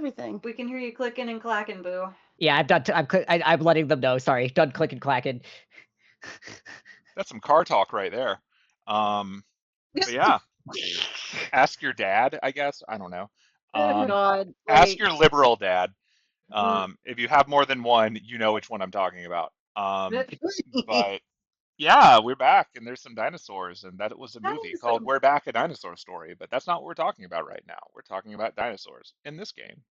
everything. We can hear you clicking and clacking, Boo. Yeah, I'm done. I'm letting them know. Sorry, done clicking clacking. That's some car talk right there. But yeah, ask your dad, I guess. I don't know. Oh God! Ask Like, your liberal dad. If you have more than one, you know which one I'm talking about. But yeah, we're back, and there's some dinosaurs, and that was a movie called "We're Back: A Dinosaur Story." But that's not what we're talking about right now. We're talking about dinosaurs in this game.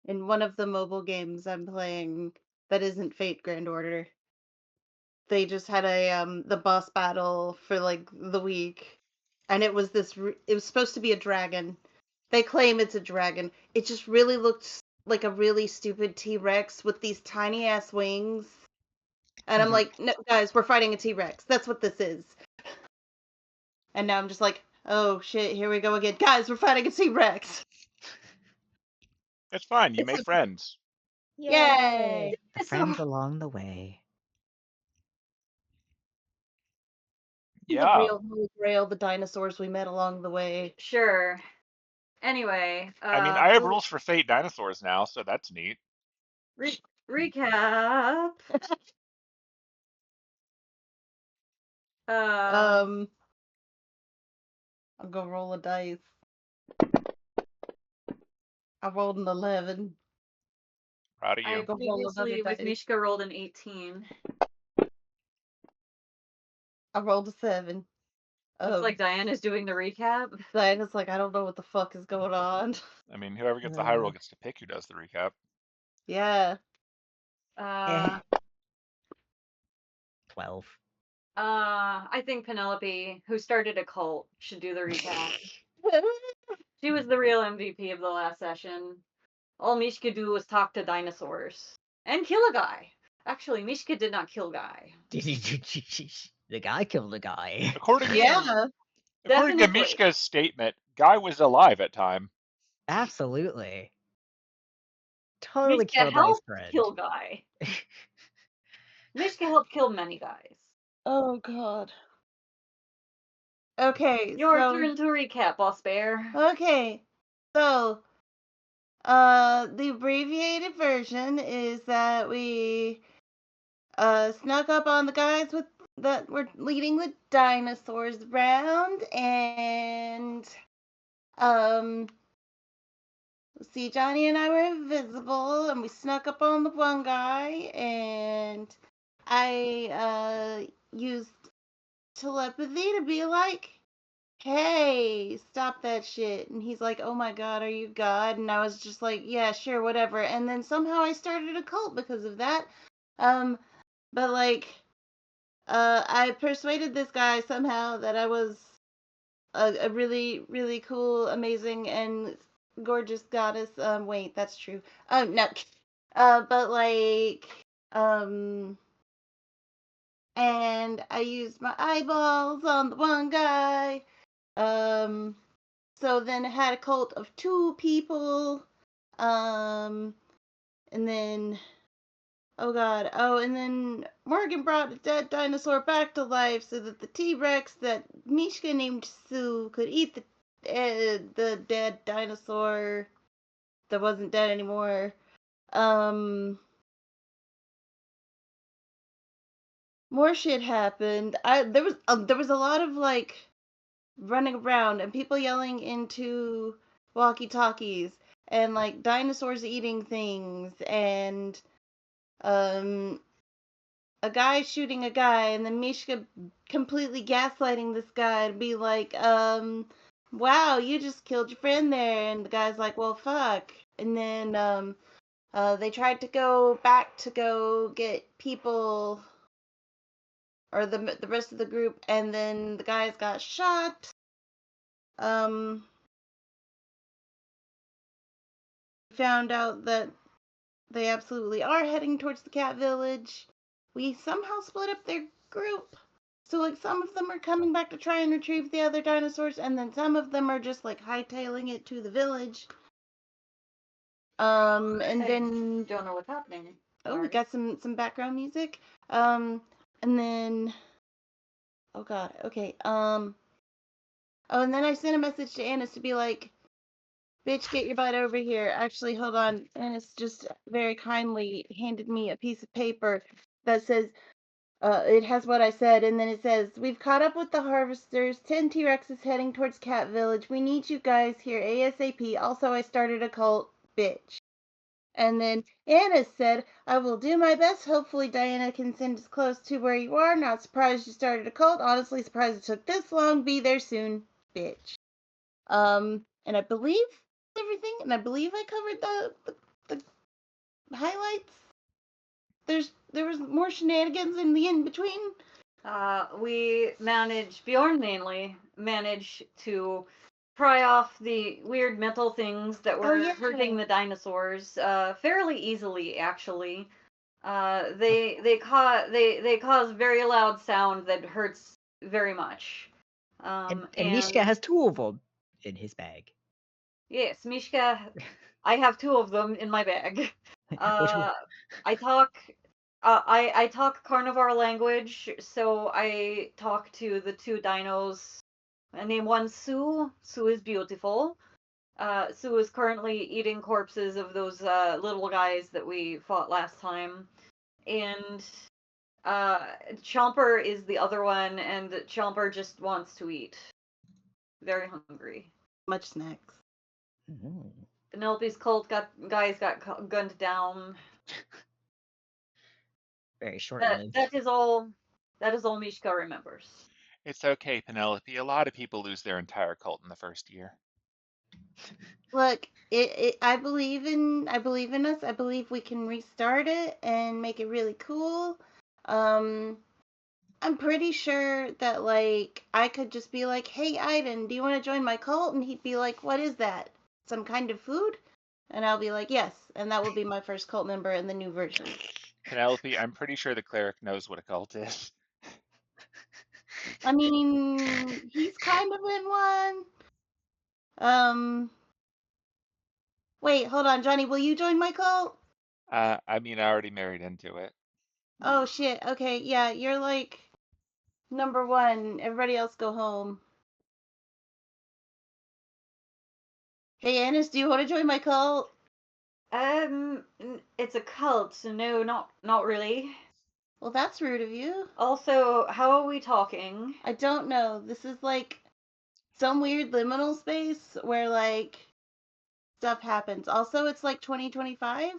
in one of the mobile games I'm playing that isn't Fate Grand Order, they just had a the boss battle for like the week, and it was it was supposed to be a dragon. They claim it's a dragon. It just really looked like a really stupid T-Rex with these tiny ass wings. And I'm like, no, guys, we're fighting a T-Rex. That's what this is. And now I'm just like, oh shit, here we go again. Guys, we're fighting a T-Rex. It's fine. You make friends. Yay! The friends along the way. Yeah. The real Holy Grail, the dinosaurs we met along the way. Sure. Anyway, I mean, I have rules for Fate dinosaurs now, so that's neat. recap. I'm gonna roll a dice. I rolled an 11. Proud of you. I previously with Mishka rolled an 18. I rolled a 7. It's like Diana's doing the recap. Diana's like, I don't know what the fuck is going on. I mean, whoever gets the high roll gets to pick who does the recap. Yeah. 12. I think Penelope, who started a cult, should do the recap. She was the real MVP of the last session. All Mishka do was talk to dinosaurs. And kill a guy. Actually, Mishka did not kill Guy. The guy killed the guy. According Definitely. to Mishka's statement, Guy was alive at time. Absolutely. Totally Mishka killed my helped friend. kill Guy. Mishka helped kill many guys. Oh god. Okay, Your turn to recap, Boss Bear. Okay, so the abbreviated version is that we snuck up on the guys that were leading the dinosaurs around, and see, Johnny and I were invisible, and we snuck up on the one guy, and I used telepathy to be like, hey, stop that shit. And he's like, oh my god, are you God? And I was just like, yeah, sure, whatever. And then somehow I started a cult because of that. But like, I persuaded this guy somehow that I was a really, really cool, amazing, and gorgeous goddess. Wait, that's true. No. But like, and I used my eyeballs on the one guy. So then it had a cult of 2 people. And then, oh god, and then Morgan brought a dead dinosaur back to life so that the T-Rex that Mishka named Sue could eat the dead dinosaur that wasn't dead anymore. More shit happened. There was a lot of like running around and people yelling into walkie-talkies and like dinosaurs eating things and a guy shooting a guy and then Mishka completely gaslighting this guy to be like, wow, you just killed your friend there, and the guy's like, well, fuck. And then they tried to go back to go get people or the rest of the group, and then the guys got shot. Found out that they absolutely are heading towards the cat village. We somehow split up their group. So like some of them are coming back to try and retrieve the other dinosaurs, and then some of them are just like hightailing it to the village. And then don't know what's happening. Oh, we got some background music. And then oh god, okay. Oh, and then I sent a message to Annis to be like, Bitch, get your butt over here. Actually, hold on. And it's just very kindly handed me a piece of paper that says, it has what I said, and then it says, we've caught up with the harvesters. 10 T-Rexes heading towards Cat Village. We need you guys here ASAP. Also, I started a cult, bitch. And then Anna said, I will do my best. Hopefully Diana can send us close to where you are. Not surprised you started a cult. Honestly surprised it took this long. Be there soon, bitch. And I believe everything, and I believe I covered the highlights. There was more shenanigans in the in-between. Bjorn mainly managed to pry off the weird metal things that were hurting the dinosaurs fairly easily, actually. They cause very loud sound that hurts very much. And Mishka has 2 of them in his bag. Yes, Mishka. I have 2 of them in my bag. I talk. I talk carnivore language, so I talk to the 2 dinos. I name one Sue. Sue is beautiful. Sue is currently eating corpses of those little guys that we fought last time. And Chomper is the other one, and Chomper just wants to eat. Very hungry. Much snacks. Mm-hmm. Penelope's cult guys got gunned down. Very short-lived. That is all Mishka remembers. It's okay, Penelope. A lot of people lose their entire cult in the first year. Look, I believe in us. I believe we can restart it and make it really cool. I'm pretty sure that like I could just be like, "Hey, Aiden, do you want to join my cult?" And he'd be like, "What is that? Some kind of food?" And I'll be like, "Yes," and that will be my first cult member in the new version. Penelope, I'm pretty sure the cleric knows what a cult is. I mean, he's kind of in one. Wait, hold on, Johnny. Will you join my cult? I mean, I already married into it. Oh shit. Okay, yeah, you're like number 1. Everybody else go home. Hey, Annis, do you want to join my cult? It's a cult, so no, not really. Well, that's rude of you. Also, how are we talking? I don't know. This is like some weird liminal space where like stuff happens. Also, it's like 2025.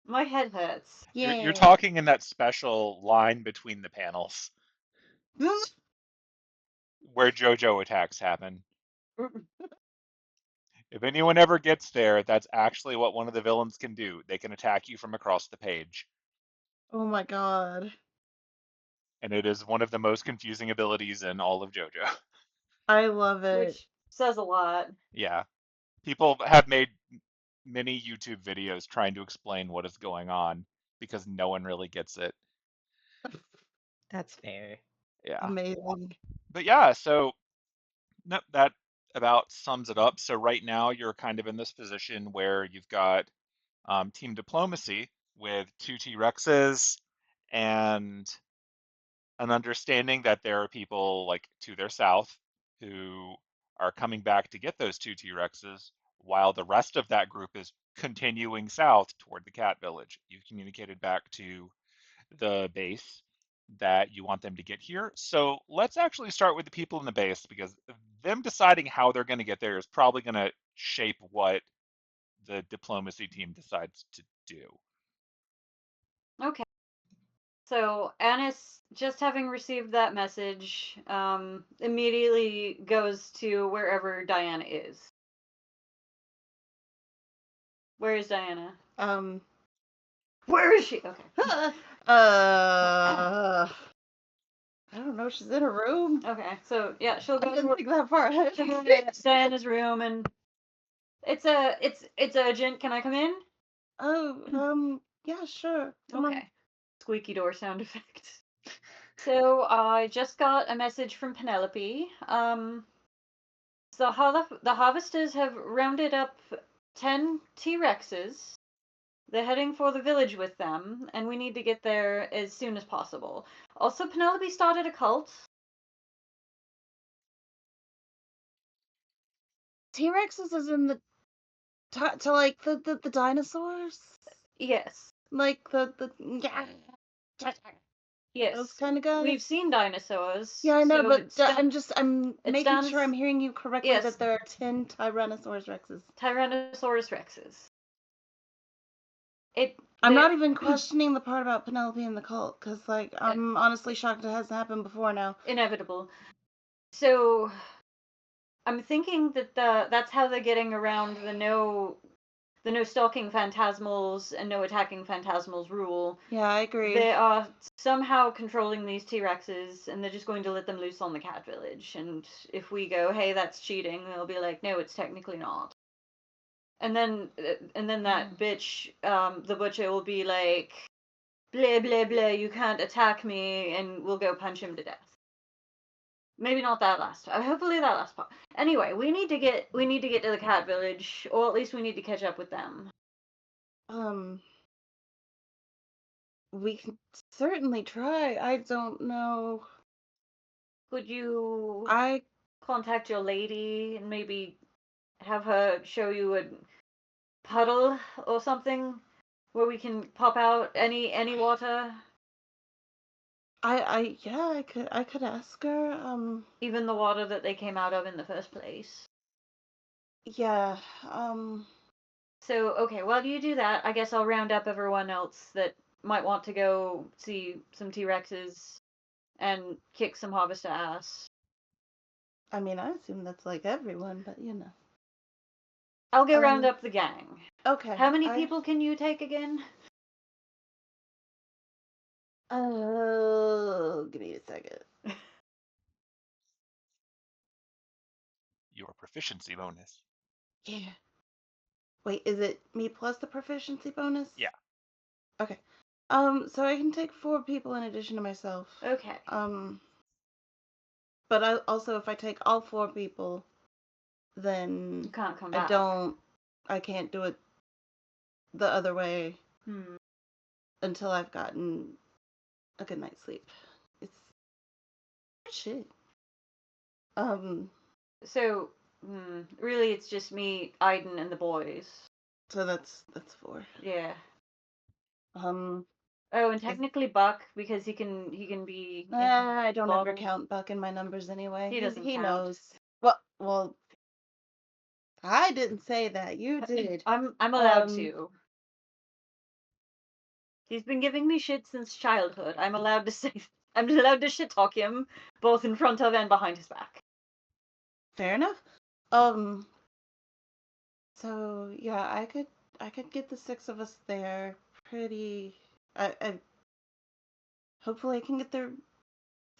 My head hurts. Yeah. You're talking in that special line between the panels where JoJo attacks happen. If anyone ever gets there, that's actually what one of the villains can do. They can attack you from across the page. Oh my god. And it is one of the most confusing abilities in all of JoJo. I love it. Which says a lot. Yeah. People have made many YouTube videos trying to explain what is going on because no one really gets it. That's fair. Yeah. Amazing. But yeah, so that about sums it up. So right now you're kind of in this position where you've got team diplomacy with 2 T-Rexes and an understanding that there are people like to their south who are coming back to get those 2 T-Rexes while the rest of that group is continuing south toward the cat village. You've communicated back to the base that you want them to get here. So let's actually start with the people in the base because them deciding how they're going to get there is probably going to shape what the diplomacy team decides to do. Okay. So Annis, just having received that message, immediately goes to wherever Diana is. Where is Diana? Where is she? Okay. I don't know. She's in her room. Okay. So yeah, she'll I go didn't to think that far ahead. Diana's room, and it's urgent. Can I come in? Oh, yeah, sure. Come on. Okay. Squeaky door sound effect. So I just got a message from Penelope. So how the harvesters have rounded up 10 T-Rexes. They're heading for the village with them, and we need to get there as soon as possible. Also, Penelope started a cult. T-Rexes is in the to like the dinosaurs, Yes. like the yeah, Yes. those kind of guys. We've seen dinosaurs. Yeah, I know, so but it sta- I'm it making stands- sure I'm hearing you correctly Yes. that there are 10 Tyrannosaurus Rexes. Tyrannosaurus rexes. I'm not even questioning the part about Penelope and the cult, because, like, Uh, I'm honestly shocked it hasn't happened before now. inevitable. So I'm thinking that that's how they're getting around the no stalking phantasmals and no attacking phantasmals rule. Yeah, I agree. They are somehow controlling these T-Rexes, and they're just going to let them loose on the cat village. And if we go, hey, that's cheating, they'll be like, no, it's technically not. And then that bitch, the butcher, will be like, blah blah blah, you can't attack me, and we'll go punch him to death. Maybe not that last part. Hopefully that last part. Anyway, we need to get to the cat village, or at least we need to catch up with them. We can certainly try. I don't know. Could you I contact your lady and maybe have her show you a puddle or something where we can pop out any water? yeah, I could ask her. Even the water that they came out of in the first place. Yeah, So, okay, while you do that, I guess I'll round up everyone else that might want to go see some T-Rexes and kick some harvester ass. I mean, I assume that's like everyone, but you know. I'll go round up the gang. Okay. How many people can you take again? Give me a second. Your proficiency bonus. Yeah. Wait, is it me plus the proficiency bonus? Yeah. Okay. So I can take 4 people in addition to myself. Okay. But also if I take all 4 people, then You can't come back. I can't do it the other way Hmm. until I've gotten a good night's sleep. It's shit. So, really, it's just me, Aiden, and the boys. So that's 4. Yeah. Um, Oh, and technically Buck, because he can be. I don't ever bottled. count Buck in my numbers anyway. He doesn't He count. knows. Well, I didn't say that. You did. I'm allowed to. He's been giving me shit since childhood. I'm allowed to say. I'm allowed to shit talk him, both in front of and behind his back. Fair enough. So yeah, I could get the 6 of us there pretty. I hopefully I can get there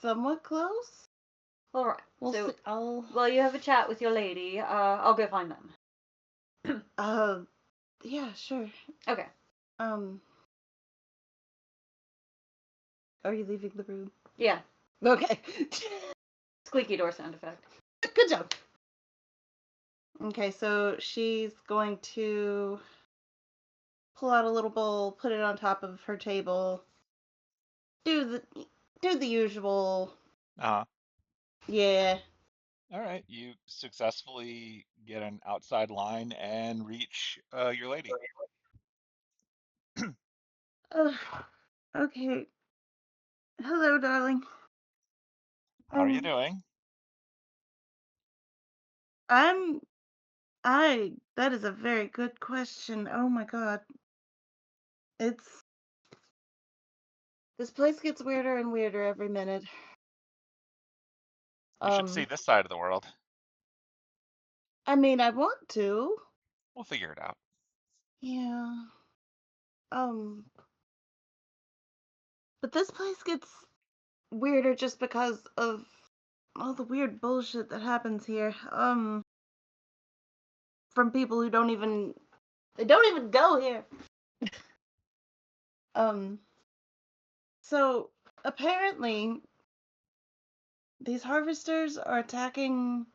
somewhat close. All right. We'll So, see. while you have a chat with your lady, I'll go find them. Yeah, sure. Okay. Are you leaving the room? Yeah. Okay. Squeaky door sound effect. Good job. Okay, so she's going to pull out a little bowl, put it on top of her table. Do the usual. Yeah. All right. You successfully get an outside line and reach your lady. Okay. Hello, darling. How are you doing? That is a very good question. Oh my God. This place gets weirder and weirder every minute. You should see this side of the world. I mean, I want to. We'll figure it out. Yeah. But this place gets weirder just because of all the weird bullshit that happens here. From people who don't even go here. So apparently these harvesters are attacking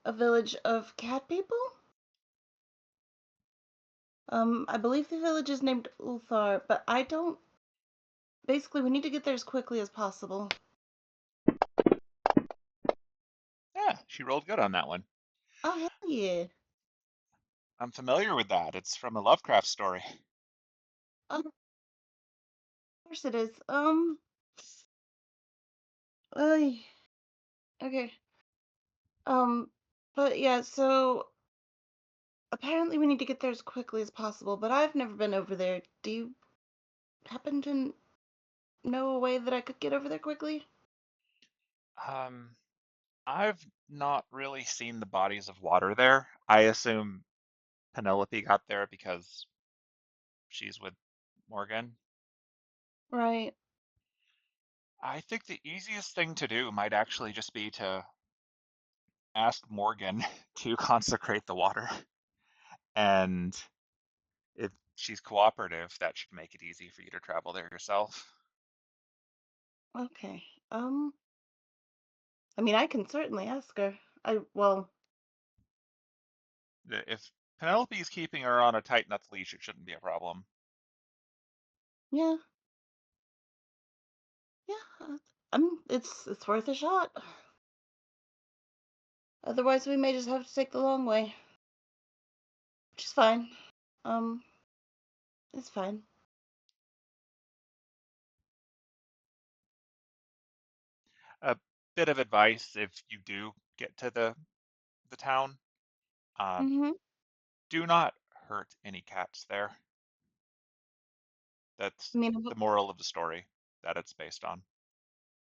a village of cat people. I believe the village is named Ulthar, but I don't. Basically, we need to get there as quickly as possible. Yeah, she rolled good on that one. Oh, hell Yeah. I'm familiar with that. It's from a Lovecraft story. Of course it is. Ay, okay. But yeah, so apparently we need to get there as quickly as possible, but I've never been over there. Do you happen to know a way that I could get over there quickly? Um, I've not really seen the bodies of water there. I assume Penelope got there because she's with Morgan. Right. I think the easiest thing to do might actually just be to ask Morgan to consecrate the water. And if she's cooperative, that should make it easy for you to travel there yourself. Okay. I mean, I can certainly ask her. Well, If Penelope's keeping her on a tight enough leash, it shouldn't be a problem. yeah. Yeah. It's worth a shot. Otherwise, we may just have to take the long way, which is fine. Um, it's fine. A bit of advice if you do get to the town, um, Mm-hmm. do not hurt any cats there. That's I mean, the moral of the story that it's based on.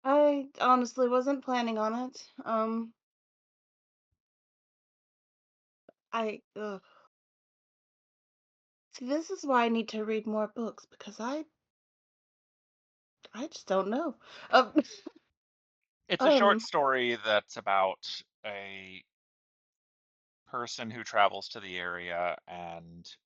I honestly wasn't planning on it. Ugh. See, this is why I need to read more books because I just don't know. Um, It's a short um, story that's about a person who travels to the area and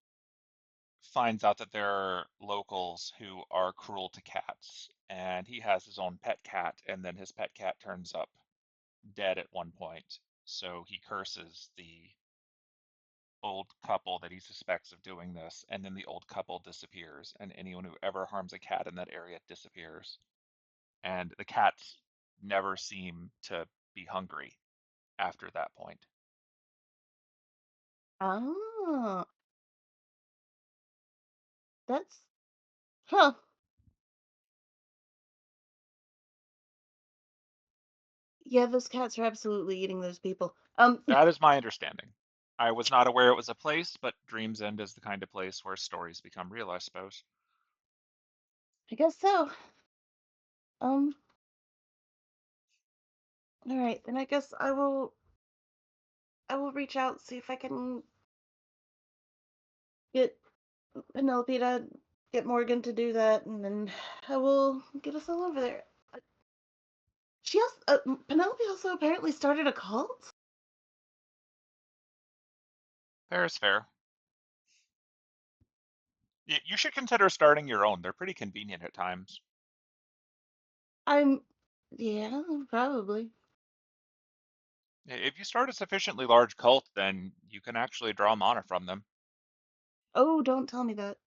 finds out that there are locals who are cruel to cats. And he has his own pet cat, and then his pet cat turns up dead at one point. So he curses the old couple that he suspects of doing this, and then the old couple disappears, and anyone who ever harms a cat in that area disappears. And the cats never seem to be hungry after that point. ah, that's huh. Yeah, those cats are absolutely eating those people. That is my understanding. I was not aware it was a place, but Dream's End is the kind of place where stories become real, I suppose. I guess so. Um, all right, then I guess I will reach out, see if I can get Penelope to get Morgan to do that, and then I will get us all over there. She also, Penelope also apparently started a cult. Fair is fair. You should consider starting your own. They're pretty convenient at times. I'm, yeah, probably. If you start a sufficiently large cult, then you can actually draw mana from them. Oh, don't tell me that.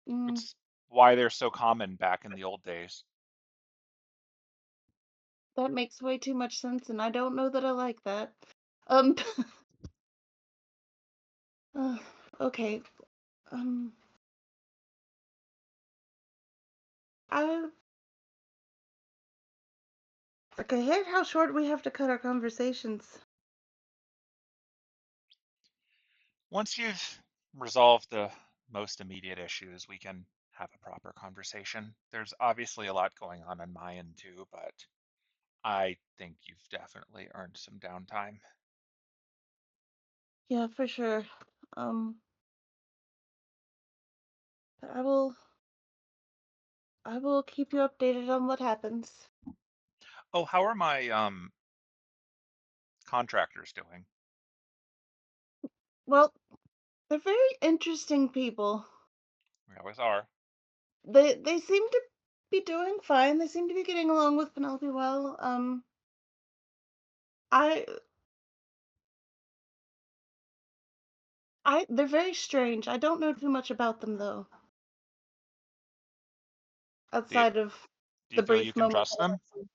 Mm, It's why they're so common back in the old days. that makes way too much sense, and I don't know that I like that. Um, uh, okay. Um, I okay. Here's how short we have to cut our conversations. Once you've resolved the most immediate issues, we can have a proper conversation. There's obviously a lot going on my end too, but I think you've definitely earned some downtime. Yeah, for sure. Um, but I will keep you updated on what happens. Oh, how are my contractors doing? Well, they're very interesting people. We always are. They seem to be doing fine. They seem to be getting along with Penelope well. I they're very strange. I don't know too much about them though, Do you, outside of do you the feel you brief can moment trust that I them? got to.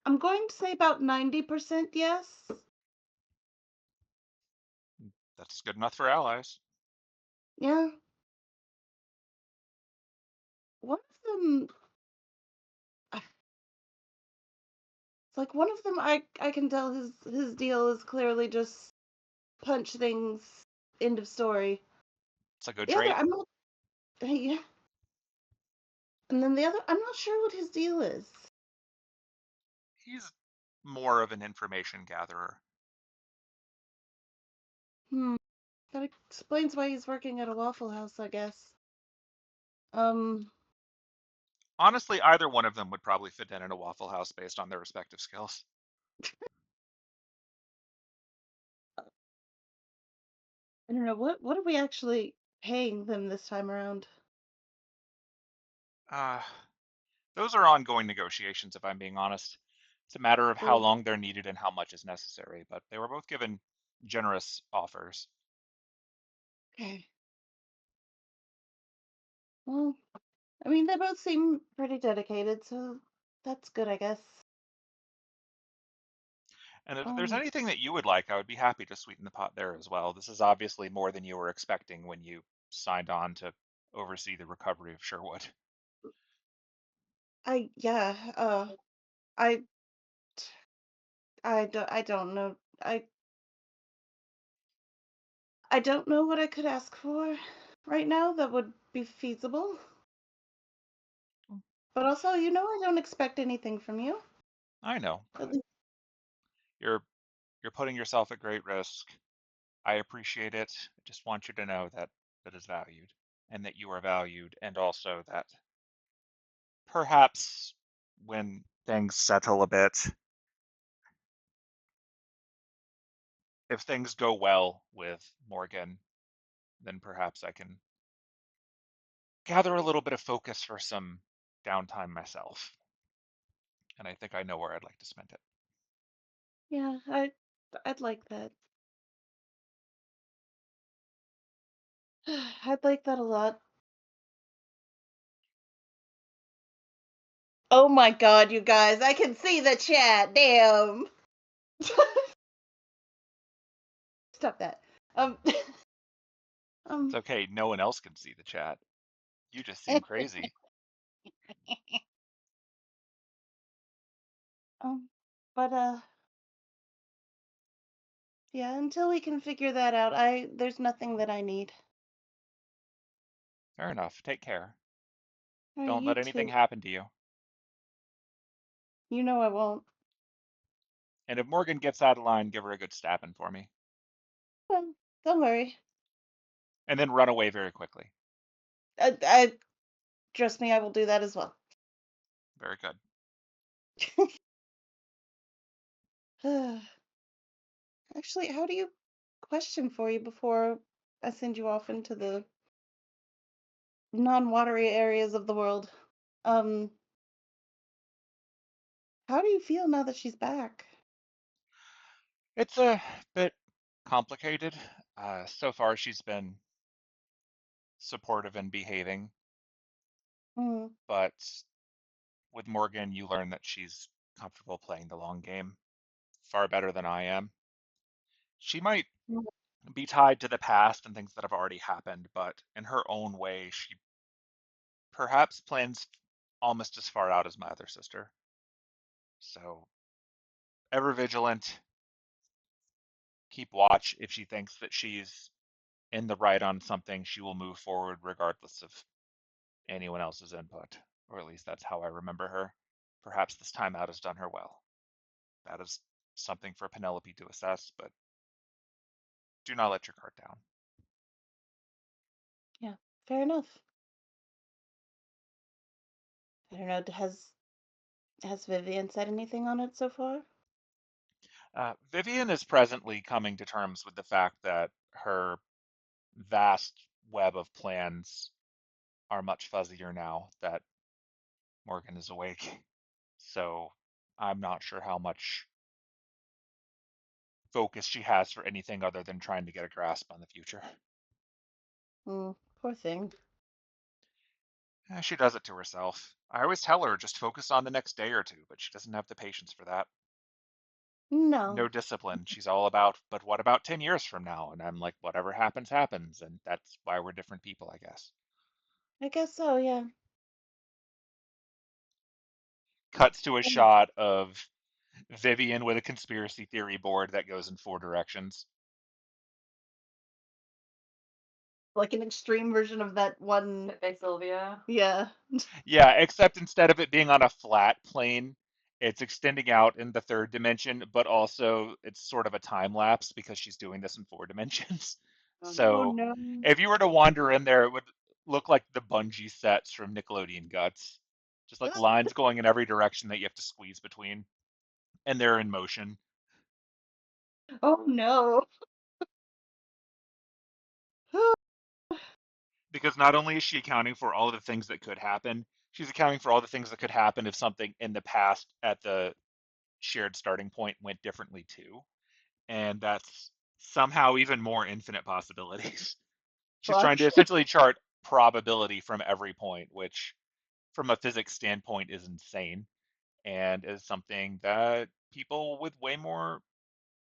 I'm going to say about 90% yes. That's good enough for allies. Yeah. One of them, it's like one of them. I can tell his deal is clearly just punch things. End of story. It's a good The other, trait. I'm not. Yeah. And then the other, I'm not sure what his deal is. He's more of an information gatherer. That explains why he's working at a Waffle House, I guess. Um, Honestly, either one of them would probably fit in a Waffle House based on their respective skills. I don't know what are we actually paying them this time around? Those are ongoing negotiations, if I'm being honest. It's a matter of how Well, long they're needed and how much is necessary, but they were both given generous offers. okay. Well, I mean, they both seem pretty dedicated, so that's good, I guess. And if there's Um, anything that you would like, I would be happy to sweeten the pot there as well. This is obviously more than you were expecting when you signed on to oversee the recovery of Sherwood. yeah, I, I don't know. I don't know what I could ask for right now that would be feasible. But also, I don't expect anything from you. I know. At least, You're you're putting yourself at great risk. I appreciate it. I just want you to know that that is valued and that you are valued, and also that perhaps when things settle a bit, if things go well with Morgan, then perhaps I can gather a little bit of focus for some downtime myself. And I think I know where I'd like to spend it. yeah, I'd like that. I'd like that a lot. Oh my God, you guys, I can see the chat. Damn. Stop that. Um, It's um, okay, no one else can see the chat. You just seem crazy. um, but yeah, until we can figure that out, there's nothing that I need. Fair enough. Take care. All right, Don't you let anything too. happen to you. You know I won't. And if Morgan gets out of line, give her a good stabbing for me. Well, don't worry. And then run away very quickly. I trust me, I will do that as well. Very good. Actually, how do you question for you before I send you off into the non-watery areas of the world? Um, how do you feel now that she's back? It's a bit complicated. So far, she's been supportive and behaving, Mm, but with Morgan, you learn that she's comfortable playing the long game far better than I am. She might mm, be tied to the past and things that have already happened, but in her own way, she perhaps plans almost as far out as my other sister. So, ever vigilant, keep watch. If she thinks that she's in the right on something, she will move forward regardless of anyone else's input, or at least that's how I remember her. Perhaps this time out has done her well. That is something for Penelope to assess, but do not let your guard down. yeah, fair enough. I don't know. Has Vivian said anything on it so far? Vivian is presently coming to terms with the fact that her vast web of plans are much fuzzier now that Morgan is awake. So I'm not sure how much focus she has for anything other than trying to get a grasp on the future. Poor thing. She does it to herself. I always tell her just focus on the next day or two, but she doesn't have the patience for that. No. No discipline. She's all about, but what about 10 years from now? And I'm like, whatever happens, happens. And that's why we're different people, I guess. I guess so, yeah. Cuts to a shot of Vivian with a conspiracy theory board that goes in 4 directions. Like an extreme version of that one. Pepe Sylvia. Yeah. Yeah, except instead of it being on a flat plane, it's extending out in the 3rd dimension, but also it's sort of a time lapse because she's doing this in 4 dimensions. Oh, Oh So no. if you were to wander in there, it would look like the bungee sets from Nickelodeon Guts. Just like lines going in every direction that you have to squeeze between, and they're in motion. Oh no. Because not only is she accounting for all of the things that could happen, she's accounting for all the things that could happen if something in the past at the shared starting point went differently too. And that's somehow even more infinite possibilities. She's Fuck. trying to essentially chart probability from every point, which from a physics standpoint is insane and is something that people with way more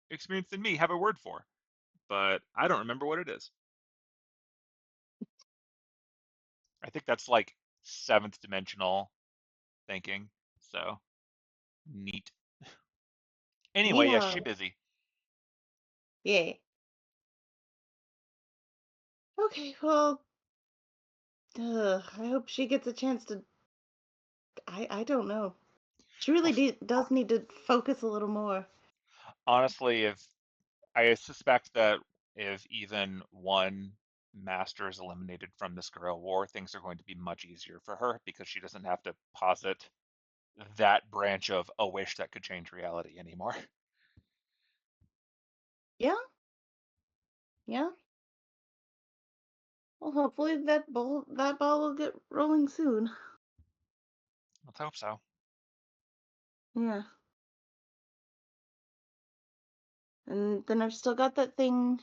experience than me have a word for. But I don't remember what it is. I think that's like 7th dimensional thinking. So neat. Anyway, yes, Yeah. she's busy. Yeah. Okay, well, I hope she gets a chance to. I don't know. She really does need to focus a little more. Honestly, if I suspect that if even one master is eliminated from this guerrilla war, things are going to be much easier for her because she doesn't have to posit that branch of a wish that could change reality anymore. Yeah, yeah. Well, hopefully that ball will get rolling soon. Let's hope so. Yeah. And then I've still got that thing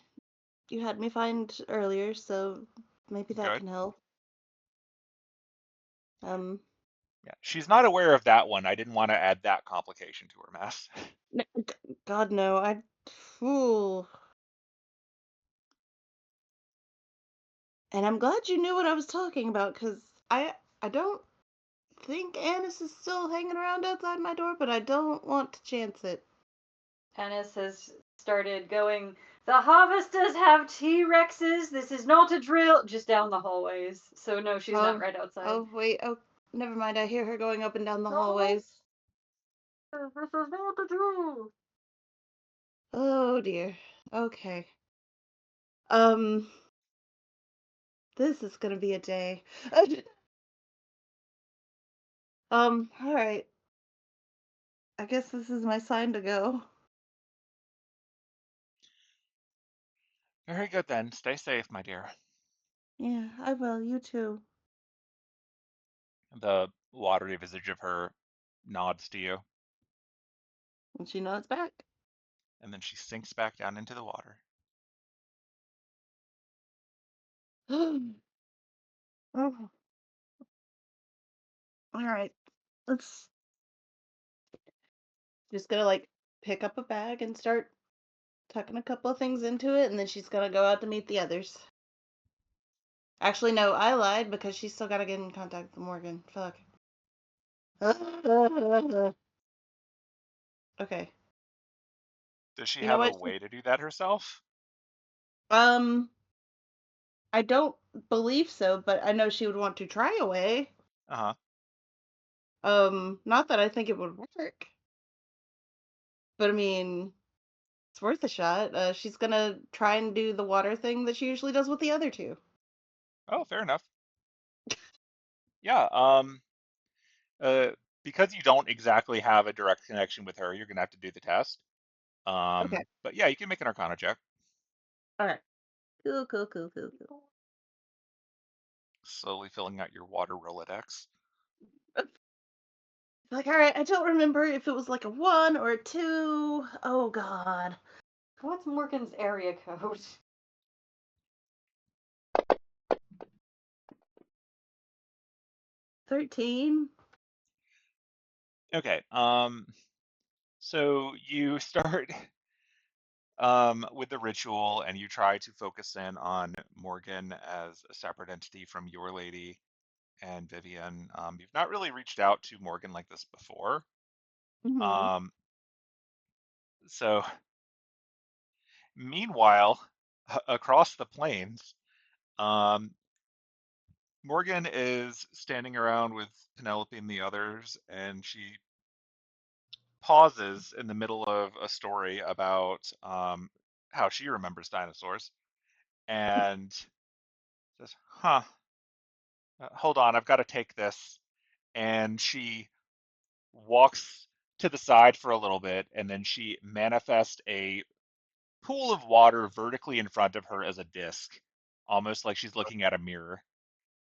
you had me find earlier, so maybe that Good. can help. Um, Yeah, she's not aware of that one. I didn't want to add that complication to her mess. God no, Ooh. And I'm glad you knew what I was talking about, because I don't think Annis is still hanging around outside my door, but I don't want to chance it. Ennis has started going, the harvesters have T-Rexes, this is not a drill, just down the hallways. So no, she's not right outside. Oh, wait, never mind. I hear her going up and down the hallways. This is not a drill. Oh dear. Okay. This is gonna be a day. All right. I guess this is my sign to go. Very good then. Stay safe, my dear. Yeah, I will. You too. The watery visage of her nods to you, And she nods back. and then she sinks back down into the water. Oh, all right. Let's just gonna like pick up a bag and start tucking a couple of things into it, and then she's gonna go out to meet the others. Actually, no, I lied because she's still gotta get in contact with Morgan. Fuck. Okay. Does she You know have a what? way to do that herself? Um, I don't believe so, but I know she would want to try a way. Uh-huh. Not that I think it would work, but I mean, it's worth a shot. She's gonna try and do the water thing that she usually does with the other two. Oh, fair enough. Yeah, uh, because you don't exactly have a direct connection with her, you're gonna have to do the test. Okay. But yeah, you can make an Arcana check. All right. Cool, cool, cool, cool, cool. Slowly filling out your water Rolodex. Like, all right, I don't remember if it was like a 1 or a 2. Oh, God. What's Morgan's area code? 13? Okay. So you start with the ritual, and you try to focus in on Morgan as a separate entity from your lady and Vivian. You've not really reached out to Morgan like this before. Mm-hmm. So meanwhile, across the plains, um, Morgan is standing around with Penelope and the others, and she pauses in the middle of a story about how she remembers dinosaurs and says, "Huh, hold on, I've got to take this." And she walks to the side for a little bit, and then she manifests a pool of water vertically in front of her as a disc, almost like she's looking at a mirror.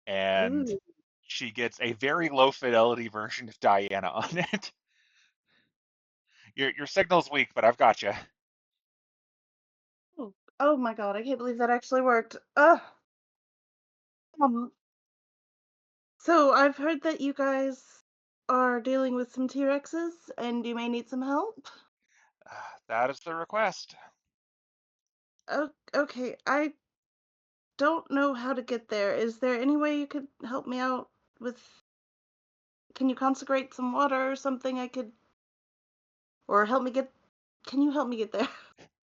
And Ooh. she gets a very low fidelity version of Diana on it. Your signal's weak, but I've got you. Oh, oh my god, I can't believe that actually worked. Um, so I've heard that you guys are dealing with some T-Rexes and you may need some help. That is the request. Oh, okay, I don't know how to get there. Is there any way you could help me out with... Can you consecrate some water or something I could... Or help me get... Can you help me get there?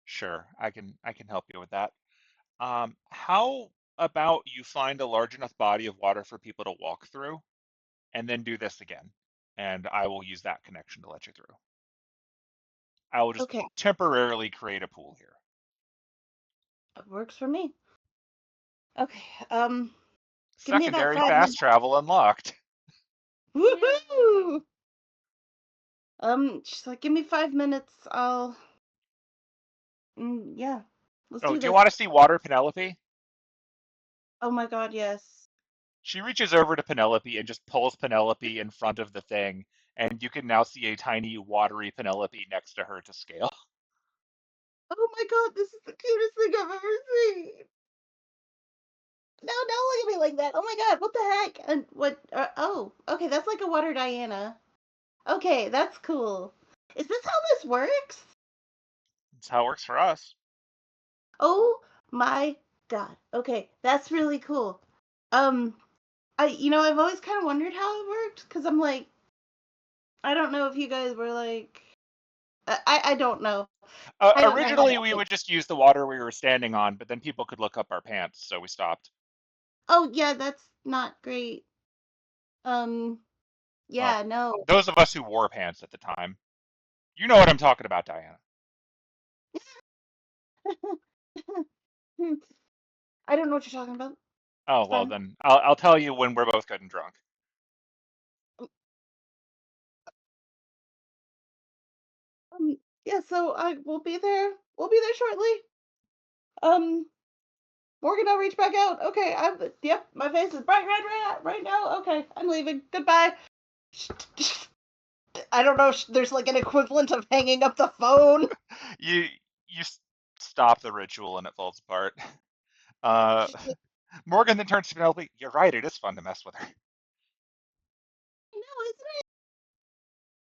Sure, I can help you with that. How about you find a large enough body of water for people to walk through, and then do this again, and I will use that connection to let you through. I will just Okay, temporarily create a pool here. that works for me. Okay, give me about Secondary 5 minutes. fast travel unlocked. Woohoo! She's like, give me 5 minutes. Yeah, let's Oh, do do you this. want to see water, Penelope? Oh my god, yes. She reaches over to Penelope and just pulls Penelope in front of the thing, and you can now see a tiny watery Penelope next to her to scale. Oh my god, this is the cutest thing I've ever seen. No, don't look at me like that. Oh my god, what the heck? And what? Oh, okay, that's like a water Diana. Okay, that's cool. Is this how this works? That's how it works for us. Oh my god. Okay, that's really cool. Um, I've always kind of wondered how it worked because I'm like, I don't know if you guys were like, I don't know. I don't know how Originally, that we works. would just use the water we were standing on, but then people could look up our pants, so we stopped. Oh yeah, that's not great. Um, Well, yeah, no. those of us who wore pants at the time, you know what I'm talking about, Diana. I don't know what you're talking about. Oh, It's well, fine. then I'll tell you when we're both good and drunk. Yeah, so I will be there. We'll be there shortly. Um, Morgan, I'll reach back out. Okay, yep, my face is bright red right now. Okay, I'm leaving. Goodbye. I don't know if there's like an equivalent of hanging up the phone. You stop the ritual and it falls apart. Uh, She's like, Morgan then turns to Penelope. You're right. It is fun to mess with her. no, isn't it?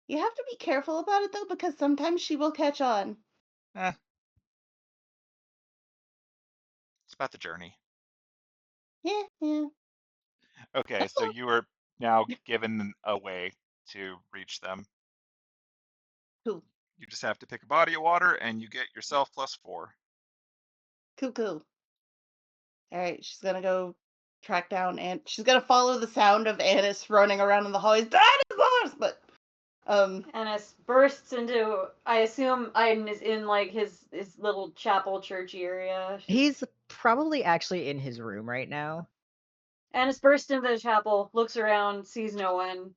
You have to be careful about it though, because sometimes she will catch on. Eh, it's about the journey. Yeah, yeah. Okay, so you are now given a way to reach them. Cool, You just have to pick a body of water, and you get yourself +4. cool. All right, she's gonna go track down and she's gonna follow the sound of Annis running around in the hallways. Dinosaurs! But Ennis bursts into. I assume Aiden is in like his little chapel churchy area. He's probably actually in his room right now. Ennis bursts into the chapel, looks around, sees no one,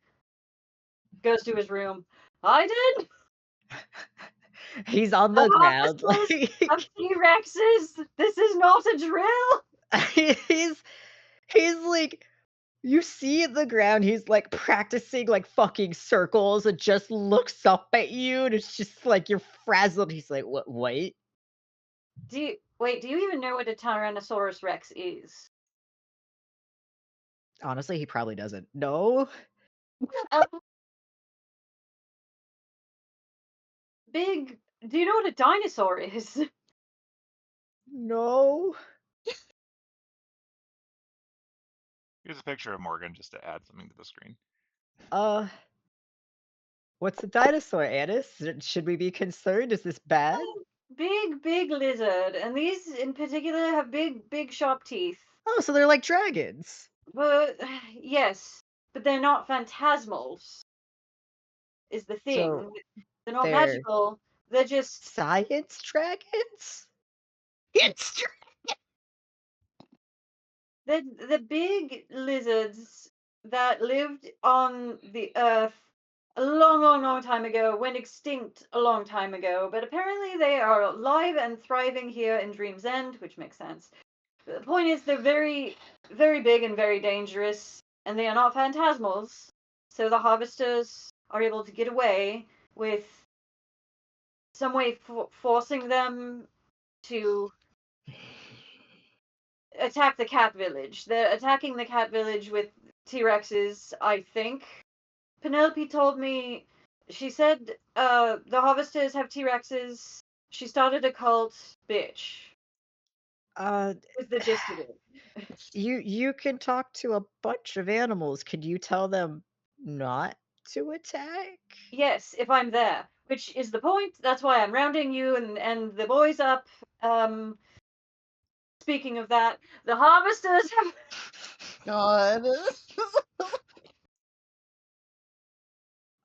goes to his room. I did. He's on The the ground. offices of T-Rexes. This is not a drill. He's like, you see the ground, he's like practicing like fucking circles and just looks up at you and it's just like you're frazzled. He's like, what, wait? Do you even know what a Tyrannosaurus Rex is? Honestly, he probably doesn't. No? Um, big. Do you know what a dinosaur is? No. Here's a picture of Morgan just to add something to the screen. What's a dinosaur, Anis? Should we be concerned? Is this bad? Big lizard, and these in particular have big sharp teeth. Oh, so they're like dragons. But yes, but they're not phantasmals. Is the thing. So They're not they're magical. They're just science dragons? It's the big lizards that lived on the earth a long time ago, went extinct a long time ago, but apparently they are alive and thriving here in Dream's End, which makes sense. But the point is, they're very big and very dangerous, and they are not phantasmals, so the harvesters are able to get away with some way forcing them to attack the cat village. They're attacking the cat village with T-Rexes, I think. Penelope told me, she said the harvesters have T-Rexes. She started a cult, bitch. Is the gist of it. you can talk to a bunch of animals. Could you tell them not to attack? Yes, if I'm there, which is the point. That's why I'm rounding you and the boys up. Speaking of that, the harvesters have. God.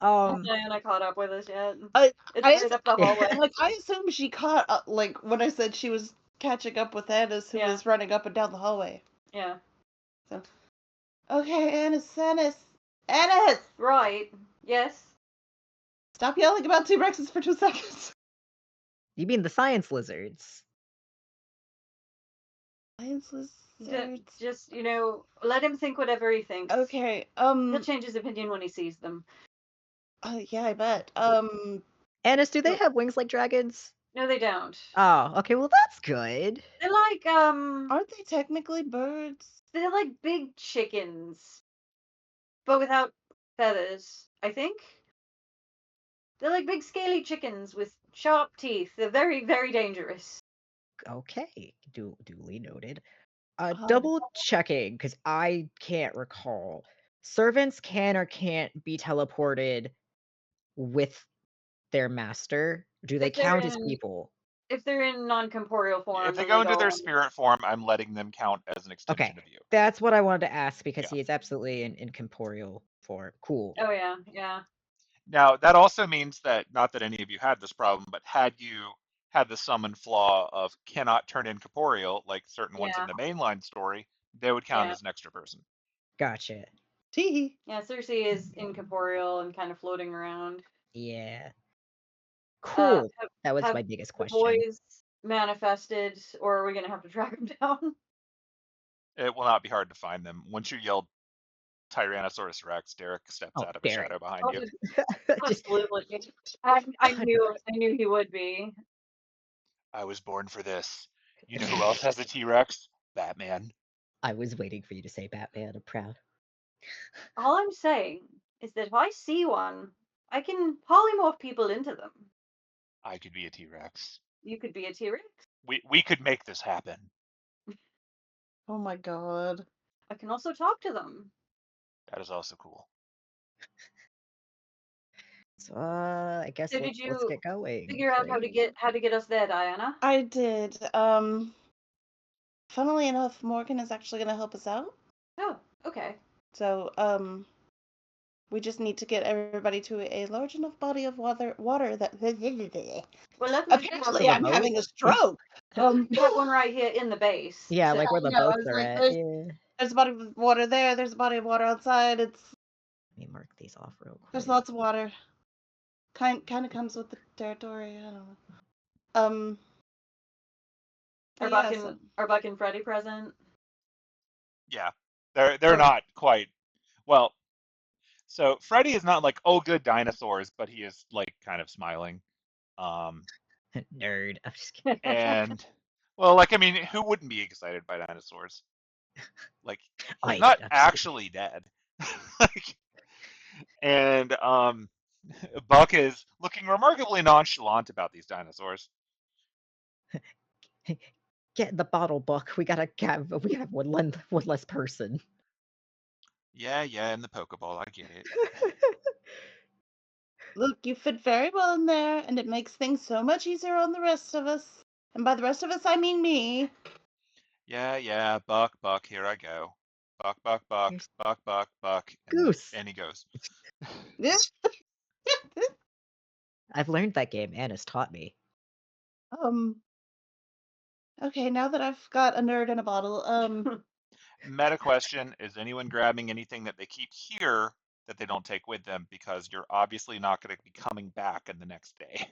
Diana caught up with us yet. I It's right up the hallway. like I assume she caught up, like when I said she was catching up with Anis, who Yeah. was running up and down the hallway. Yeah. So, okay, Anis. Right. Yes. Stop yelling about T-Rexes for 2 seconds. You mean the science lizards? Science lizards. Just let him think whatever he thinks. Okay. He'll change his opinion when he sees them. Yeah, I bet. Anis, do they have wings like dragons? No, they don't. Oh, okay, well that's good. They're like Aren't they technically birds? they're like big chickens, but without feathers. I think they're like big scaly chickens with sharp teeth. They're very dangerous. Okay, duly noted. Double checking, because I can't recall. Servants can or can't be teleported with their master. Do they If they're count as in- people? If they're in non-corporeal form, If they then go into go their on. spirit form, I'm letting them count as an extension of you. That's what I wanted to ask, because Yeah. he is absolutely in corporeal form. Cool. Oh yeah. Now, that also means that, not that any of you had this problem, but had you had the summon flaw of cannot turn incorporeal, like certain ones in the mainline story, they would count as an extra person. Gotcha. Tee. Yeah, Cersei is incorporeal and kind of floating around. Yeah. Cool. That was have my biggest The question. boys manifested, or are we gonna have to track them down? It will not be hard to find them. Once you yelled Tyrannosaurus Rex, Derek steps out of a Derek. shadow behind you. Just- Absolutely. I knew he would be. I was born for this. You know who else has a T-Rex? Batman. I was waiting for you to say Batman. I'm proud. All I'm saying is that if I see one, I can polymorph people into them. I could be a T-Rex. You could be a T-Rex. We could make this happen. Oh my god. I can also talk to them. That is also cool. So I guess So let's get going. Figure out how to get us there, Diana. I did. Funnily enough, Morgan is actually gonna help us out. Oh, okay. So, we just need to get everybody to a large enough body of water that. Well, let me Apparently, I'm having a stroke. We have one right here in the base. Yeah, So, like where the yeah, I boats was are like, at. there's- Yeah. There's a body of water there. There's a body of water outside. Let me mark these off real quick. There's lots of water. Kind of comes with the territory. I don't know. Are Buck and Freddy present? Yeah, they're not quite. Well, so Freddy is not like, oh, good dinosaurs, but he is like kind of smiling. Nerd. I'm just kidding. And well, like, I mean, who wouldn't be excited by dinosaurs? Like, I he's not did, I'm just actually dead. Like, and Buck is looking remarkably nonchalant about these dinosaurs. Get in the bottle, Buck. We have one less person. Yeah, in the Pokeball, I get it. Look, you fit very well in there, and it makes things so much easier on the rest of us. And by the rest of us, I mean me. Yeah, Buck, here I go. Buck, Here's Buck, Goose. and he goes. I've learned that game. Anna's taught me. Okay, now that I've got a nerd in a bottle, Meta question, is anyone grabbing anything that they keep here that they don't take with them because you're obviously not going to be coming back in the next day?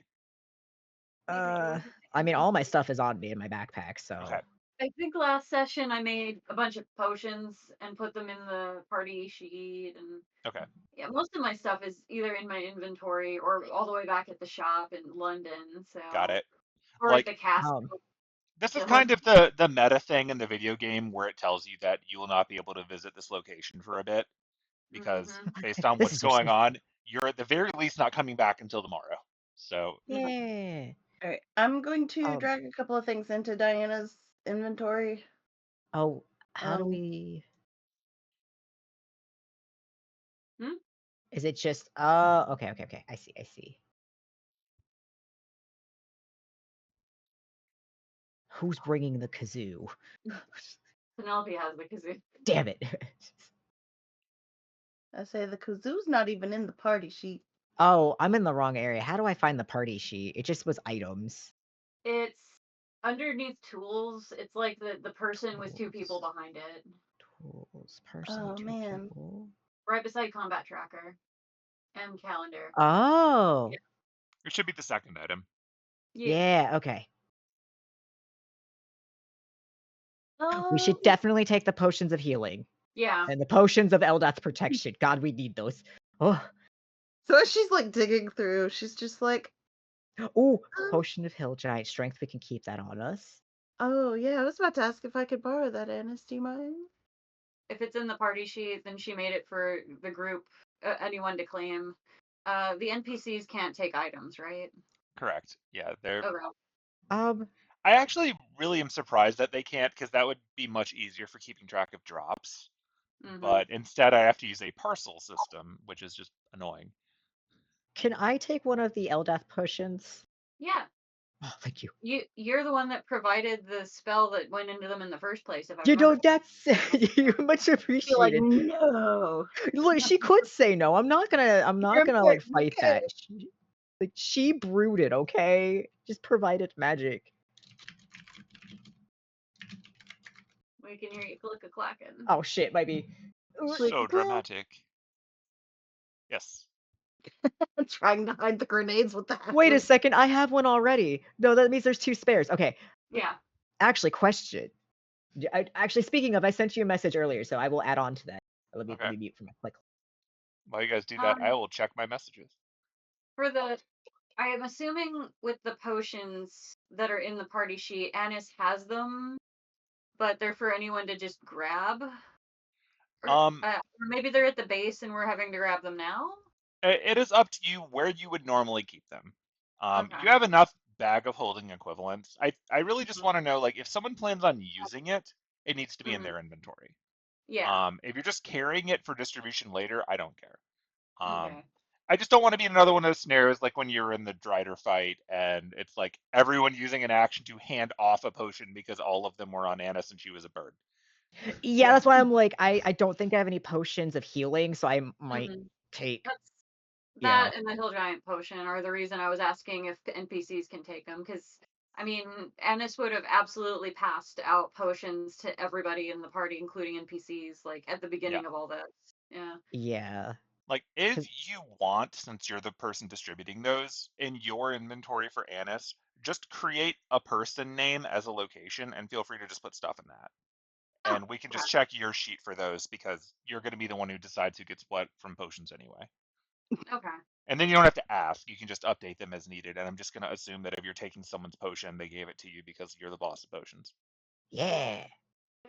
I mean, all my stuff is on me in my backpack, so. Okay. I think last session I made a bunch of potions and put them in the party sheet, and Okay. yeah, most of my stuff is either in my inventory or all the way back at the shop in London. So Got it. or at Like, the castle. this is Yeah. kind of the meta thing in the video game where it tells you that you will not be able to visit this location for a bit because based on This what's is your going safe. on, you're at the very least not coming back until tomorrow. So Yeah. all right, I'm going to Um, drag a couple of things into Diana's inventory. Oh, how do Um, we? Hmm? Is it just? Okay. I see. Who's bringing the kazoo? Penelope has the kazoo. Damn it. I say the kazoo's not even in the party sheet. Oh, I'm in the wrong area. How do I find the party sheet? It just was items. It's underneath tools. It's like the person with two people Tools. behind it. Tools. Person. Oh, Two man. people. Right beside combat tracker and calendar. Oh. it should be the second item. Yeah. Okay. We Um, should definitely take the potions of healing yeah. and the potions of Eldath's protection. God, we need those. Oh. So as she's like digging through, she's just like, Ooh, potion of hill giant strength. We can keep that on us. oh yeah, I was about to ask if I could borrow that, Annis. Do you mind? If it's in the party sheet, then she made it for the group, anyone to claim. The NPCs can't take items, right? Correct. Yeah, they're. Okay. I actually really am surprised that they can't because that would be much easier for keeping track of drops. But instead, I have to use a parcel system, which is just annoying. Can I take one of the Eldath potions? Yeah. Oh, thank you. You're the one that provided the spell that went into them in the first place. If I You know, remember. that's you much You're like, appreciated. no. Look, she could say no. I'm not gonna like fight that. She brewed it, okay? Just provided magic. We can hear you click-a-clacking. Oh shit, might be. So dramatic. Yes. I'm trying to hide the grenades with that. Wait a second, I have one already. No, that means there's two spares. Okay. Yeah. Actually, question. Actually, speaking of, I sent you a message earlier, so I will add on to that. Let me mute for my click. While you guys do that, I will check my messages. I am assuming with the potions that are in the party sheet, Annis has them, but they're for anyone to just grab. Or maybe they're at the base and we're having to grab them now. It is up to you where you would normally keep them. Okay. You have enough bag of holding equivalents. I really just want to know, like, if someone plans on using it, it needs to be in their inventory. Yeah. If you're just carrying it for distribution later, I don't care. Okay. I just don't want to be in another one of those scenarios like when you're in the Drider fight and it's like everyone using an action to hand off a potion because all of them were on Annis and she was a bird. Yeah, that's why I'm like, I don't think I have any potions of healing, so I might take. That and the Hill Giant potion are the reason I was asking if NPCs can take them, because I mean, Annis would have absolutely passed out potions to everybody in the party, including NPCs, like at the beginning of all this. Yeah. Yeah. Like, if you want, since you're the person distributing those, in your inventory for Annis, just create a person name as a location and feel free to just put stuff in that. And we can just check your sheet for those because you're going to be the one who decides who gets what from potions anyway. Okay. And then you don't have to ask. You can just update them as needed. And I'm just going to assume that if you're taking someone's potion, they gave it to you because you're the boss of potions. Yeah.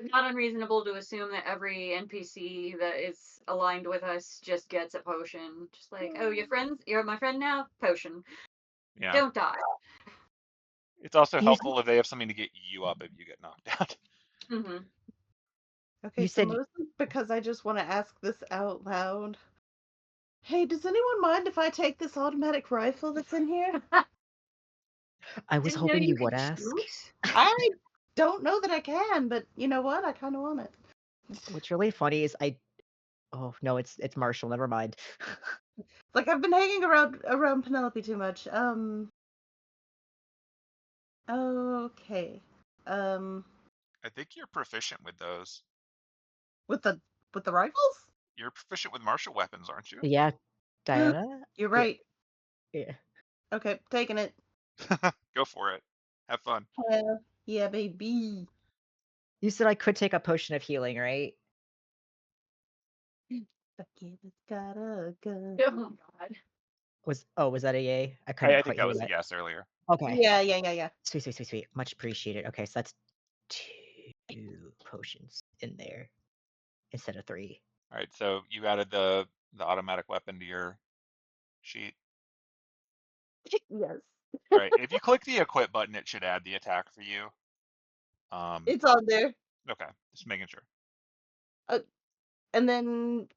Not unreasonable to assume that every NPC that is aligned with us just gets a potion. Just like, oh, you're my friend now? Potion. Yeah. Don't die. It's also You- helpful if they have something to get you up if you get knocked out. Mm-hmm. Okay, You so said- mostly because I just want to ask this out loud. Hey, does anyone mind if I take this automatic rifle that's in here? I was Didn't know hoping you could would ask. shoot? I don't know that I can, but you know what? I kind of want it. What's really funny is oh no, it's Marshall. Never mind. Like I've been hanging around Penelope too much. Okay. I think you're proficient with those. With the rifles? You're proficient with martial weapons, aren't you? Yeah, Diana. You're right. Yeah. Okay, taking it. Go for it. Have fun. Hell yeah, baby. You said I could take a potion of healing, right? The kid has got a gun. Oh God. Was that a yay? I couldn't I quite think that hear was a that. yes earlier. Okay. Yeah. Sweet. Much appreciated. Okay, so that's 2 potions in there instead of 3. All right, so you added the automatic weapon to your sheet. Yes. All right, if you click the equip button, it should add the attack for you. It's on there. Okay, just making sure. And then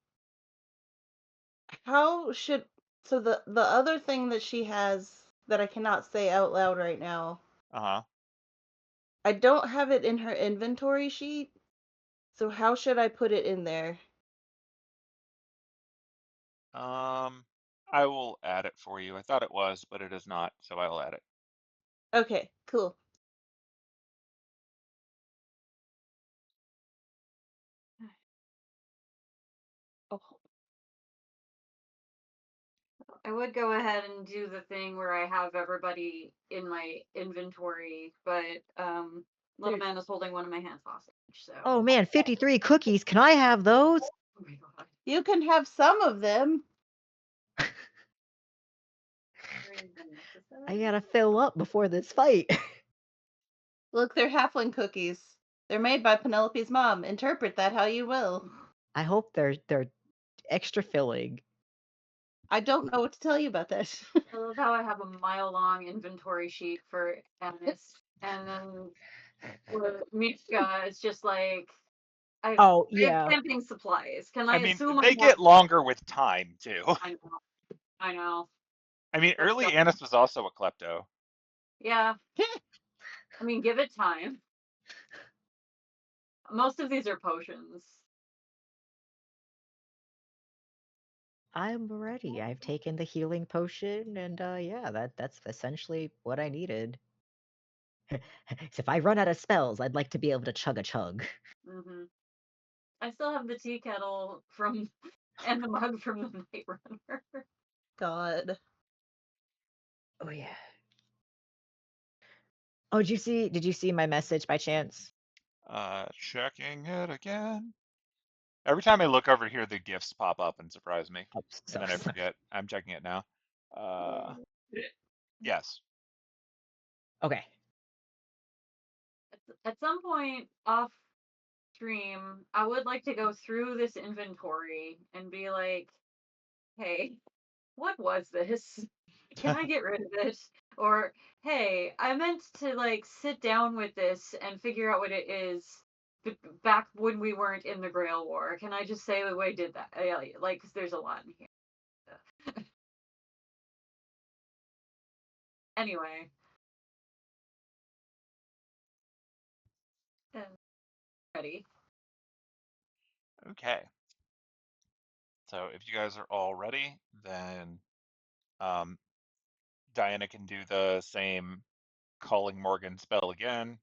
how should so the other thing that she has that I cannot say out loud right now, Uh I don't have it in her inventory sheet. So how should I put it in there? huh. I will add it for you. I thought it was, but it is not, so I will add it. Okay, cool. Oh, I would go ahead and do the thing where I have everybody in my inventory, but little man is holding one of my hands hostage. So. Oh man, 53 cookies. Can I have those? Oh my God. you can have some of them. I gotta fill up before this fight. Look, they're halfling cookies. They're made by Penelope's mom. Interpret that how you will. I hope they're extra filling. I don't know what to tell you about that. I love how I have a mile-long inventory sheet for Annis, and then for Mishka, it's just like I Oh I have yeah. camping supplies. Can I I mean, assume they I get longer with time too. I know. I know. I mean, That's early dumb. Annis was also a klepto. Yeah. I mean, give it time. Most of these are potions. I'm ready. I've taken the healing potion, and yeah, that's essentially what I needed. So if I run out of spells, I'd like to be able to chug a chug. Hmm I still have the tea kettle from and the mug from the Night Runner. God. Oh yeah. Oh, did you see my message by chance? Checking it again. Every time I look over here, the gifts pop up and surprise me, Oh, and then I forget. I'm checking it now. Yes. Okay. At some point off stream, I would like to go through this inventory and be like, hey, what was this? Can I get rid of it? Or, hey, I meant to like sit down with this and figure out what it is back when we weren't in the Grail War. Can I just say the way I did that? Like, 'cause there's a lot in here. Anyway. Ready. Okay. So if you guys are all ready, then Diana can do the same calling Morgan spell again.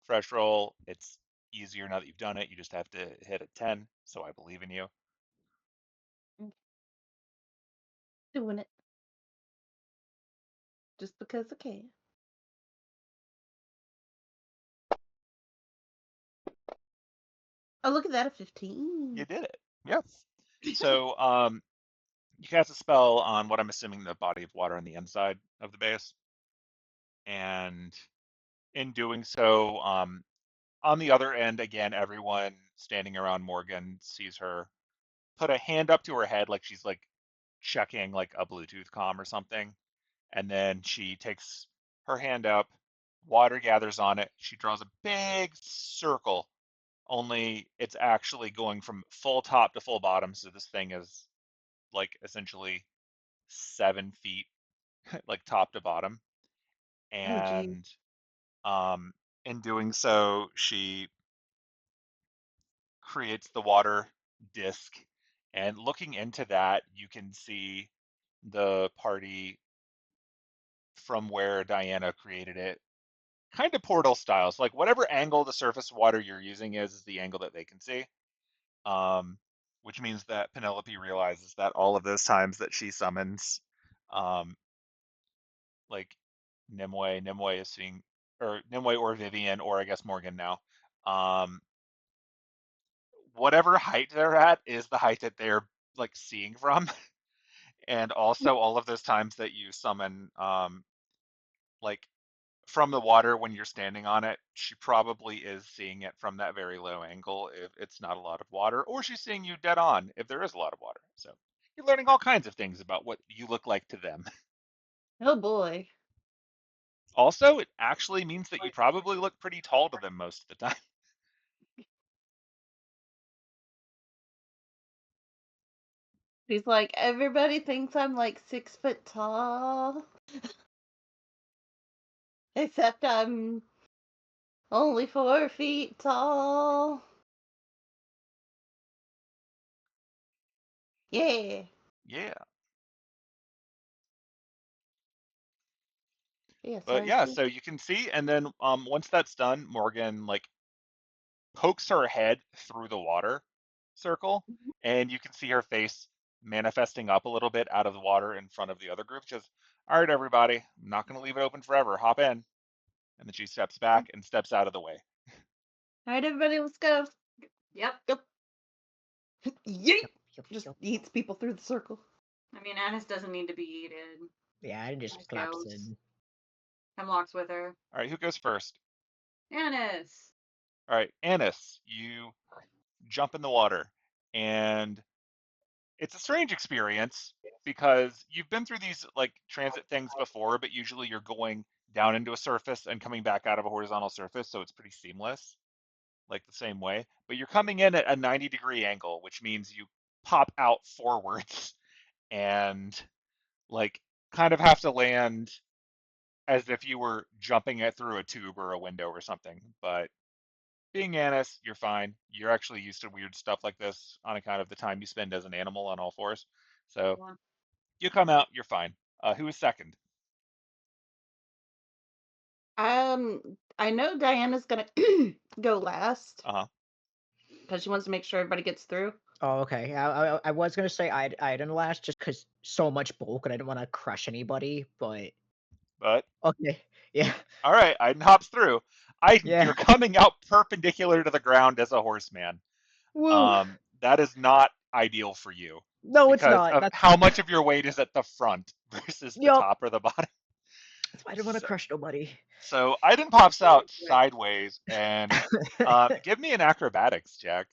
Fresh roll. It's easier now that you've done it. You just have to hit a 10. So I believe in you. Doing it. Just because I can. Oh, look at that, a 15. You did it. Yep. So you cast a spell on what I'm assuming the body of water on the inside of the base. And in doing so, on the other end, again, everyone standing around Morgan sees her put a hand up to her head like she's like checking like a Bluetooth comm or something. And then she takes her hand up, water gathers on it. She draws a big circle, only it's actually going from full top to full bottom. So this thing is like essentially 7 feet, like top to bottom. Oh, geez. And um, in doing so, she creates the water disk. And looking into that, you can see the party from where Diana created it, kind of portal styles. Like whatever angle the surface water you're using is the angle that they can see. Um, which means that Penelope realizes that all of those times that she summons, um, like Nimue is seeing, or Nimue or Vivian, or I guess Morgan now. Um, Whatever height they're at is the height that they're like seeing from. And also all of those times that you summon, like from the water when you're standing on it, she probably is seeing it from that very low angle if it's not a lot of water, or she's seeing you dead on if there is a lot of water. So you're learning all kinds of things about what you look like to them. Oh boy. Also, it actually means that you probably look pretty tall to them most of the time. He's like, everybody thinks I'm like 6 foot tall. Except I'm only 4 feet tall. Yeah. Yeah. Yeah, But sorry, yeah, Steve. so you can see, and then once that's done, Morgan like pokes her head through the water circle, and you can see her face manifesting up a little bit out of the water in front of the other group. Just, all right, everybody, I'm not going to leave it open forever. Hop in. And then she steps back and steps out of the way. Alright, everybody, let's go. Yep. Go. Yeet! Yup, Just yup. eats people through the circle. I mean, Annis doesn't need to be eaten. Yeah, I just I collapse suppose. in. Hemlock's with her. All right, who goes first? Annis! All right, Annis, you jump in the water, and it's a strange experience because you've been through these like transit things before, but usually you're going down into a surface and coming back out of a horizontal surface, so it's pretty seamless, like the same way. But you're coming in at a 90-degree angle, which means you pop out forwards and like kind of have to land as if you were jumping it through a tube or a window or something. But being Annis, you're fine. You're actually used to weird stuff like this on account of the time you spend as an animal on all fours. So Yeah. you come out, you're fine. Who is second? I know Diana's gonna go last Uh huh. because she wants to make sure everybody gets through. Oh, okay. I was gonna say I'd in last just because so much bulk and I didn't want to crush anybody, but But okay. Yeah. all right, Iden hops through. Iden, Yeah. you're coming out perpendicular to the ground as a horseman. Woo. That is not ideal for you No, it's because not. of That's how much of your weight is at the front versus the yup. top or the bottom. That's why I didn't want to So, crush nobody. so Iden pops out sideways and give me an acrobatics check.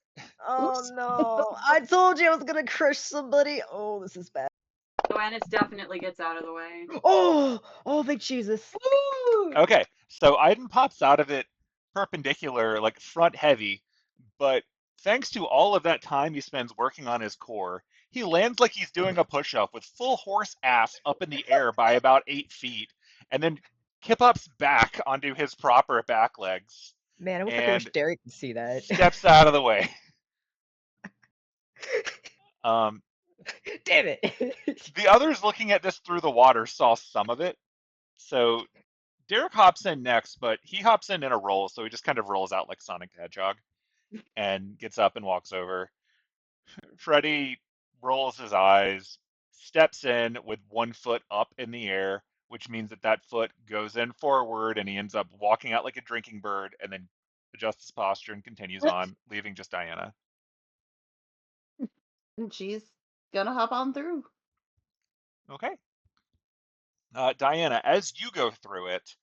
Oh Oops. no. I told you I was gonna crush somebody. Oh, this is bad. So Annis definitely gets out of the way. Oh, oh, thank Jesus. Woo! Okay, so Iden pops out of it perpendicular, like front heavy, but thanks to all of that time he spends working on his core, he lands like he's doing a push up with full horse ass up in the air by about 8 feet, and then kip ups back onto his proper back legs Man, I wish and Derek could see that. steps out of the way. Um, Damn it. the others looking at this through the water saw some of it, so Derek hops in next, but he hops in a roll, so he just kind of rolls out like Sonic the Hedgehog and gets up and walks over. Freddy rolls his eyes, steps in with one foot up in the air, which means that that foot goes in forward and he ends up walking out like a drinking bird and then adjusts his posture and continues on, leaving just Diana. And she's gonna hop on through. Okay. Diana, as you go through it,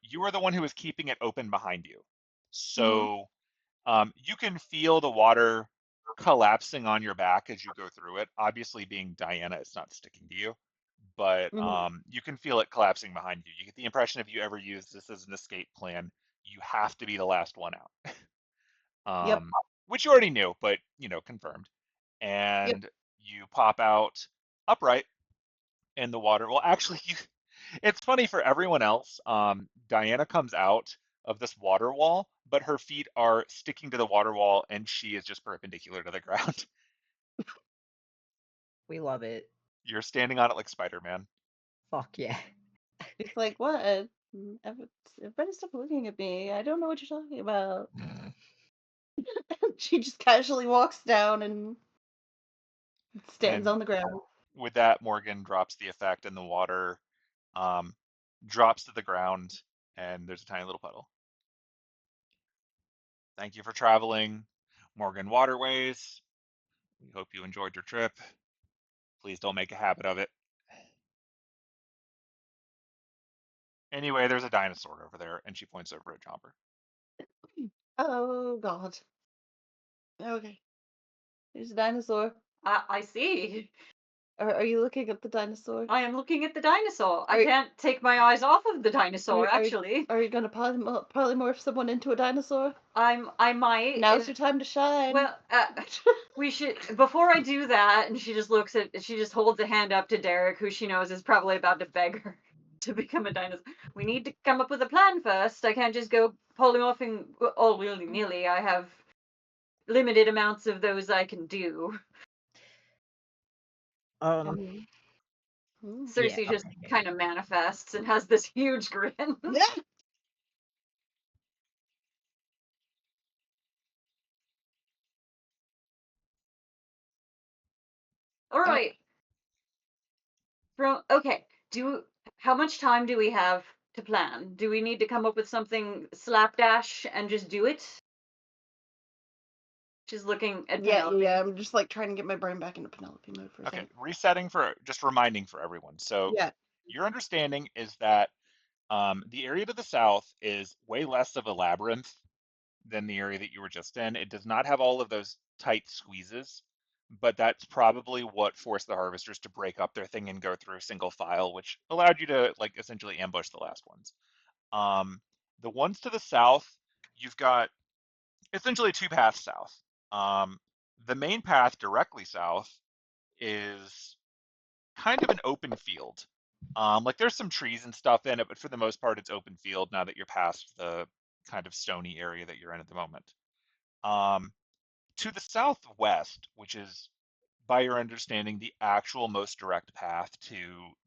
you are the one who is keeping it open behind you. So you can feel the water collapsing on your back as you go through it. Obviously, being Diana, it's not sticking to you, but you can feel it collapsing behind you. You get the impression if you ever use this as an escape plan, you have to be the last one out. Yep. Which you already knew, but confirmed. Yep. And you pop out upright in the water. Well, actually, it's funny for everyone else. Diana comes out of this water wall, but her feet are sticking to the water wall, and she is just perpendicular to the ground. We love it. You're standing on it like Spider-Man. Fuck yeah. It's like, what? Everybody stop looking at me. I don't know what you're talking about. She just casually walks down and stands And on the ground. with that, Morgan drops the effect, and the water um, drops to the ground, and there's a tiny little puddle. Thank you for traveling Morgan Waterways. We hope you enjoyed your trip. Please don't make a habit of it. Anyway, there's a dinosaur over there, and she points over at Chomper. Oh, God. Okay. There's a dinosaur. I see. Are you looking at the dinosaur? I am looking at the dinosaur. I Are- can't take my eyes off of the dinosaur, Are you- actually. Are you gonna polymorph someone into a dinosaur? I might. Now's your time to shine. Well, we should, before I do that, and she just holds a hand up to Derek, who she knows is probably about to beg her to become a dinosaur. We need to come up with a plan first. I can't just go polymorphing all willy-nilly. I have limited amounts of those I can do. Cersei Yeah, just okay. kind of manifests and has this huge grin. All right. Okay. How much time do we have to plan? Do we need to come up with something slapdash and just do it? She's looking at Penelope. Yeah. I'm just like trying to get my brain back into Penelope mode for a Okay, second. just reminding for everyone. So Yeah. your understanding is that the area to the south is way less of a labyrinth than the area that you were just in. It does not have all of those tight squeezes, but that's probably what forced the harvesters to break up their thing and go through single file, which allowed you to like essentially ambush the last ones. The ones to the south, you've got essentially two paths south. Um, the main path directly south is kind of an open field. Like there's some trees and stuff in it, but for the most part, it's open field now that you're past the kind of stony area that you're in at the moment. To the southwest, which is by your understanding the actual most direct path to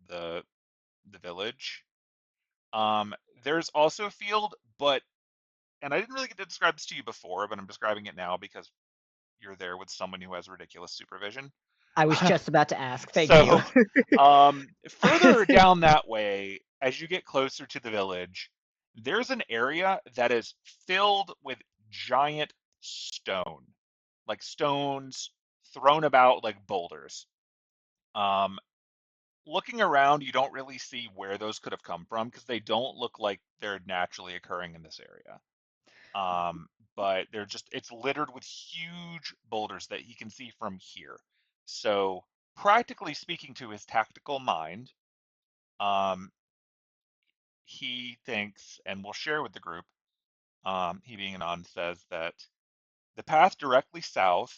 the the village, there's also a field, and I didn't really get to describe this to you before, but I'm describing it now because you're there with someone who has ridiculous supervision. I was just about to ask. Thank So, you. further down that way, as you get closer to the village, there's an area that is filled with giant stone, like stones thrown about like boulders. Um, Looking around, you don't really see where those could have come from because they don't look like they're naturally occurring in this area. Um, but it's littered with huge boulders that he can see from here. So, practically speaking to his tactical mind, um, he thinks, and will share with the group, he being Anon says that the path directly south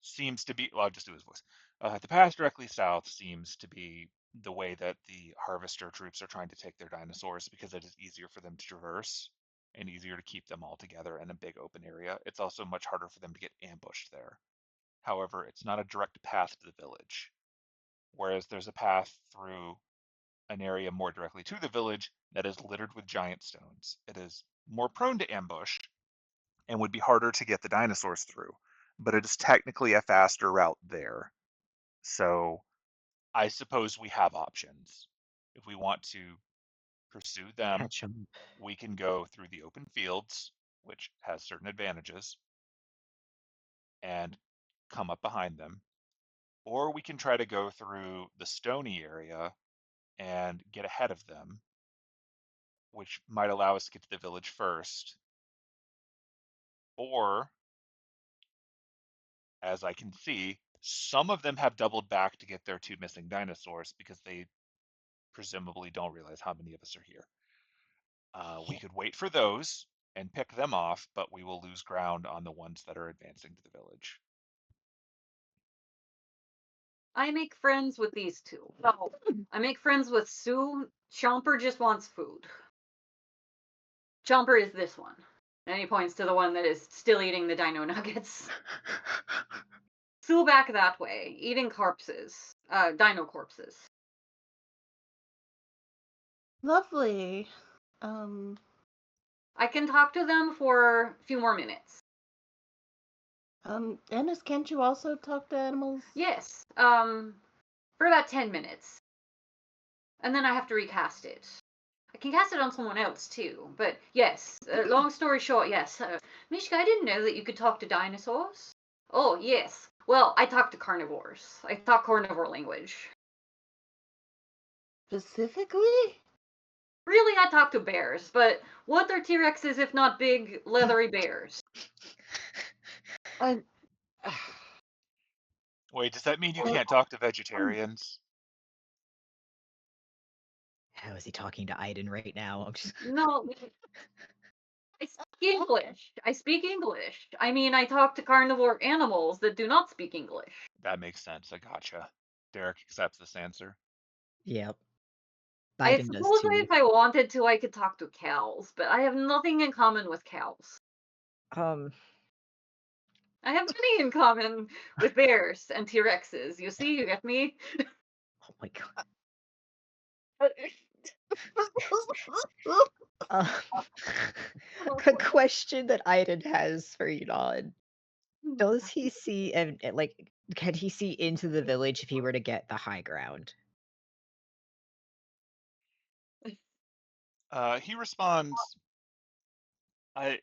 seems to be, well, I'll just do his voice. The path directly south seems to be the way that the harvester troops are trying to take their dinosaurs because it is easier for them to traverse and easier to keep them all together in a big open area. It's also much harder for them to get ambushed there. However, it's not a direct path to the village, whereas there's a path through an area more directly to the village that is littered with giant stones. It is more prone to ambush and would be harder to get the dinosaurs through, but it is technically a faster route there. So I suppose we have options. If we want to pursue them, Catch 'em. we can go through the open fields, which has certain advantages, and come up behind them. Or we can try to go through the stony area and get ahead of them, which might allow us to get to the village first. Or, as I can see, some of them have doubled back to get their 2 missing dinosaurs because they presumably don't realize how many of us are here. We could wait for those and pick them off, but we will lose ground on the ones that are advancing to the village. I make friends with these two. No, I make friends with Sue. Chomper just wants food. Chomper is this one. And he points to the one that is still eating the dino nuggets. Sue back that way, eating corpses. Dino corpses. Lovely. I can talk to them for a few more minutes. Ennis, can't you also talk to animals? Yes, for about 10 minutes. And then I have to recast it. I can cast it on someone else too, but yes, long story short, yes. Mishka, I didn't know that you could talk to dinosaurs. Oh, yes. Well, I talk to carnivores. I talk carnivore language. Specifically? Really, I talk to bears, but what are T-Rexes if not big, leathery bears? Wait, does that mean you can't talk to vegetarians? How is he talking to Iden right now? I'm just... No, I speak English. I speak English. I mean, I talk to carnivore animals that do not speak English. That makes sense. I gotcha. Derek accepts this answer. Yep. I Iden does suppose too. if I wanted to, I could talk to cows, but I have nothing in common with cows. I have many in common with bears and T-Rexes. You see, you get me? Oh my god. A question that Iden has for Elon. Does he see, and like, can he see into the village if he were to get the high ground? He responds,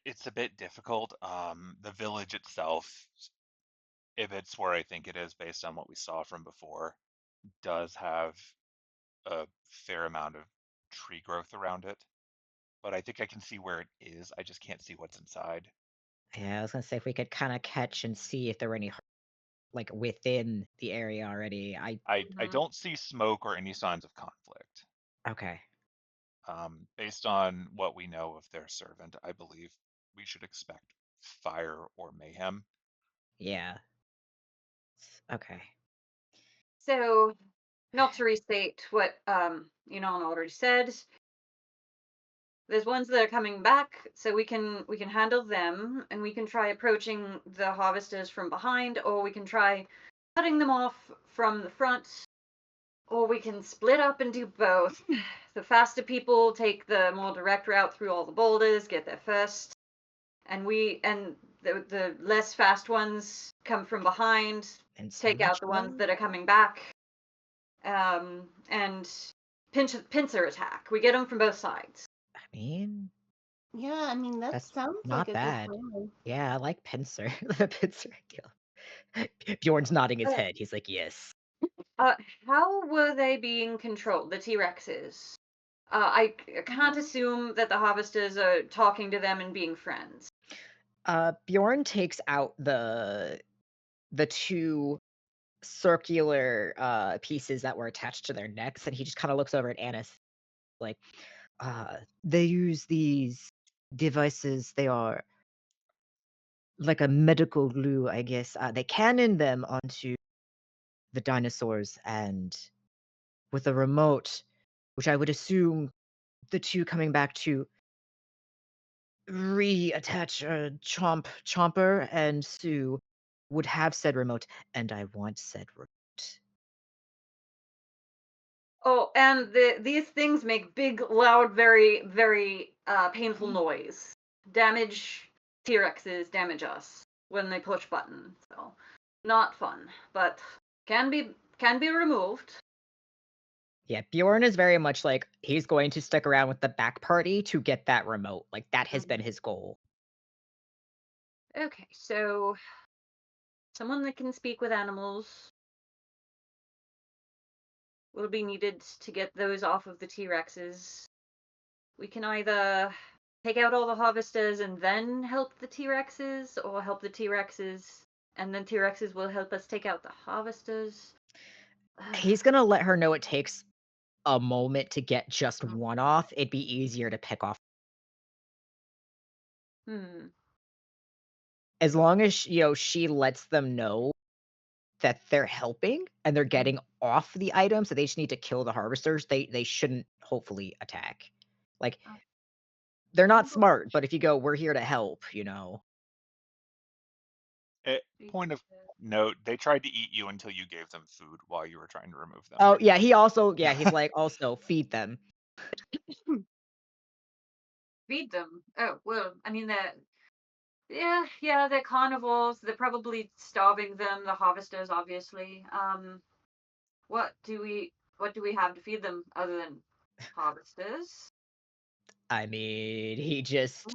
it's a bit difficult. The village itself, if it's where I think it is based on what we saw from before, does have a fair amount of tree growth around it. But I think I can see where it is. I just can't see what's inside. Yeah, I was gonna say if we could kind of catch and see if there were any like within the area already. I don't see smoke or any signs of conflict. Okay. Based on what we know of their servant, I believe we should expect fire or mayhem. Yeah. Okay. So, not to restate what Yunon already said. There's ones that are coming back, so we can handle them, and we can try approaching the harvesters from behind, or we can try cutting them off from the front, or we can split up and do both. The faster people take the more direct route through all the boulders, get there first, and the less fast ones come from behind, And take out the ones that are coming back, and pincer attack. We get them from both sides. I mean, Yeah, I mean, that that's sounds not like a bad. good plan. Yeah, I like pincer. The pincer ideal. Bjorn's nodding his head. He's like, yes. How were they being controlled, the T-Rexes? I can't assume that the harvesters are talking to them and being friends. Bjorn takes out the two circular pieces that were attached to their necks, and he just kind of looks over at Annis like, they use these devices. They are like a medical glue, I guess. They cannon them onto the dinosaurs, and with a remote, which I would assume the two coming back to reattach Chomper and Sue would have said remote, and I want said remote. Oh, and these things make big, loud, very, very painful noise. Damage T-Rexes, damage us when they push buttons. So, not fun, but can be removed. Yeah, Bjorn is very much like he's going to stick around with the back party to get that remote. Like that has been his goal. Okay, so someone that can speak with animals will be needed to get those off of the T-Rexes. We can either take out all the harvesters and then help the T-Rexes, or help the T-Rexes and then T-Rexes will help us take out the harvesters. He's gonna let her know it takes a moment to get just one off. It'd be easier to pick off. As long as she lets them know that they're helping and they're getting off the items, so they just need to kill the harvesters, they shouldn't hopefully attack. Like, they're not smart, but if you go, we're here to help, Point of note, they tried to eat you until you gave them food while you were trying to remove them. Oh, yeah, he's like, also, feed them. Feed them? Oh, well, I mean, they're carnivores. They're probably starving them, the harvesters, obviously. What do we have to feed them other than harvesters? I mean, he just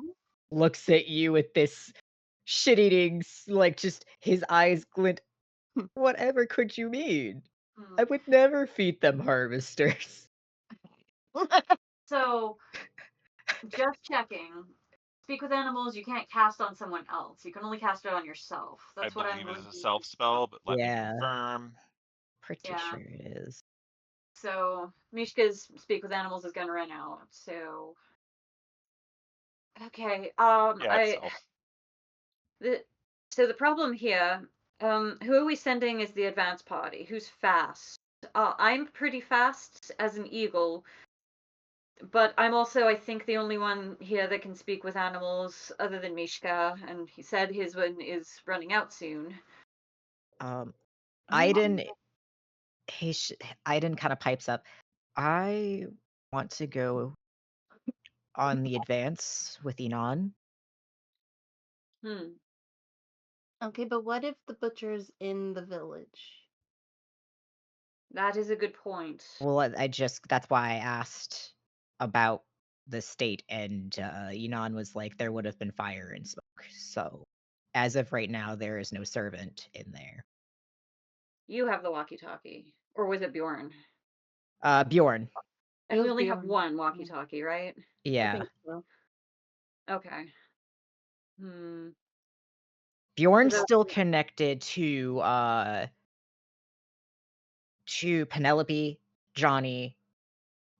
looks at you with this shit-eating, like, just his eyes glint. Whatever could you mean? I would never feed them harvesters. So, just checking. Speak with animals, you can't cast on someone else. You can only cast it on yourself. That's what I'm believe going it is a to self spell, but let me Yeah. confirm. Pretty sure it is. So, Mishka's Speak with Animals is gonna run out, so... Okay, So the problem here, who are we sending as the advance party? Who's fast? I'm pretty fast as an eagle, but I'm also, I think, the only one here that can speak with animals other than Mishka, and he said his one is running out soon. Aiden kind of pipes up. I want to go on the advance with Inan. Okay, but what if the butcher's in the village? That is a good point. Well, that's why I asked about the state, and Inan was like, there would have been fire and smoke. So, as of right now, there is no servant in there. You have the walkie-talkie. Or was it Bjorn? Bjorn. And we only have one walkie-talkie, right? Yeah. I think so. Okay. Bjorn's still connected to Penelope, Johnny,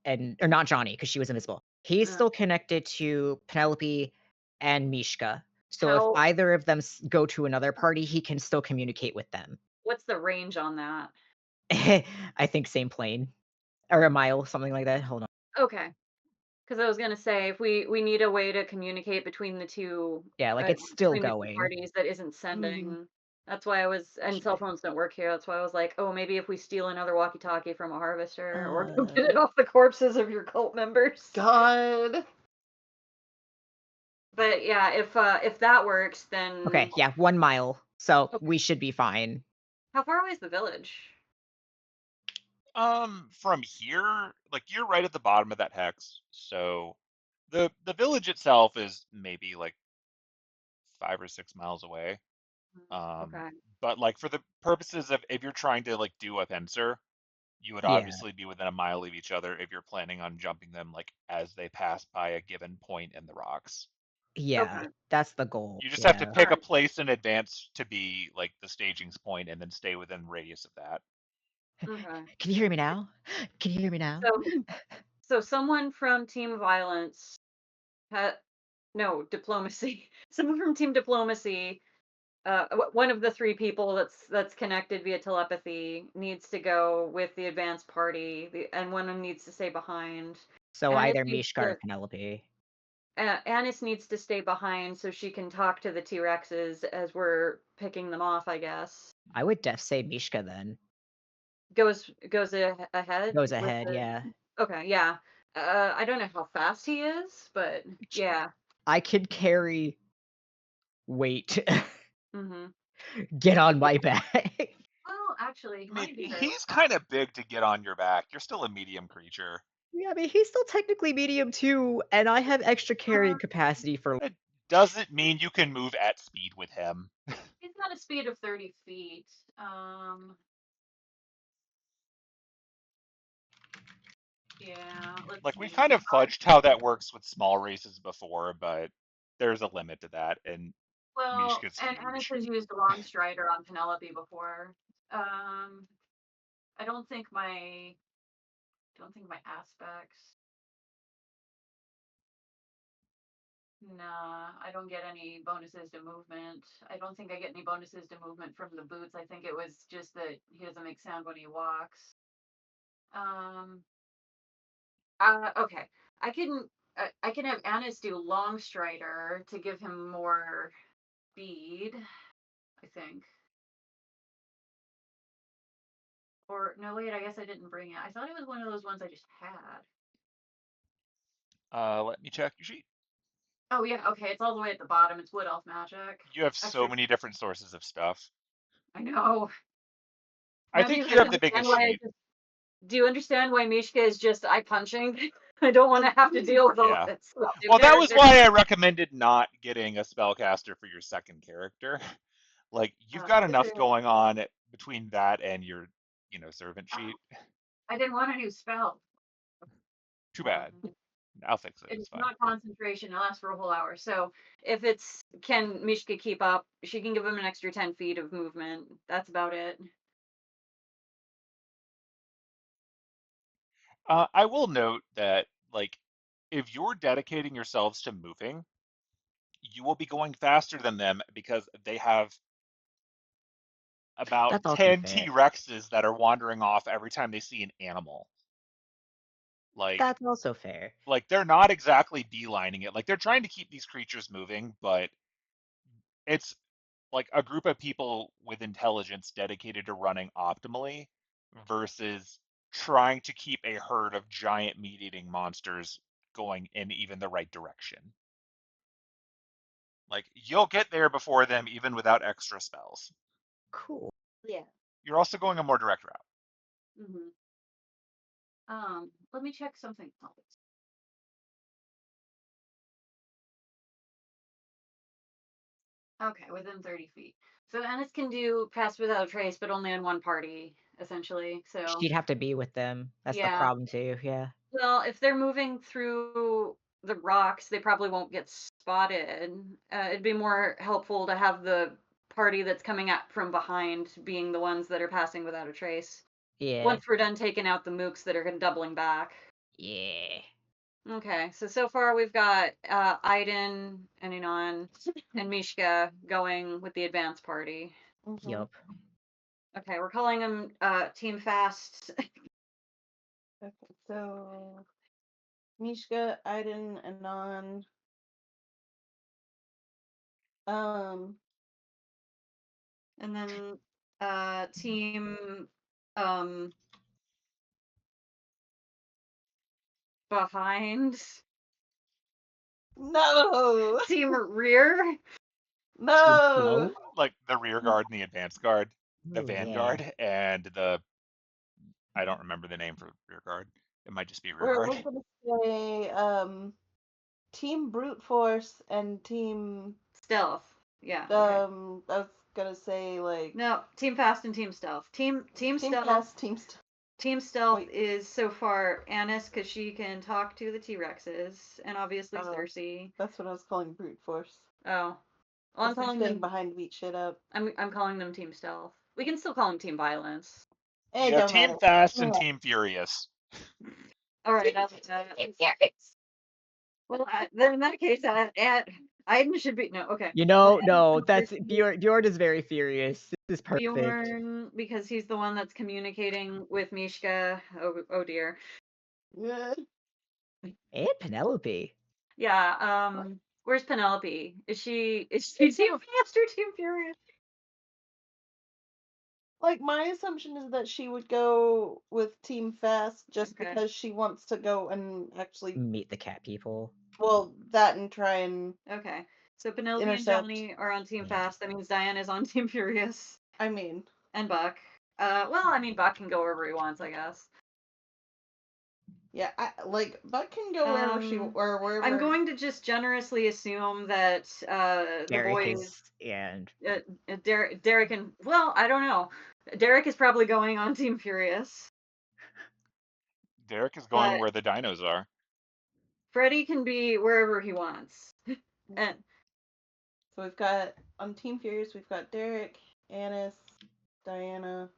or not Johnny, because she was invisible. He's still connected to Penelope and Mishka. So if either of them go to another party, he can still communicate with them. What's the range on that? I think same plane. Or a mile, something like that. Hold on. Okay. Because I was gonna say, if we need a way to communicate between the two, yeah, like it's still going. Parties that isn't sending. That's why I was, and cell phones don't work here. That's why I was like, oh, maybe if we steal another walkie-talkie from a harvester, or go get it off the corpses of your cult members. God. But yeah, if that works, then okay, yeah, 1 mile. So we should be fine. How far away is the village? From here, like you're right at the bottom of that hex. So the village itself is maybe like 5 or 6 miles away. But like for the purposes of if you're trying to like do a pincer, you would obviously be within a mile of each other if you're planning on jumping them like as they pass by a given point in the rocks. Yeah, that's the goal. You just have to pick a place in advance to be like the staging point and then stay within radius of that. Okay. Can you hear me now? Can you hear me now? So someone from Team Violence Diplomacy. Someone from Team Diplomacy, one of the 3 people that's connected via telepathy needs to go with the advanced party, and one of them needs to stay behind. So either Mishka or Penelope. Anis needs to stay behind so she can talk to the T-Rexes as we're picking them off, I guess. I would say Mishka then. Goes ahead? Goes ahead, yeah. Okay, yeah. I don't know how fast he is, but yeah. I could carry weight. Get on my back. Well, actually, I mean, he's kind of big to get on your back. You're still a medium creature. Yeah, I mean, he's still technically medium too, and I have extra carrying capacity for... It doesn't mean you can move at speed with him. He's got a speed of 30 feet. Yeah, let's Like, we see. kind of fudged how that works with small races before, but there's a limit to that, and Well, Mishka's and Annis huge. has used a long strider on Penelope before. I don't think my aspects. Nah, I don't get any bonuses to movement. I don't think I get any bonuses to movement from the boots. I think it was just that he doesn't make sound when he walks. Okay. I can I can have Annis do long strider to give him more speed, I think. Or no, wait, I guess I didn't bring it. I thought it was one of those ones I just had. Let me check your sheet. Oh yeah, okay, it's all the way at the bottom. It's wood elf magic. You have so many different sources of stuff. I know. I Now do you think you guys have the understand biggest why sheet. do you understand why Mishka is just eye punching? I don't want to have to deal with all of Yeah. this stuff. Well, that was why I recommended not getting a spellcaster for your second character. Like, you've got enough going on between that and your, servant sheet. I didn't want a new spell. Too bad. I'll fix it. It's It's fine. not concentration. It lasts for a whole hour. So if it's can Mishka keep up, she can give him an extra 10 feet of movement. That's about it. I will note that, like, if you're dedicating yourselves to moving, you will be going faster than them because they have about That's also 10 fair. T-Rexes that are wandering off every time they see an animal. That's also fair. Like they're not exactly beelining it. Like, they're trying to keep these creatures moving, but it's like a group of people with intelligence dedicated to running optimally versus trying to keep a herd of giant meat-eating monsters going in even the right direction. Like, you'll get there before them even without extra spells. Cool. Yeah. You're also going a more direct route. Let me check something else. Okay, within 30 feet. So Ennis can do pass without a trace, but only in one party, essentially. So She'd have to be with them. That's the yeah. problem too. Yeah. Well, if they're moving through the rocks, they probably won't get spotted. It'd be more helpful to have the party that's coming up from behind being the ones that are passing without a trace. Yeah. Once we're done taking out the mooks that are doubling back. Yeah. Okay, so far we've got Aiden and Inon and Mishka going with the advance party. Yup. Okay, we're calling them Team Fast. Okay, so Mishka, Aiden, Anon. And then Team Behind. No! Team Rear. No! Like the rear guard and the advance guard, the Ooh, vanguard, and I don't remember the name for rear guard. It might just be rear We're guard. gonna say Team Brute Force and Team Stealth. Yeah. I Okay. was gonna say like No, Team Fast and Team Stealth. Team Stealth. Fast, Team Stealth. Team Stealth Wait. is so far Annis because she can talk to the T-Rexes, and obviously Cersei. That's what I was calling Brute Force. Oh. Well, I'm calling them behind beat shit up. I'm calling them Team Stealth. We can still call them Team Violence. It Yeah, don't Team matter. Fast and Team Furious. All right, I'll well, then in that case, Aiden should be no. Okay. No, that's Bjorn is very furious. This is perfect. Bjorn, because he's the one that's communicating with Mishka. Oh dear. Yeah. And Penelope. Yeah. Where's Penelope? Is she Team Fast or Team Furious? Like, my assumption is that she would go with Team Fast just Okay. because she wants to go and actually Meet the cat people. well, that and try and Okay. So Penelope intercept. and Johnny are on Team Yeah. Fast. That means Diane is on Team Furious. I mean, And Buck. Well, I mean Buck can go wherever he wants, I guess. yeah, Buck can go wherever she or wherever. I'm going to just generously assume that the Derek boys is and Derek and well, I don't know. Derek is probably going on Team Furious. Derek is going But- where the dinos are. Freddy can be wherever he wants. And So we've got, on Team Furious, we've got Derek, Annis, Diana,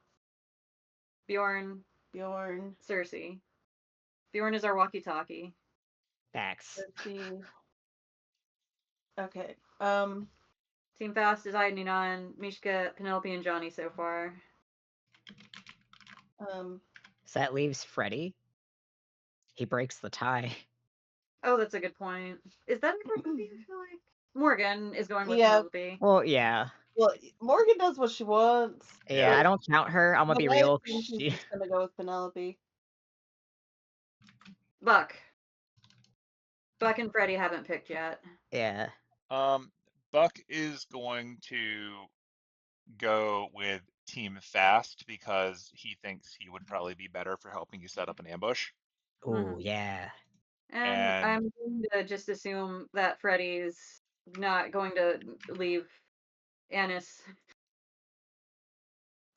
Bjorn, Bjorn, Cersei. Bjorn is our walkie-talkie. Facts. let's see. Okay. Team Fast is hiding on Mishka, Penelope, and Johnny so far. So that leaves Freddy. He breaks the tie. Oh, that's a good point. Is that everybody? I feel like Morgan is going with Yeah. Penelope. Well, yeah. Well, Morgan does what she wants. Yeah, I don't count her. I'm gonna be But I real. think she's just gonna go with Penelope. Buck. Buck and Freddy haven't picked yet. Yeah. Buck is going to go with Team Fast because he thinks he would probably be better for helping you set up an ambush. Oh, yeah. And And- I'm going to just assume that Freddy's not going to leave Annis.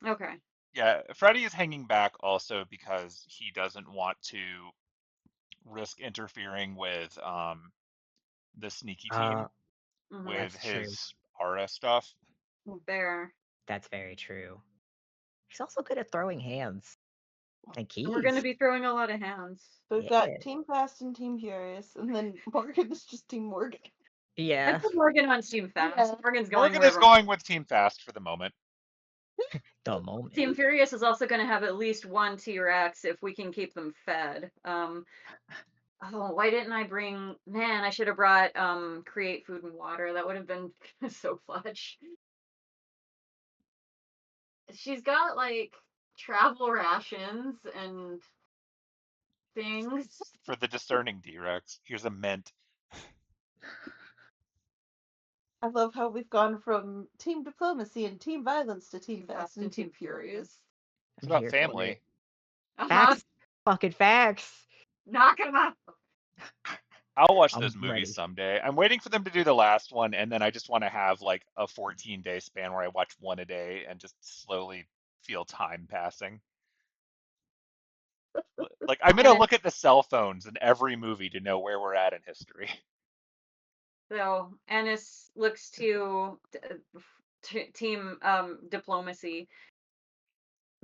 Okay. Yeah, Freddy is hanging back also because he doesn't want to risk interfering with the sneaky team Mhm. with That's true. his aura stuff. There. That's very true. He's also good at throwing hands and keys. We're going to be throwing a lot of hands. So we've got Yeah. Team Fast and Team Furious, and then Morgan is just Team Morgan. I Yeah. put Morgan on Team Fast. Yeah. Morgan's going Morgan is wherever. going with Team Fast for the moment. The moment. Team Furious is also going to have at least one T-Rex if we can keep them fed. Oh, why didn't I bring? Man, I should have brought create food and water. That would have been so clutch. She's got like travel rations and things. For the discerning T-Rex, here's a mint. I love how we've gone from Team Diplomacy and Team Violence to Team Fast and Team Furious. It's I'm about here for family. it. Uh-huh. Facts. Fucking facts. Knock 'em up. I'll watch I'm those movies ready. someday. I'm waiting for them to do the last one, and then I just want to have like a 14-day span where I watch one a day and just slowly feel time passing. Like I'm gonna look at the cell phones in every movie to know where we're at in history. So Annis looks to team diplomacy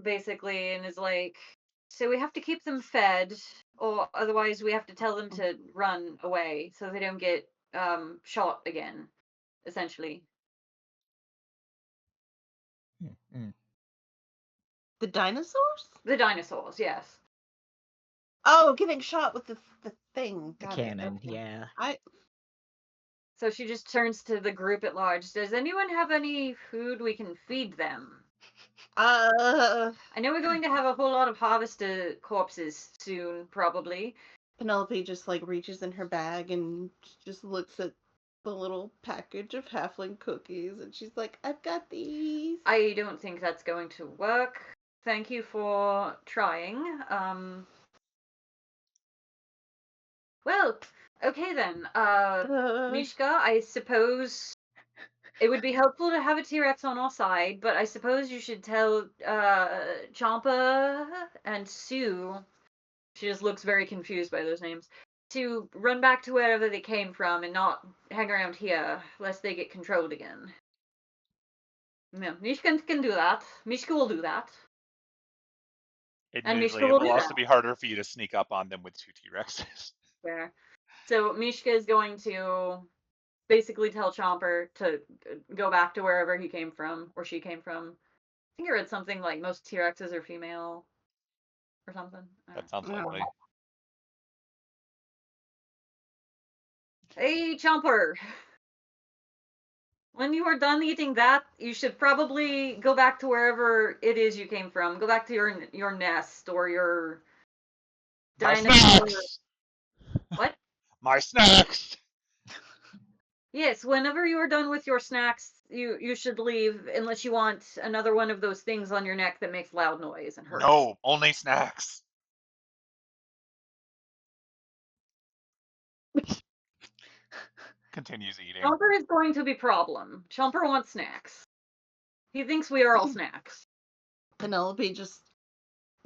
basically and is like, so we have to keep them fed, or otherwise we have to tell them to run away so they don't get shot again, essentially. Mm. The dinosaurs? The dinosaurs, yes. Oh, getting shot with the thing. The Got it. cannon. Okay. Yeah. So she just turns to the group at large. Does anyone have any food we can feed them? I know we're going to have a whole lot of harvested corpses soon, probably. Penelope just like reaches in her bag and just looks at the little package of halfling cookies, and she's like, "I've got these." I don't think that's going to work. Thank you for trying. Well, okay then. Mishka, I suppose it would be helpful to have a T-Rex on our side, but I suppose you should tell Champa and Sue, she just looks very confused by those names, to run back to wherever they came from and not hang around here, lest they get controlled again. Yeah, Mishka can do that. Mishka will do that. Admittedly, Mishka it will will do also that. be harder for you to sneak up on them with 2 T-Rexes. Fair. So Mishka is going to basically tell Chomper to go back to wherever he came from, or she came from. I think I read something like most T-Rexes are female, or something. That sounds Yeah. likely. Hey, Chomper! When you are done eating that, you should probably go back to wherever it is you came from. Go back to your nest or your My dinosaur. snacks! What? My snacks! Yes, whenever you are done with your snacks, you should leave unless you want another one of those things on your neck that makes loud noise and hurts. No, only snacks. Continues eating. Chomper is going to be problem. Chomper wants snacks. He thinks we are all snacks. Penelope just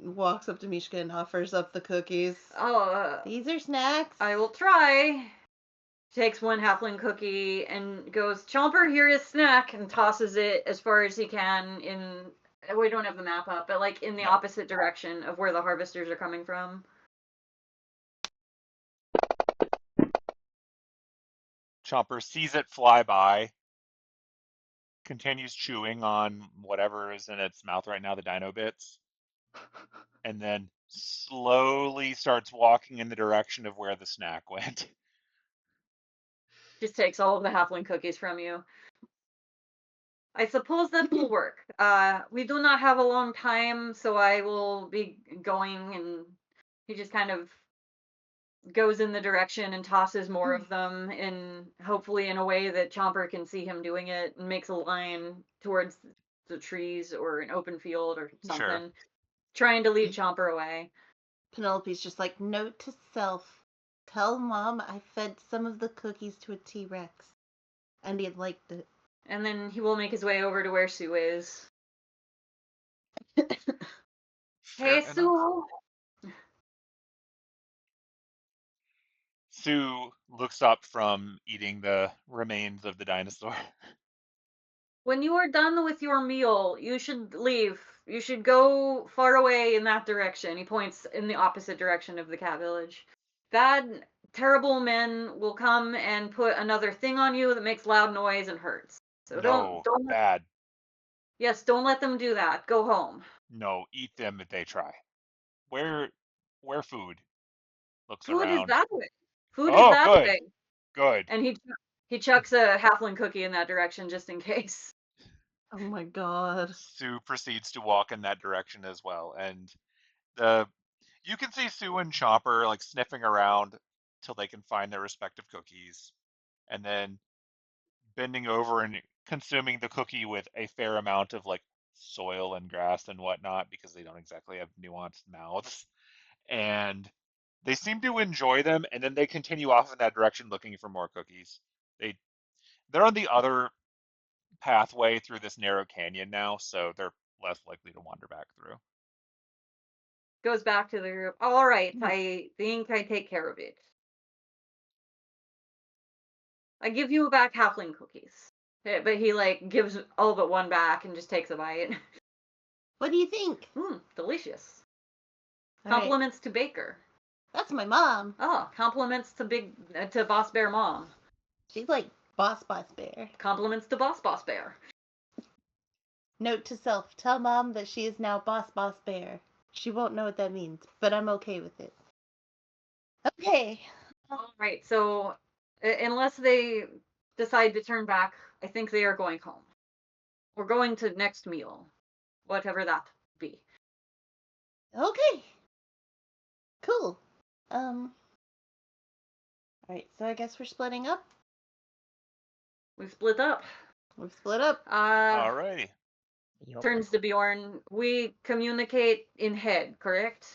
walks up to Mishka and offers up the cookies. Oh, These are snacks. I will try. Takes one halfling cookie and goes, Chomper, here is snack, and tosses it as far as he can in. We don't have the map up, but like in the opposite direction of where the harvesters are coming from. Chomper sees it fly by, continues chewing on whatever is in its mouth right now, the dino bits, and then slowly starts walking in the direction of where the snack went. Just takes all of the halfling cookies from you. I suppose that will work. We do not have a long time, so I will be going, and he just kind of goes in the direction and tosses more of them, in hopefully in a way that Chomper can see him doing it, and makes a line towards the trees or an open field or something, Sure. trying to lead Chomper away. Penelope's just like, note to self. Tell Mom I fed some of the cookies to a T-Rex. And he liked it. And then he will make his way over to where Sue is. Hey, Fair enough. Sue! Sue looks up from eating the remains of the dinosaur. When you are done with your meal, you should leave. You should go far away in that direction. He points in the opposite direction of the cat village. Bad, terrible men will come and put another thing on you that makes loud noise and hurts. So No, don't. bad. Yes, don't let them do that. Go home. No, eat them if they try. Where food? Looks Food is around. that way. Food is Oh, that good. way. Good. And he chucks a halfling cookie in that direction just in case. Oh my god. Sue proceeds to walk in that direction as well, and you can see Sue and Chomper like sniffing around till they can find their respective cookies, and then bending over and consuming the cookie with a fair amount of like soil and grass and whatnot because they don't exactly have nuanced mouths. And they seem to enjoy them, and then they continue off in that direction looking for more cookies. They're on the other pathway through this narrow canyon now, so they're less likely to wander back through. Goes back to the group. All right, I think I take care of it. I give you back halfling cookies. But he like gives all but one back and just takes a bite. What do you think? Delicious. All right. Compliments to Baker. That's my mom. Oh, compliments to Boss Bear Mom. She's like Boss Bear. Compliments to Boss Bear. Note to self. Tell Mom that she is now Boss Bear. She won't know what that means, but I'm okay with it. Okay. All right, so unless they decide to turn back, I think they are going home. We're going to next meal, whatever that be. Okay. Cool. Alright, so I guess we're splitting up. We've split up. We've split up. Alrighty. Yup. Turns to Bjorn. We communicate in head, correct?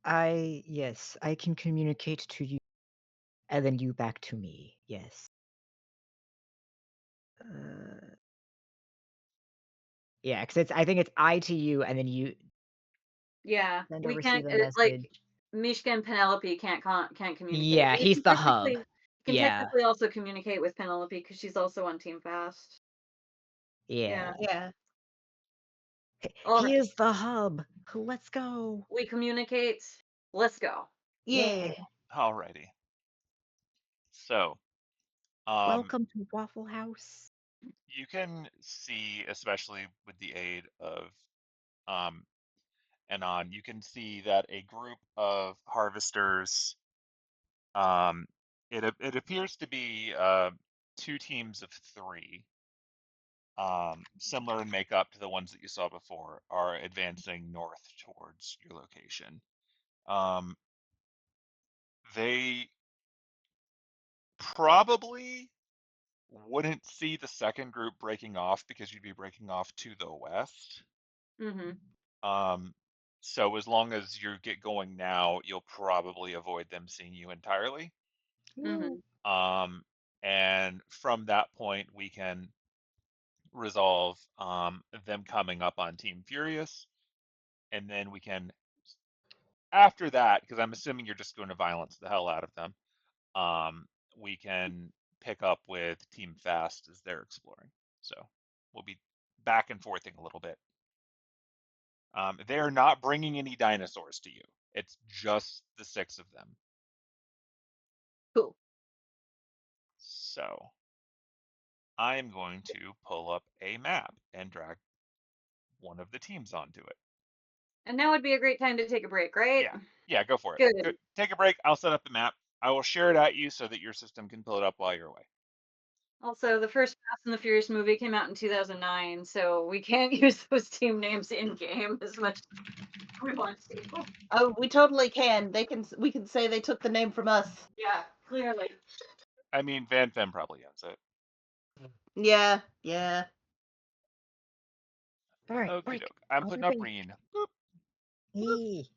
Yes, I can communicate to you, and then you back to me. Yes. Yeah, because I think it's I to you, and then you Yeah, send or we receive can't a message. like Mishka and Penelope can't communicate. Yeah, We he's can the hub. technically- Can Yeah. technically also communicate with Penelope because she's also on Team Fast. Yeah. Yeah. All He right. is the hub. Let's go. We communicate. Let's go. Yeah. Alrighty. So, Welcome to Waffle House. you can see, especially with the aid of Anon, you can see that a group of harvesters, it appears to be two teams of three, similar in makeup to the ones that you saw before, are advancing north towards your location. They probably wouldn't see the second group breaking off because you'd be breaking off to the west. Mm-hmm. So as long as you get going now, you'll probably avoid them seeing you entirely. Mm-hmm. And from that point, we can resolve them coming up on Team Furious, and then we can after that, because I'm assuming you're just going to violence the hell out of them, we can pick up with Team Fast as they're exploring. So we'll be back and forthing a little bit. They're not bringing any dinosaurs to you. It's just the 6 of them. Cool. So I am going to pull up a map and drag one of the teams onto it. And now would be a great time to take a break, right? Yeah, go for it. Good. Take a break. I'll set up the map. I will share it at you so that your system can pull it up while you're away. Also, the first Fast and the Furious movie came out in 2009, so we can't use those team names in game as much as we want to. Oh, we totally can. We can say they took the name from us. Yeah, clearly. I mean, Van-Fem probably owns it. Yeah, yeah. All right, Okie break. doke. I'm I'll putting be up ready. Reen. Boop. Hey.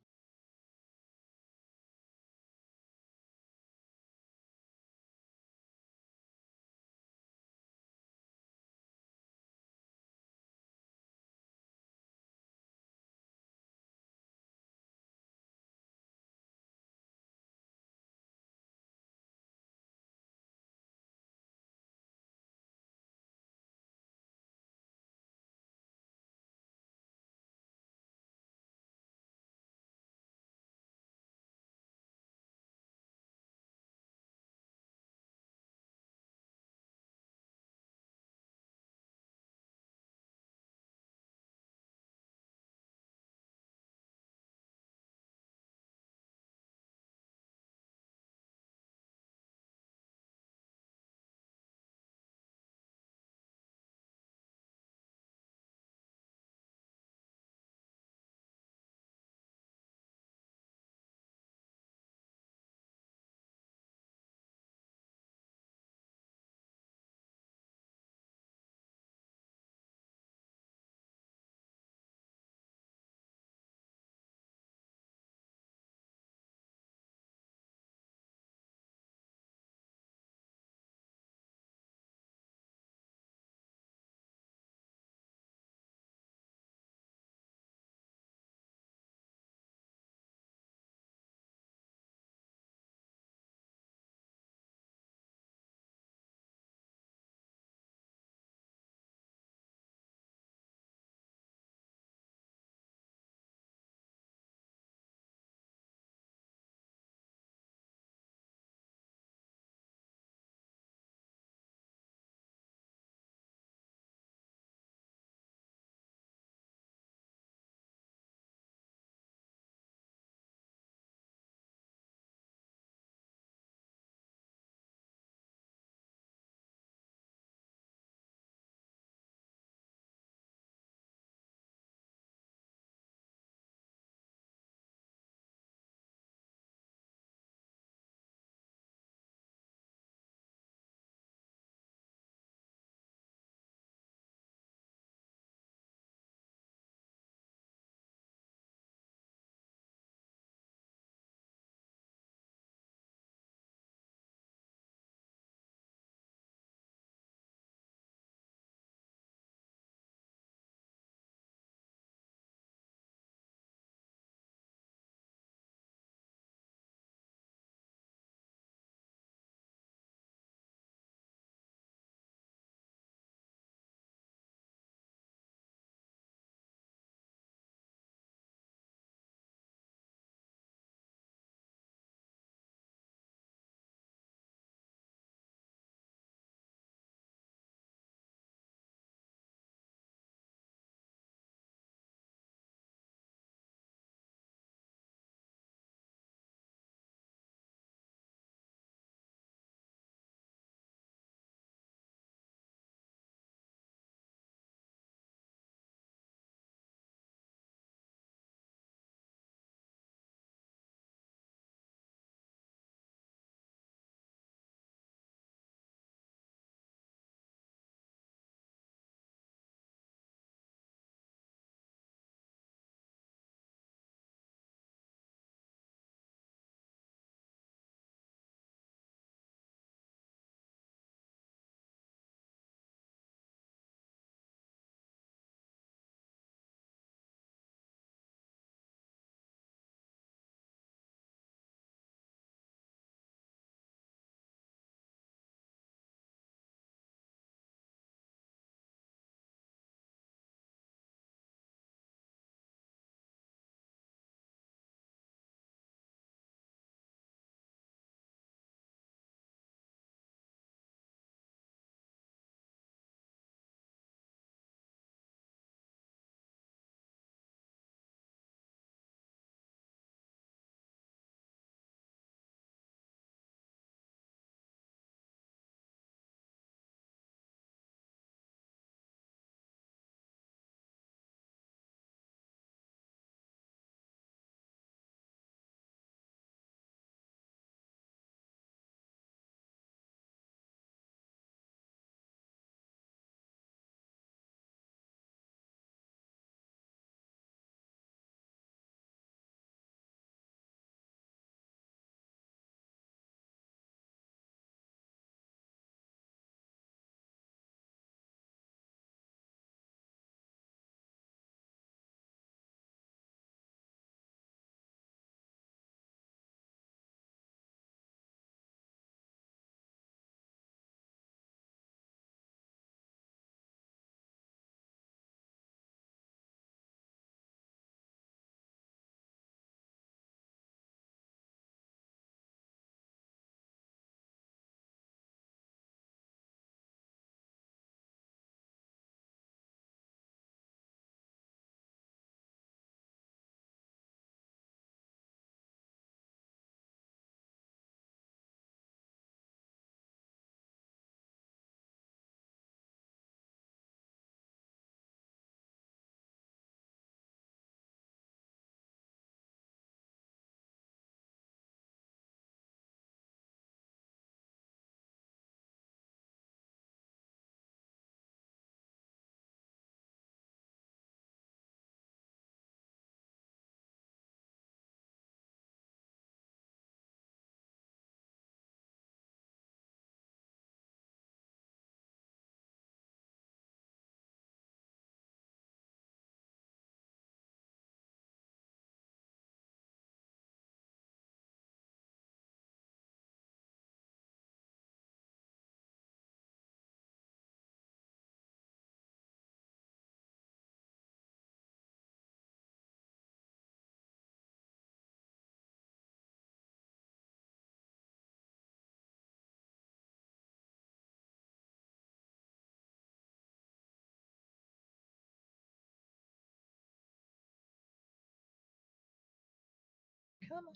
Come on.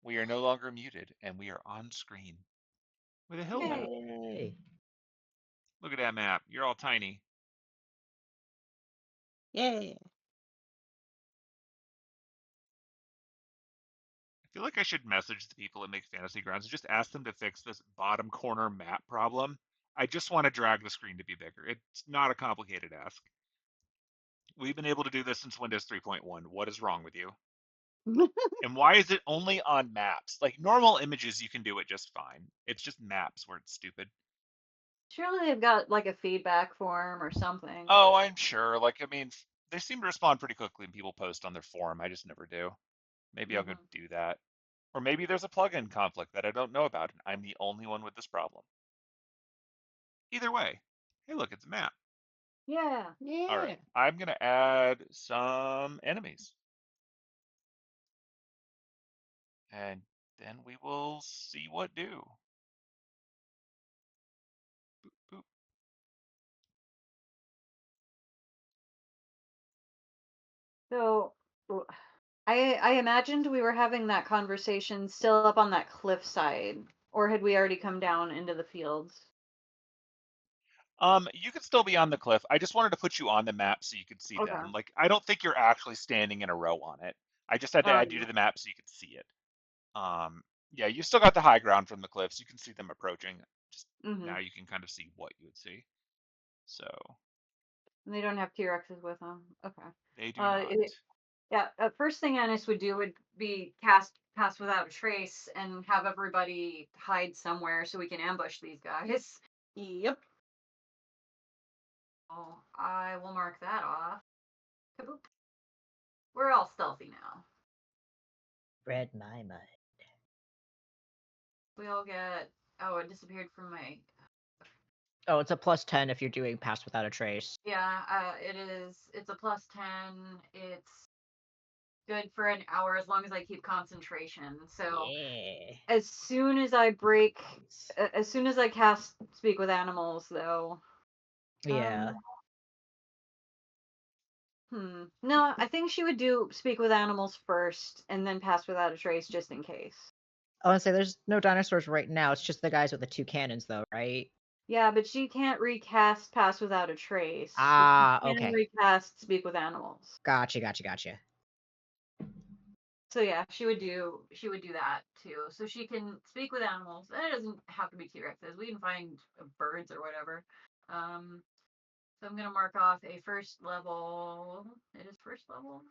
We are no longer muted, and we are on screen with a hill map. Yay. Look at that map. You're all tiny. Yeah. I feel like I should message the people that make Fantasy Grounds and just ask them to fix this bottom corner map problem. I just want to drag the screen to be bigger. It's not a complicated ask. We've been able to do this since Windows 3.1. What is wrong with you? And why is it only on maps? Like normal images, you can do it just fine. It's just maps where it's stupid. Surely they've got like a feedback form or something. Oh, I'm sure. Like, I mean, they seem to respond pretty quickly when people post on their forum. I just never do. Maybe I'll go do that. Or maybe there's a plugin conflict that I don't know about, and I'm the only one with this problem. Either way, hey, look, it's a map. Yeah. Yeah. All right, I'm going to add some enemies. And then we will see what do. Boop, boop. So I imagined we were having that conversation still up on that cliffside, or had we already come down into the fields? You could still be on the cliff. I just wanted to put you on the map so you could see Okay. them. Like, I don't think you're actually standing in a row on it. I just had to add you to the map so you could see it. Yeah, you still got the high ground from the cliffs. You can see them approaching. Just now you can kind of see what you would see. So And they don't have T-Rexes with them. Okay. they do not. Yeah. First thing Ennis would do would be cast Pass Without a Trace and have everybody hide somewhere so we can ambush these guys. Yep. Oh, I will mark that off. Kaboop. We're all stealthy now. Read my mind. We all get. Oh, it disappeared from my. Oh, it's a +10 if you're doing Pass Without a Trace. Yeah, it is. It's a +10. It's good for an hour as long as I keep concentration. So Yeah. as soon as I cast Speak with Animals, though. Yeah. No, I think she would do Speak with Animals first and then Pass Without a Trace just in case. I want to say there's no dinosaurs right now. It's just the guys with the 2 cannons, though, right? Yeah, but she can't recast Pass Without a Trace. Ah, She can okay. recast Speak with Animals. Gotcha. So yeah, she would do that too. So she can speak with animals. And it doesn't have to be T-Rexes. We can find birds or whatever. So I'm gonna mark off a first level. It is first level.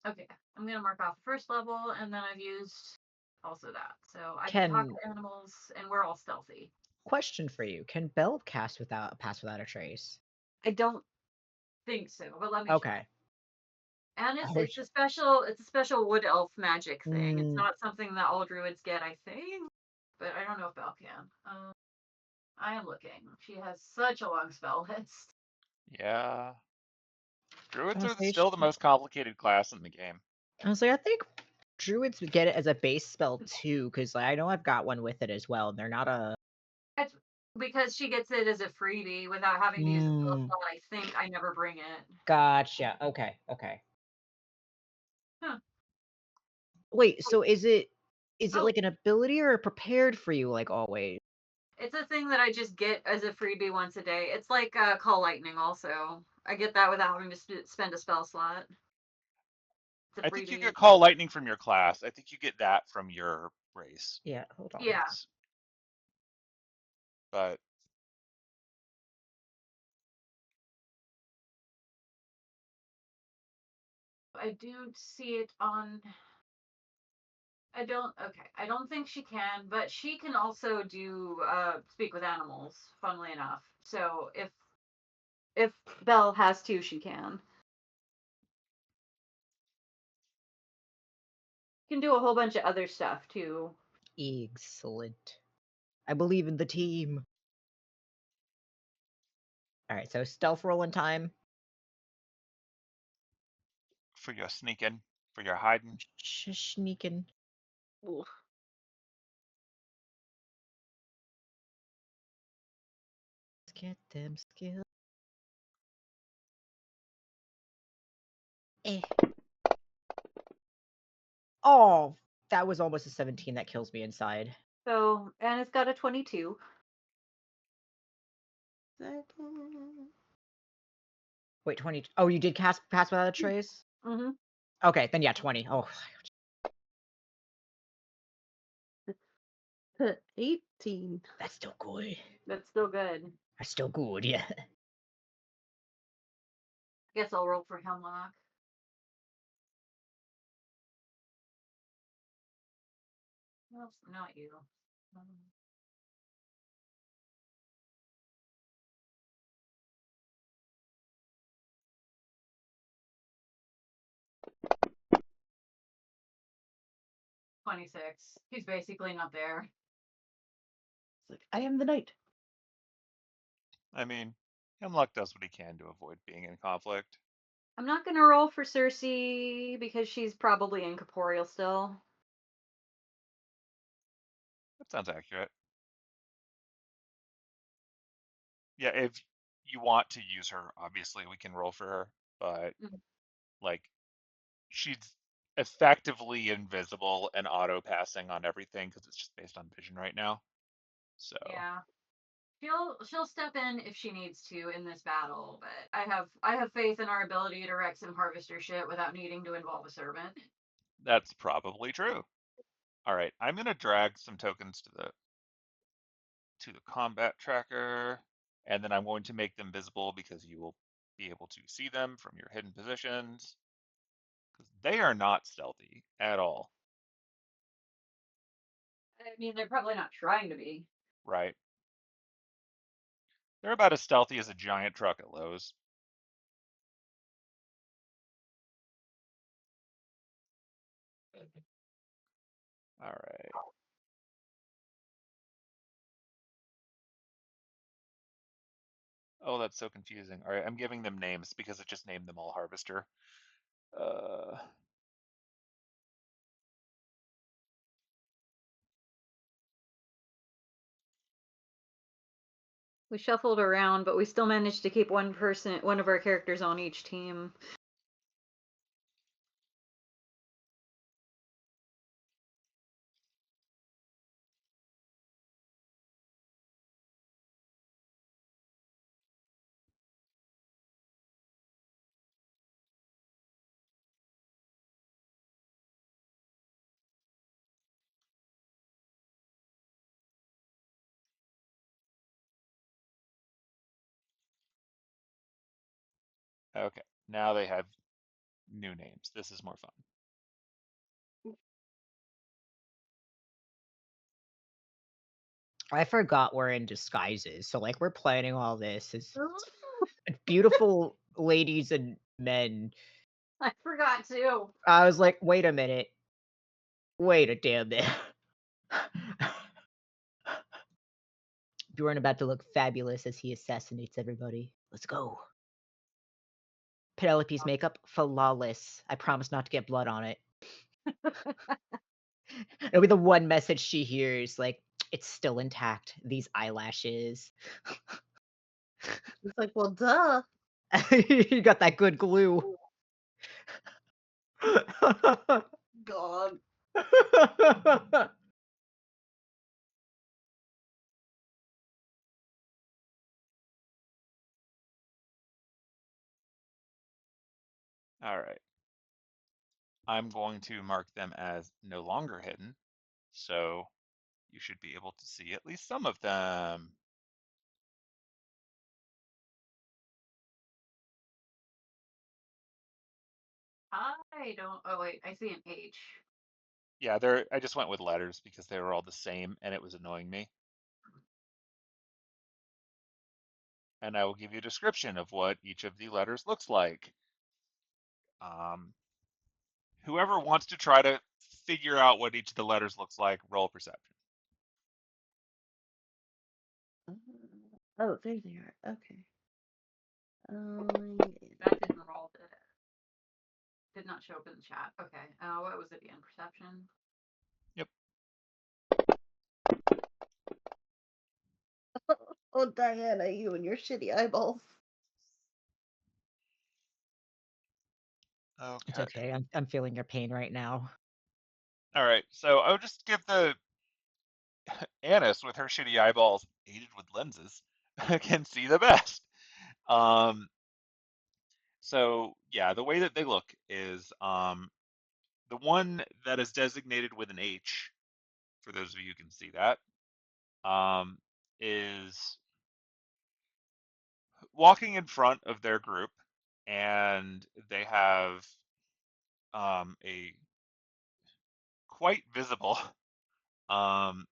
Okay, I'm gonna mark off the first level, and then I've used also that. So I can talk to animals, and we're all stealthy. Question for you: can Belle cast Pass Without a Trace? I don't think so, but let me Okay. check. And it's a special wood elf magic thing. It's not something that all druids get, I think. But I don't know if Belle can. I am looking. She has such a long spell list. Yeah. Druids are Honestly, still the most complicated class in the game. Honestly, I think druids would get it as a base spell too, because I know I've got one with it as well. And they're not a. It's because she gets it as a freebie without having to use a spell slot. I think I never bring it. Gotcha. Okay. Huh. Wait, so is it like an ability or prepared for you like always? It's a thing that I just get as a freebie once a day. It's like Call Lightning also. I get that without having to spend a spell slot. I think you get Call Lightning from your class. I think you get that from your race. Yeah, hold on. Yeah. But I do see it on. I don't think she can, but she can also do speak with animals, funnily enough. So if Belle has to, she can. Can do a whole bunch of other stuff too. Excellent. I believe in the team. All right, so stealth rolling time. for your sneaking, for your hiding. Sneaking. Get them skills. Eh. Oh, that was almost a 17 that kills me inside. So, and it's got a 22. Second. Wait, 20. Oh, you did pass without a trace? Mm-hmm. Okay, then yeah, 20. Oh, 18. that's still good. That's still good. That's still good, yeah. Guess I'll roll for Hemlock. Well, not you. 26. He's basically not there. It's like, I am the knight. I mean, Hemlock does what he can to avoid being in conflict. I'm not gonna roll for Cersei because she's probably incorporeal still. That sounds accurate. Yeah, if you want to use her, obviously we can roll for her, but like she's effectively invisible and auto passing on everything because it's just based on vision right now. So Yeah. She'll step in if she needs to in this battle, but I have faith in our ability to wreck some harvester shit without needing to involve a servant. that's probably true. All right, I'm gonna drag some tokens to the combat tracker, and then I'm going to make them visible because you will be able to see them from your hidden positions. Because they are not stealthy at all. I mean, they're probably not trying to be. Right. They're about as stealthy as a giant truck at Lowe's. All right. Oh, that's so confusing. All right, I'm giving them names because it just named them all Harvester. We shuffled around, but we still managed to keep one of our characters on each team. Okay, now they have new names. This is more fun. I forgot we're in disguises, so like we're planning all this as beautiful ladies and men. I forgot too. I was like, wait a minute. Wait a damn minute. Bjorn about to look fabulous as he assassinates everybody. Let's go. Penelope's makeup, flawless. I promise not to get blood on it. It'll be the one message she hears, like, it's still intact. These eyelashes. It's like, well, duh. You got that good glue. God. All right. I'm going to mark them as no longer hidden, so you should be able to see at least some of them. I don't. Oh wait, I see an H. Yeah, I just went with letters because they were all the same and it was annoying me. And I will give you a description of what each of the letters looks like. Whoever wants to try to figure out what each of the letters looks like, roll perception. Oh, there they are. Okay. That didn't roll, did it? Did not show up in the chat. Okay. What was it again? Perception? Yep. Oh, Diana, you and your shitty eyeballs. It's Okay. okay. I'm feeling your pain right now. All right. So I'll just give the Annis with her shitty eyeballs, aided with lenses, can see the best. Um, so yeah, the way that they look is the one that is designated with an H, for those of you who can see that, is walking in front of their group, and they have a quite visible um,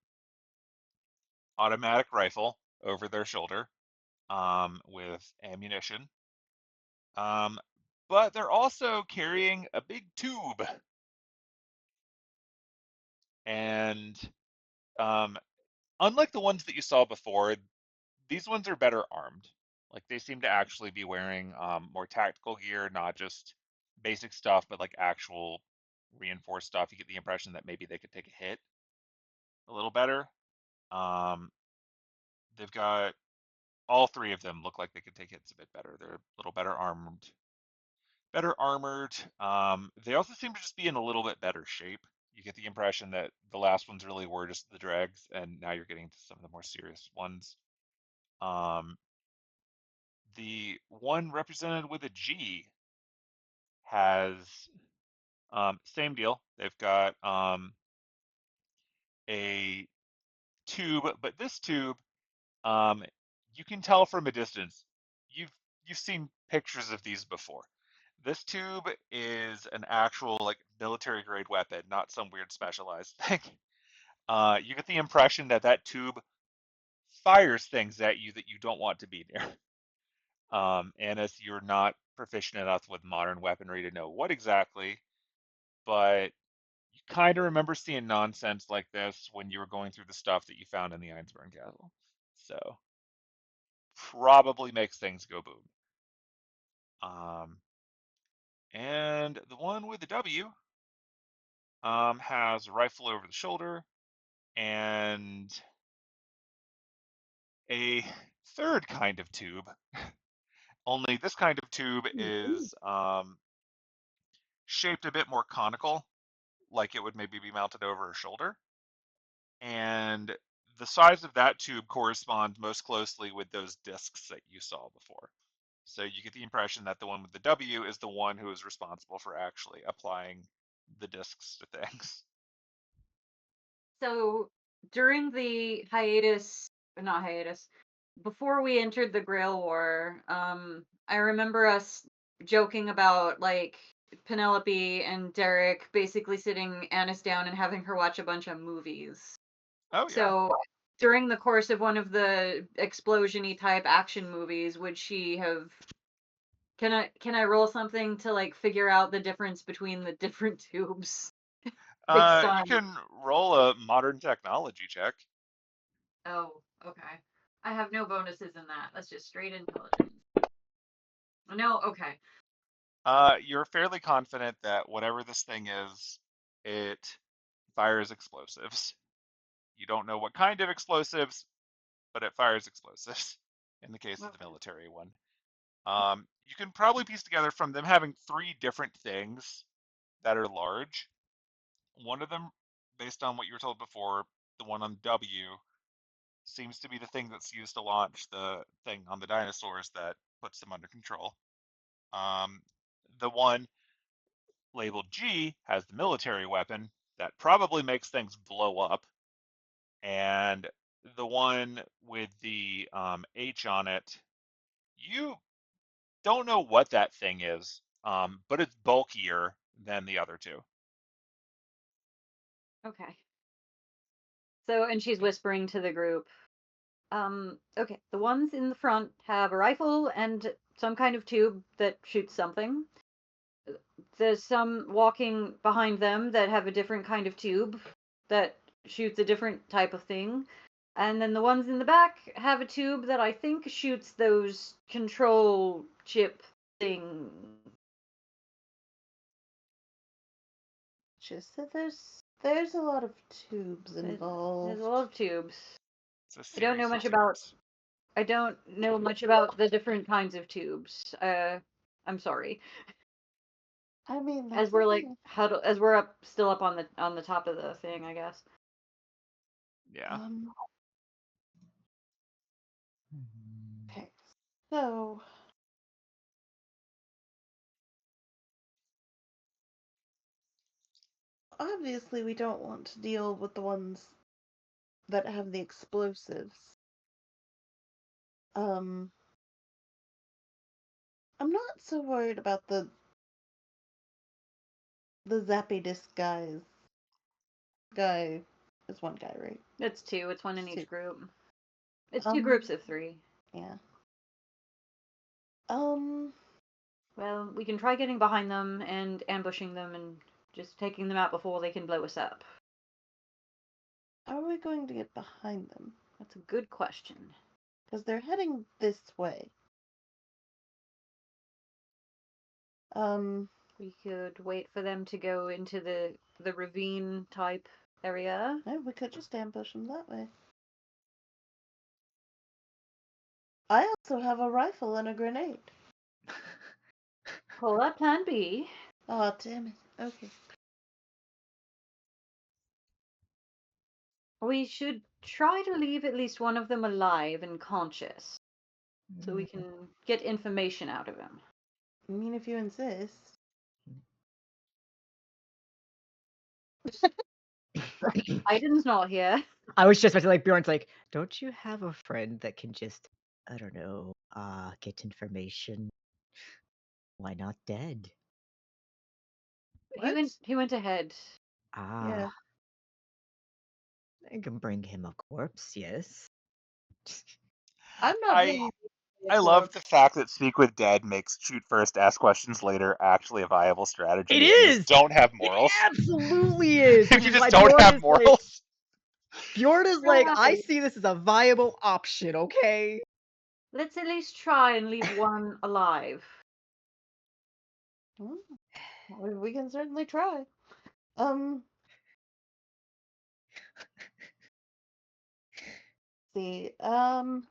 automatic rifle over their shoulder with ammunition. Um, but they're also carrying a big tube, and um, unlike the ones that you saw before, these ones are better armed. Like they seem to actually be wearing more tactical gear, not just basic stuff, but like actual reinforced stuff. You get the impression that maybe they could take a hit a little better. Um, they've got all three of them look like they could take hits a bit better. They're a little better armed. Better armored. They also seem to just be in a little bit better shape. You get the impression that the last ones really were just the dregs, and now you're getting to some of the more serious ones. Um, the one represented with a G has same deal. They've got a tube, but this tube, um, you can tell from a distance. You've you've seen pictures of these before. This tube is an actual like military grade weapon, not some weird specialized thing. You get the impression that that tube fires things at you that you don't want to be near. And if you're not proficient enough with modern weaponry to know what exactly, but you kind of remember seeing nonsense like this when you were going through the stuff that you found in the Einsburn Castle. So probably makes things go boom. Um, and the one with the W has a rifle over the shoulder and a third kind of tube. Only this kind of tube is shaped a bit more conical, like it would maybe be mounted over a shoulder. And the size of that tube corresponds most closely with those discs that you saw before. So you get the impression that the one with the W is the one who is responsible for actually applying the discs to things. So during the hiatus, not hiatus, before we entered the Grail War, I remember us joking about like Penelope and Derek basically sitting Annis down and having her watch a bunch of movies. Oh yeah. So during the course of one of the explosion-y type action movies, would she have can I roll something to like figure out the difference between the different tubes based You on can roll a modern technology check. Oh, okay. I have no bonuses in that. That's just straight intelligence. No, okay. You're fairly confident that whatever this thing is, it fires explosives. You don't know what kind of explosives, but it fires explosives in the case of the Okay. military one. You can probably piece together from them having three different things that are large. One of them, based on what you were told before, the one on W, seems to be the thing that's used to launch the thing on the dinosaurs that puts them under control. Um, the one labeled G has the military weapon that probably makes things blow up, and the one with the H on it, you don't know what that thing is, but it's bulkier than the other two. Okay. So, and she's whispering to the group. Okay, the ones in the front have a rifle and some kind of tube that shoots something. There's some walking behind them that have a different kind of tube that shoots a different type of thing. And then the ones in the back have a tube that I think shoots those control chip thing. Just that there's a lot of tubes There's involved. a lot of tubes. It's a I don't know series of much about tubes. I don't know much about the different kinds of tubes. I'm sorry. I mean, As that's we're like okay. as we're still up on the top of the thing, I guess. Yeah. Okay. So obviously we don't want to deal with the ones that have the explosives. I'm not so worried about the zappy disc guys. Guy is one guy, right? It's two. It's one in Two. each group. It's two groups of 3. Yeah. Well, we can try getting behind them and ambushing them and just taking them out before they can blow us up. How are we going to get behind them? That's a good question. Because they're heading this way. We could wait for them to go into the ravine type area. Yeah, we could just ambush them that way. I also have a rifle and a grenade. Call that plan B. Oh, damn it. Okay. We should try to leave at least one of them alive and conscious, so we can get information out of him. I mean, if you insist. Aiden's not here. I was just about to like Bjorn's like, don't you have a friend that can just, I don't know, get information? Why not dead? What? He went ahead. Yeah. I can bring him a corpse, yes. I'm not bringing I love the fact that Speak with Dead makes shoot first, ask questions later actually a viable strategy It if you is! just don't have It morals. absolutely is! If Which you is just why don't Bjorn have is like, morals. Bjorn is like, I Right. see this as a viable option, okay? Let's at least try and leave one alive. We can certainly try. See, I'm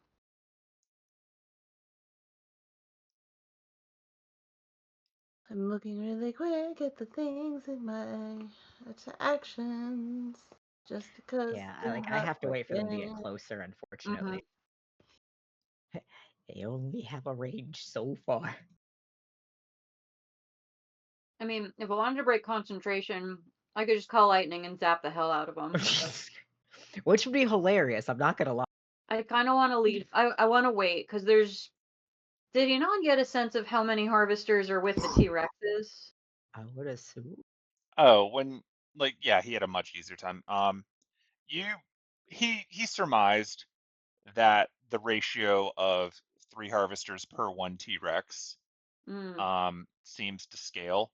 looking really quick at the things in my actions, just because Yeah, they're I not have to wait for them to get working. closer, unfortunately. They only have a range so far. I mean, if I wanted to break concentration, I could just call lightning and zap the hell out of them. Which would be hilarious, I'm not gonna lie. I kind of want to leave. I want to wait, because there's... Did you not get a sense of how many harvesters are with the T-Rexes? I would assume. Oh, yeah, he had a much easier time. He surmised that the ratio of 3 harvesters per 1 T-Rex seems to scale.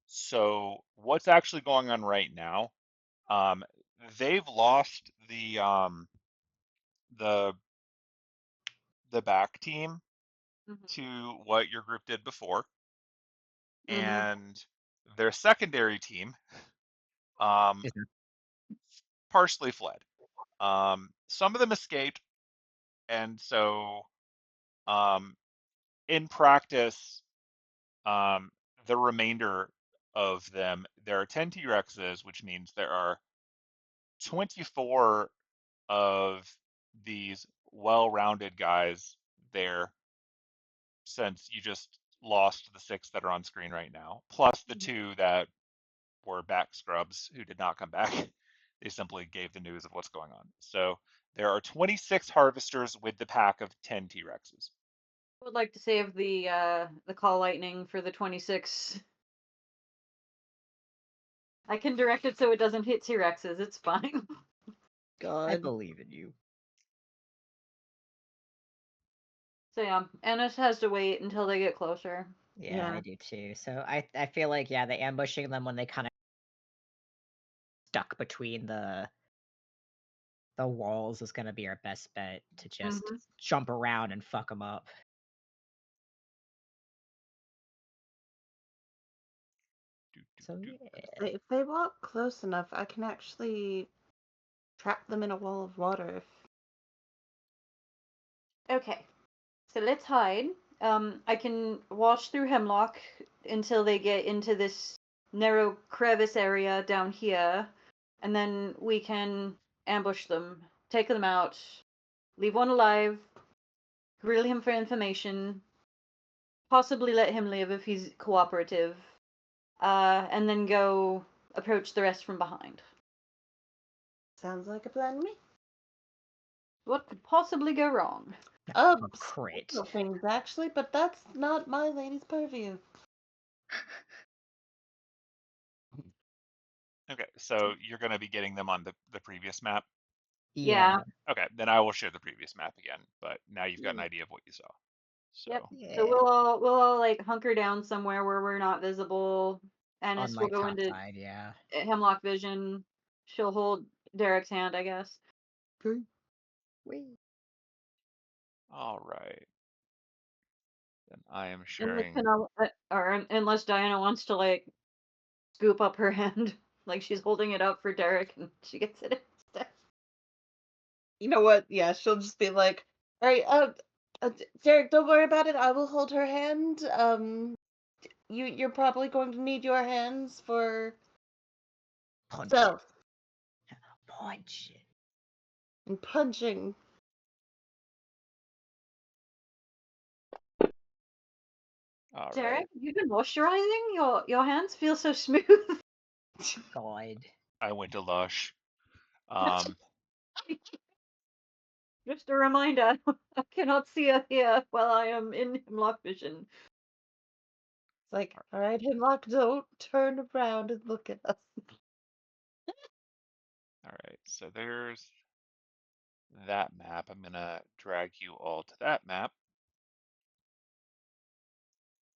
So what's actually going on right now? They've lost the back team to what your group did before, and their secondary team partially fled. Some of them escaped, and so in practice, the remainder of them, there are 10 T-Rexes, which means there are 24 of these well-rounded guys there, since you just lost the 6 that are on screen right now, plus the 2 that were back scrubs who did not come back. They simply gave the news of what's going on. So there are 26 harvesters with the pack of 10 T-Rexes. I would like to save the call lightning for the 26. I can direct it so it doesn't hit T-Rexes. It's fine. I believe in you. So yeah, Ennis has to wait until they get closer. Yeah, I do too. So I feel like, yeah, the ambushing them when they kind of stuck between the walls is gonna be our best bet to just jump around and fuck them up. So yeah. If they walk close enough, I can actually trap them in a wall of water. Okay. So let's hide. I can watch through Hemlock until they get into this narrow crevice area down here, and then we can ambush them, take them out, leave one alive, grill him for information, possibly let him live if he's cooperative, and then go approach the rest from behind. Sounds like a plan to me. What could possibly go wrong? Crit. Several things actually, but that's not my lady's purview. Okay, so you're going to be getting them on the previous map. Yeah. Okay, then I will share the previous map again, but now you've got an idea of what you saw. So, Yep. Yeah. So we'll all like hunker down somewhere where we're not visible. Annis On will my go top into side, yeah. Hemlock vision. She'll hold Derek's hand, I guess. Wee. all right. Then I am Unless sharing. unless Diana wants to like scoop up her hand, like she's holding it up for Derek, and she gets it instead. You know what? Yeah, she'll just be like, all right, Derek, don't worry about it. I will hold her hand. You're probably going to need your hands for Punch. stealth Punch. and punching. All Derek, right. you've been moisturizing. Your hands feel so smooth. God. I went to Lush. Just a reminder, I cannot see her here while I am in Hemlock vision. It's like, all right, Hemlock, don't turn around and look at us. All right, so there's that map. I'm gonna drag you all to that map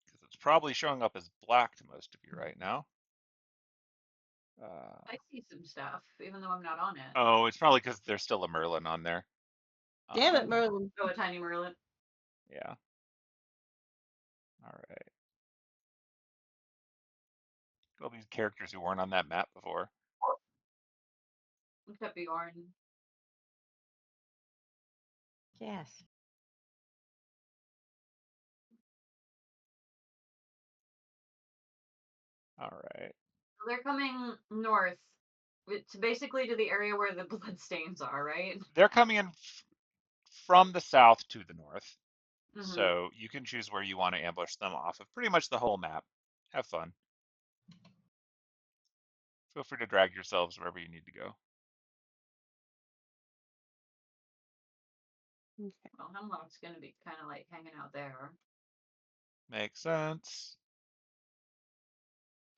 because it's probably showing up as black to most of you right now. I see some stuff, even though I'm not on it. Oh, it's probably because there's still a Merlin on there. Damn it, Merlin. Oh, a tiny Merlin. Yeah. All right. All these characters who weren't on that map before. Except Bjorn. Yes. All right. They're coming north. It's basically to the area where the bloodstains are, right? They're coming in from the south to the north. Mhm. So you can choose where you want to ambush them off of pretty much the whole map. Have fun. Feel free to drag yourselves wherever you need to go. Well, Hemlock's gonna be kind of like hanging out there. Makes sense.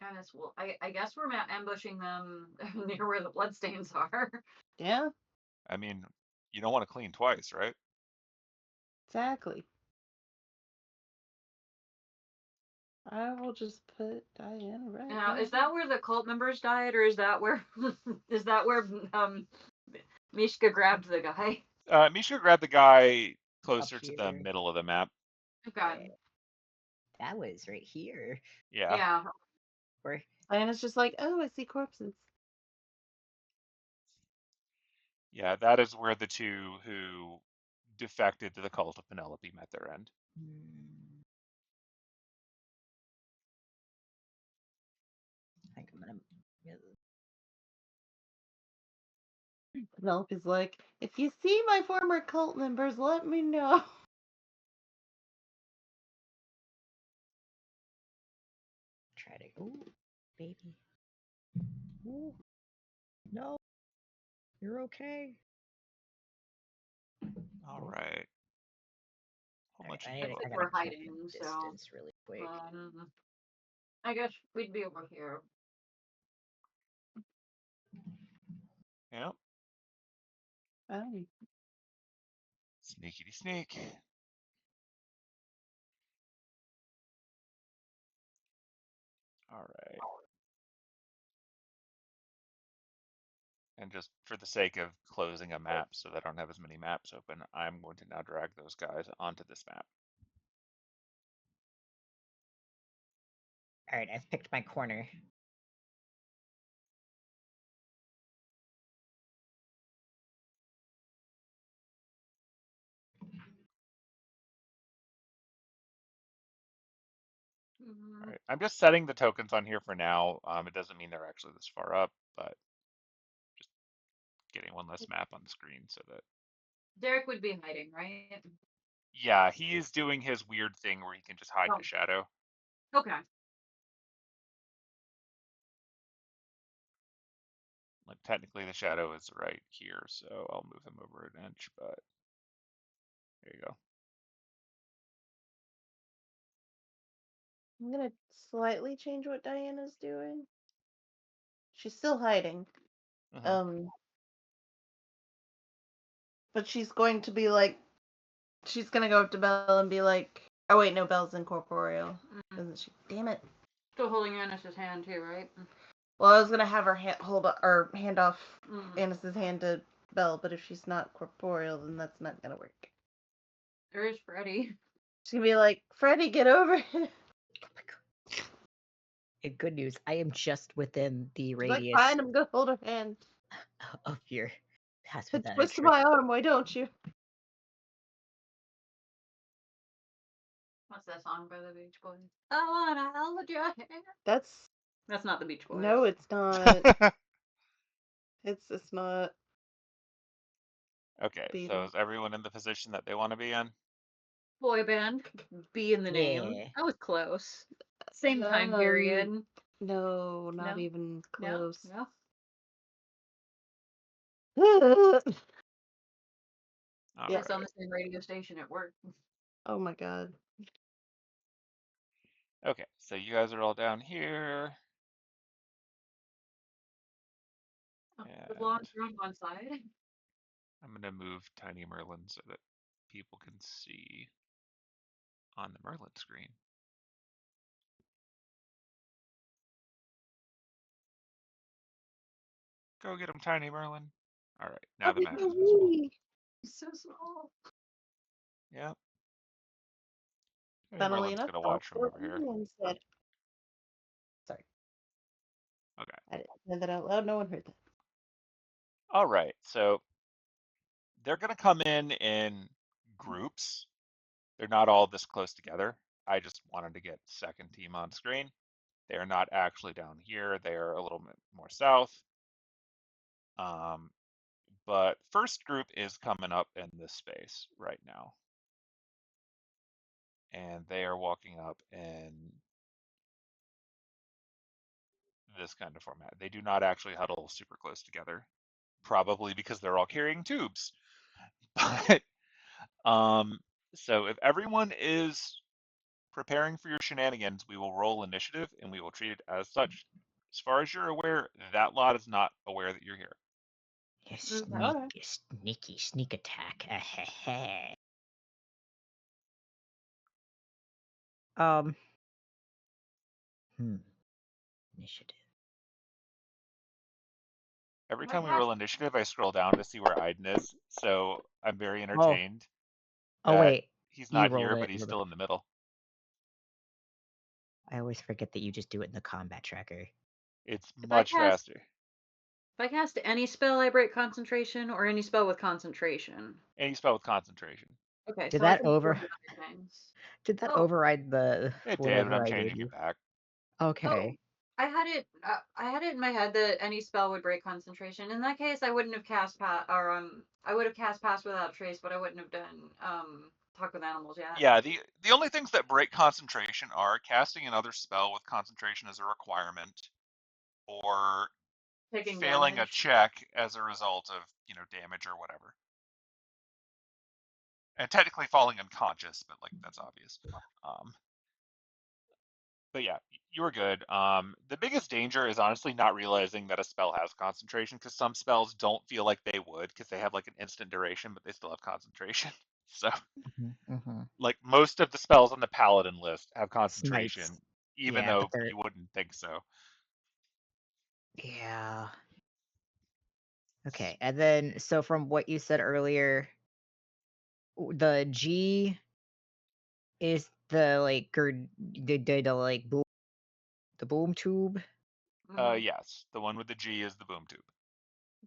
Annis will. I guess we're ambushing them near where the bloodstains are. Yeah, I mean, you don't want to clean twice, right? exactly. I will just put Diana right Now, there. is that where the cult members died, or is that where Mishka grabbed the guy? Misha grabbed the guy closer to the here. middle of the map. God. That was right here. Yeah. Yeah. Where Diana's just like, oh, I see corpses. Yeah, that is where the two who defected to the cult of Penelope met their end. I think I'm gonna Penelope's like, if you see my former cult members, let me know. try to. Ooh, baby. Ooh. No. You're okay. All right. Alright, I I think gotta we're check the hiding, so distance really quick. I guess we'd be over here. Yep. Oh. Sneaky sneak. All right. And just for the sake of closing a map so that I don't have as many maps open, I'm going to now drag those guys onto this map. Alright, I've picked my corner. All right. I'm just setting the tokens on here for now. It doesn't mean they're actually this far up, but just getting one less map on the screen so that. Derek would be hiding, right? Yeah, he is doing his weird thing where he can just hide in the shadow. Okay. Like technically the shadow is right here, so I'll move him over an inch, but there you go. I'm gonna slightly change what Diana's doing. She's still hiding. Mhm. But she's going to be like, she's gonna go up to Belle and be like, oh wait, no, Belle's incorporeal, isn't she? Damn it. Still holding Annis's hand too, right? Well, I was gonna have her hand off Annis's hand to Belle, but if she's not corporeal, then that's not gonna work. There is Freddy. She's gonna be like, Freddy, get over here. Good news, I am just within the She's like, radius fine, I'm gonna hold her hand. of your pass without a Twist trace. my arm, why don't you? What's that song by the Beach Boys? I wanna hold your hand. That's not the Beach Boys. no, it's not. It's not. Okay, so is everyone in the position that they want to be in? Boy band. B in the name. Yeah. That was close. Same time period. No, not No? even close. No. All Yeah. It's on the same radio station at work. Oh my god. Okay, so you guys are all down here. The blondes are on one side. I'm gonna move Tiny Merlin so that people can see on the Merlin screen. Go get him, Tiny Merlin. All right, now the map is visible. He's so small. Yeah. Tiny Funnily Merlin's enough, gonna watch from over here. instead. Sorry. Okay. I didn't say that out loud. No one heard that. All right, so they're gonna come in groups. They're not all this close together. I just wanted to get second team on screen. They are not actually down here. They are a little bit more south. But first group is coming up in this space right now. And they are walking up in this kind of format. They do not actually huddle super close together, probably because they're all carrying tubes. But so if everyone is preparing for your shenanigans, we will roll initiative and we will treat it as such. As far as you're aware, that lot is not aware that you're here. Sneak attack. Initiative. Every time we roll initiative, I scroll down to see where Aiden is, so I'm very entertained. Oh wait, he's not roll here, it. but he's still in the middle. I always forget that you just do it in the combat tracker. It's much faster. If I cast any spell, I break concentration, or any spell with concentration. Any spell with concentration. Okay. Did so that Did that override the? It did, but I'm changing it back. Okay. I had it in my head that any spell would break concentration. In that case, I wouldn't have cast I would have cast Pass Without Trace, but I wouldn't have done Talk with Animals yet. Yeah, the only things that break concentration are casting another spell with concentration as a requirement, or failing a check as a result of, damage or whatever. And technically falling unconscious, but like that's obvious. But yeah, you were good. The biggest danger is honestly not realizing that a spell has concentration, because some spells don't feel like they would, because they have like an instant duration, but they still have concentration. So, like most of the spells on the paladin list have concentration, even though you wouldn't think so. Yeah. Okay, and then so from what you said earlier, the G is the like the boom tube. Yes, the one with the G is the boom tube.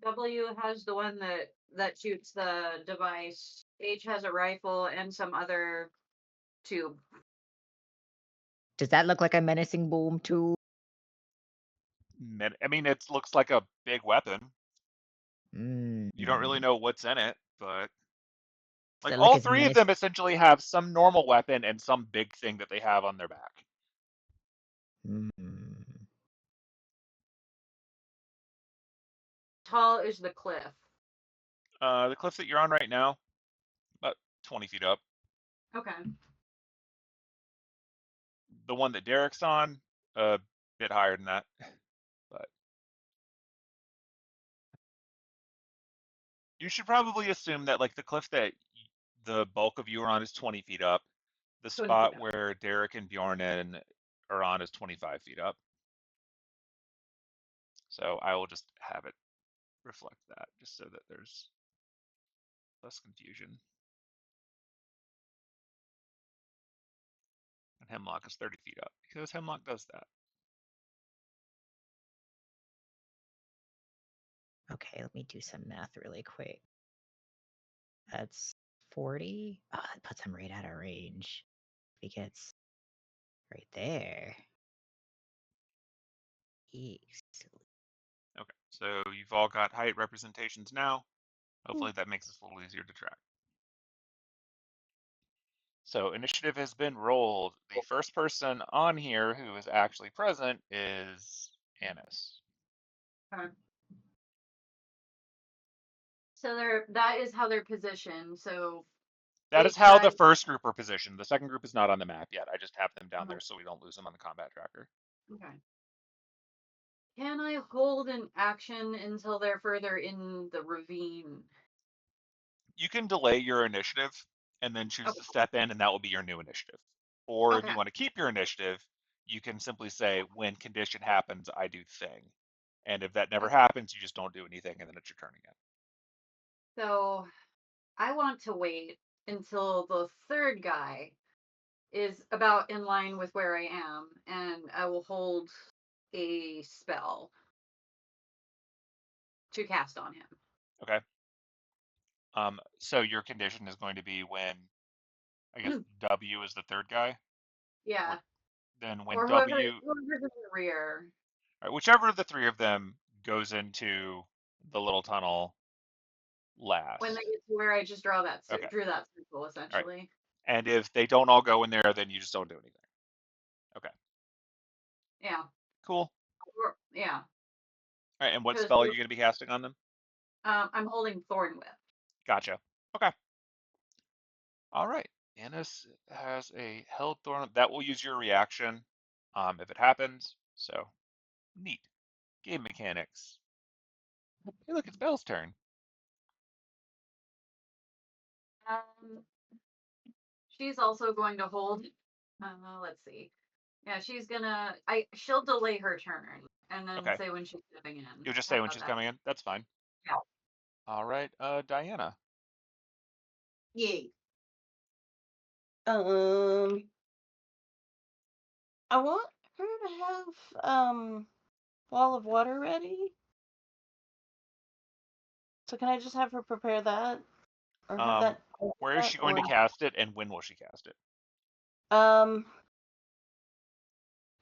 W has the one that shoots the device. H has a rifle and some other tube. Does that look like a menacing boom too? I mean, it looks like a big weapon. Mm. You don't really know what's in it, but Does like that look all as three of menacing? them essentially have some normal weapon and some big thing that they have on their back. Tall is the cliff. The cliff that you're on right now, about 20 feet up. Okay. The one that Derek's on, a bit higher than that. But you should probably assume that like the cliff that the bulk of you are on is 20 feet up. The 20 feet spot up. where Derek and Bjorn are on is 25 feet up. So I will just have it reflect that just so that there's less confusion. And Hemlock is 30 feet up because Hemlock does that. Okay, let me do some math really quick. That's 40. Oh, that puts him right out of range. He gets right there. Easily. Okay, so you've all got height representations now. Hopefully that makes this a little easier to track. So initiative has been rolled. The first person on here who is actually present is Annis. Okay. So that is how they're positioned. So That is how the first group are positioned. The second group is not on the map yet. I just have them down there so we don't lose them on the combat tracker. Okay. Can I hold an action until they're further in the ravine? You can delay your initiative and then choose to step in, and that will be your new initiative. Or if you want to keep your initiative, you can simply say, when condition happens, I do thing. And if that never happens, you just don't do anything, and then it's your turn again. So I want to wait until the third guy is about in line with where I am, and I will hold a spell to cast on him. Okay. So your condition is going to be when, I guess, W is the third guy? Yeah. Then when or W, whoever's in the rear. right, whichever of the three of them goes into the little tunnel last. When they get to where I just drew that circle, All essentially. right. And if they don't all go in there, then you just don't do anything. Okay. Yeah. Cool. Yeah. All right. And what spell are you going to be casting on them? I'm holding Thorn Whip. Gotcha. Okay. All right. Annis has a held thorn that will use your reaction if it happens. So neat. Game mechanics. Hey, look, it's Belle's turn. She's also going to hold. Let's see. Yeah, she'll delay her turn and then say when she's stepping in. You'll just say when she's coming in? That's fine. Yeah. All right, Diana. Yay. I want her to have wall of water ready. So can I just have her prepare that? Or have that where is she going to cast it, and when will she cast it?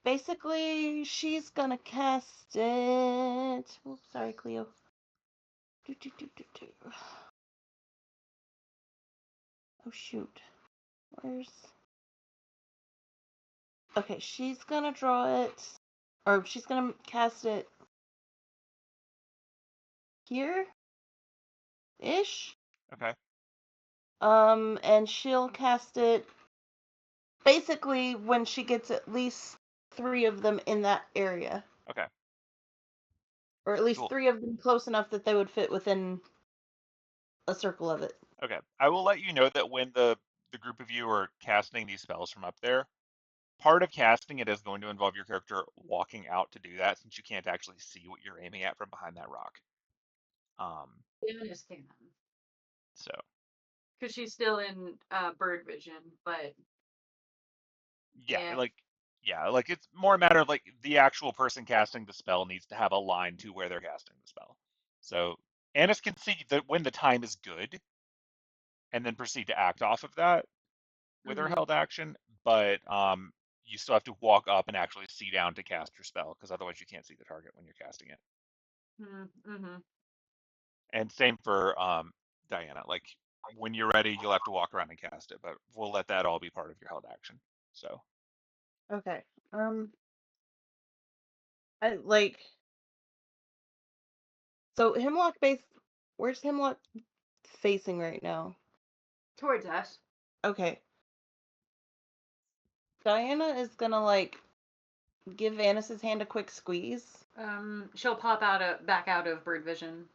Basically, she's gonna cast it. Oops, sorry, Cleo. Oh shoot. Where's? Okay, she's gonna draw it, or she's gonna cast it here, ish. Okay. And she'll cast it basically when she gets at least 3 of them in that area. Okay. Or at least 3 of them close enough that they would fit within a circle of it. Okay. I will let you know that when the group of you are casting these spells from up there, part of casting it is going to involve your character walking out to do that, since you can't actually see what you're aiming at from behind that rock. Janice can. So. Because she's still in bird vision, but. Yeah, like it's more a matter of like the actual person casting the spell needs to have a line to where they're casting the spell. So Annis can see that when the time is good, and then proceed to act off of that with her held action. But you still have to walk up and actually see down to cast your spell, because otherwise you can't see the target when you're casting it. Mm-hmm. And same for Diana. Like when you're ready, you'll have to walk around and cast it, but we'll let that all be part of your held action. So Okay. I like. So Hemlock base. Where's Hemlock facing right now? Towards us. Okay. Diana is gonna like give Vanis's hand a quick squeeze. She'll pop back out of bird vision.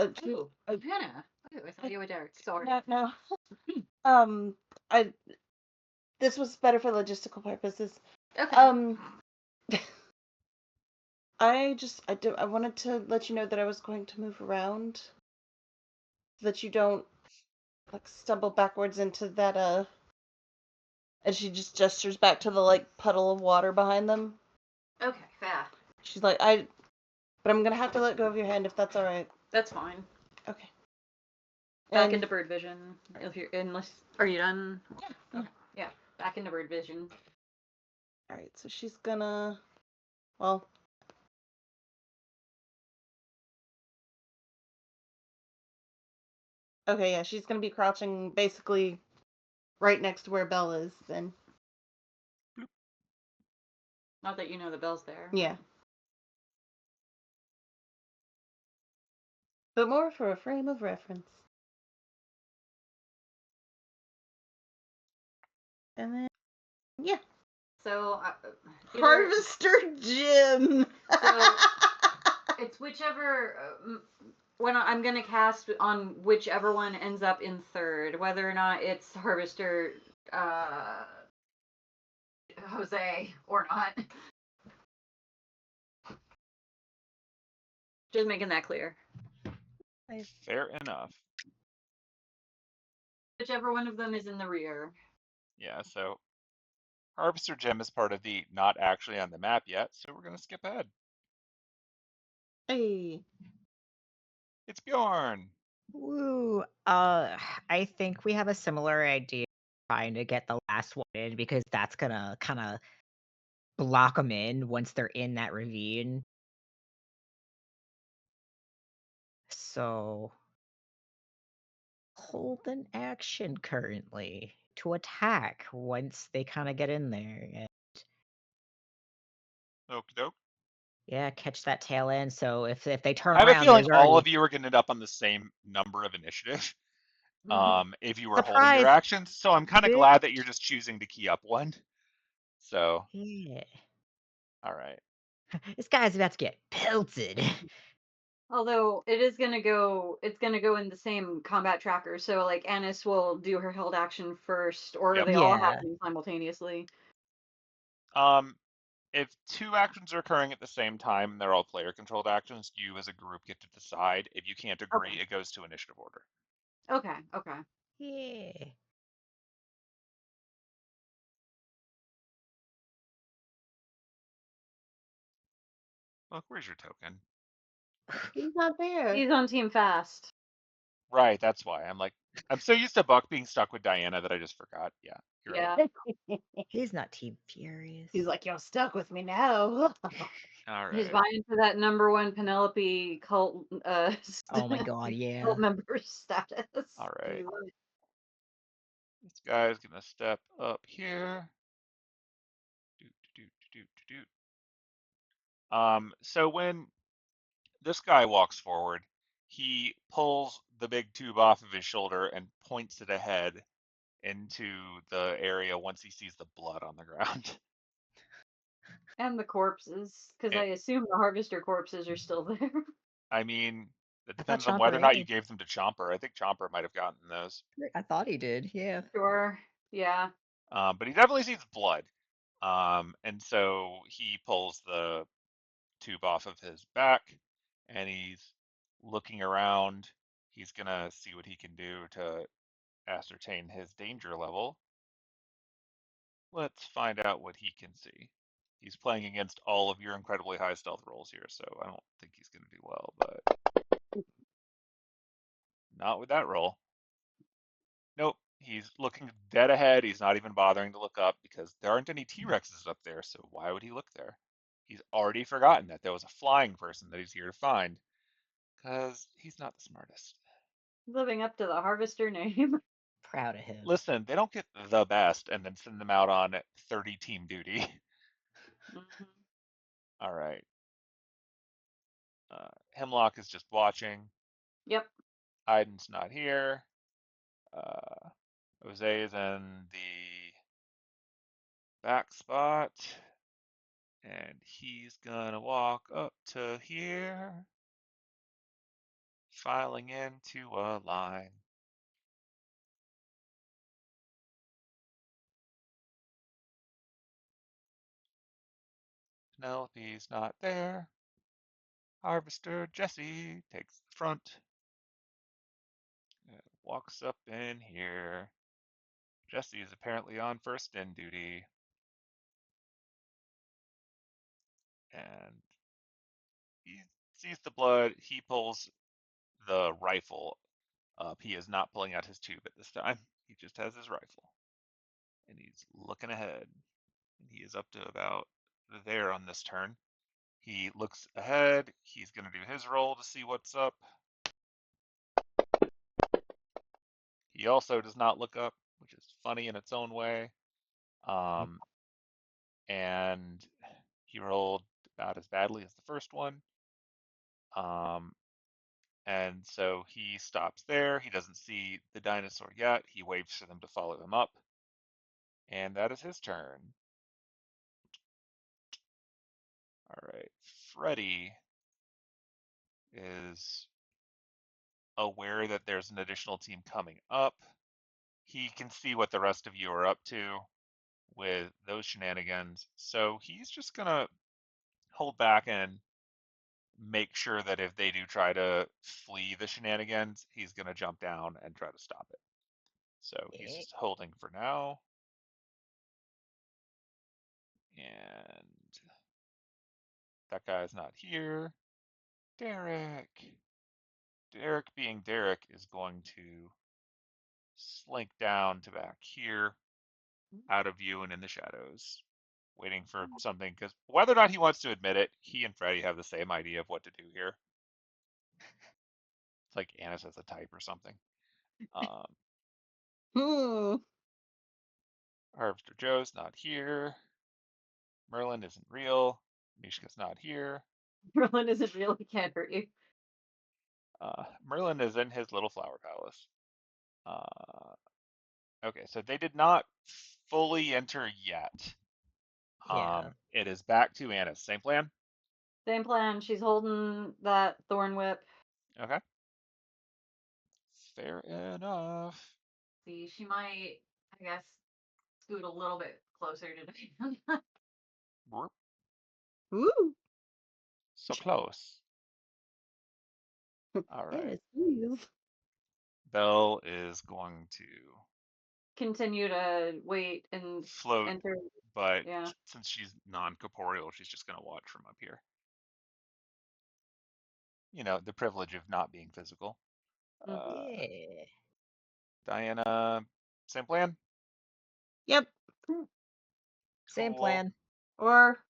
Ooh, Hannah. Oh, I thought you were there. Sorry. No. I. This was better for logistical purposes. Okay. I wanted to let you know that I was going to move around, so that you don't like stumble backwards into that. And she just gestures back to the like puddle of water behind them. Okay, fair. She's like, but I'm gonna have to let go of your hand if that's all right. That's fine. Okay. Back And into bird vision. Are you done? Yeah. Okay. Yeah. Back into bird vision. all right, so she's gonna. Well. Okay, yeah, she's gonna be crouching basically right next to where Belle is. Then. Not that you know the bell's there. Yeah. But more for a frame of reference. And then, yeah. So, Harvester Jim! So, it's whichever. When I'm going to cast on whichever one ends up in third, whether or not it's Harvester Jose or not. Just making that clear. fair enough. Whichever one of them is in the rear. Yeah, so Harvester Gem is part of the not actually on the map yet, so we're going to skip ahead. Hey. It's Bjorn. Woo. I think we have a similar idea trying to get the last one in because that's gonna kind of block them in once they're in that ravine. So hold an action currently to attack once they kind of get in there. And Okie doke. yeah, catch that tail end. So if they turn I have a around, feeling there's all already of you are going to end up on the same number of initiative. If you were holding your surprise. actions. So I'm kind of Yeah. glad that you're just choosing to key up one. So, Yeah. all right. This guy's about to get pelted. Although it's gonna go in the same combat tracker. So like Annis will do her held action first, or Yep. they all Yeah. happen simultaneously. If two actions are occurring at the same time and they're all player-controlled actions, you as a group get to decide. If you can't agree, Okay. it goes to initiative order. Okay. Okay. Yeah. Look, where's your token? He's not there. He's on Team Fast. Right, that's why. I'm so used to Buck being stuck with Diana that I just forgot. Yeah, you're right. Yeah. He's not Team Furious. He's like, you're stuck with me now. All He's right. vying for that #1 Penelope cult. Oh my god, yeah. Cult member status. All right. This guy's gonna step up here. So when this guy walks forward, he pulls the big tube off of his shoulder and points it ahead into the area once he sees the blood on the ground. And the corpses, because I assume the harvester corpses are still there. I mean, it I thought depends on whether or not you Chomper gave them to Chomper. I think Chomper might have gotten those. I thought he did, yeah. Sure. Yeah. But he definitely sees blood. And so he pulls the tube off of his back and he's looking around. He's gonna see what he can do to ascertain his danger level. Let's find out what he can see. He's playing against all of your incredibly high stealth rolls here, so I don't think he's going to do well, but not with that roll. Nope, He's looking dead ahead. He's not even bothering to look up because there aren't any T-Rexes up there, so why would he look there? He's already forgotten that there was a flying person that he's here to find because he's not the smartest. Living up to the harvester name. Proud of him. Listen, they don't get the best and then send them out on 30 team duty. Mhm. All right. Hemlock is just watching. Yep. Iden's not here. Jose is in the back spot. And he's gonna walk up to here, filing into a line. Penelope's not there. Harvester Jesse takes the front and walks up in here. Jesse is apparently on first in duty. And he sees the blood. He pulls the rifle up. He is not pulling out his tube at this time. He just has his rifle. And he's looking ahead. And he is up to about there on this turn. He looks ahead. He's going to do his roll to see what's up. He also does not look up, which is funny in its own way. And he rolled about as badly as the first one. And so he stops there. He doesn't see the dinosaur yet. He waits for them to follow him up. And that is his turn. All right. Freddy is aware that there's an additional team coming up. He can see what the rest of you are up to with those shenanigans. So he's just going to hold back and make sure that if they do try to flee the shenanigans, he's going to jump down and try to stop it. So he's just holding for now. And that guy's not here. Derek. Derek being Derek is going to slink down to back here, out of view and in the shadows, waiting for something, because whether or not he wants to admit it, he and Freddy have the same idea of what to do here. It's like Annis has a type or something. Harvester Joe's not here. Merlin isn't real. Mishka's not here. Merlin isn't real. He can't hurt you. Merlin is in his little flower palace. Okay, so they did not fully enter yet. Yeah. It is back to Annis. Same plan? Same plan. She's holding that thorn whip. Okay. Fair enough. See, she might, I guess, scoot a little bit closer to defend. Burp. Ooh. So close. All right. Yes, Belle is going to Continue to wait and float, enter. but Yeah. since she's non-corporeal, she's just going to watch from up here. You know, the privilege of not being physical. Yeah. Diana, same plan? Yep. Same Cool. plan. Or,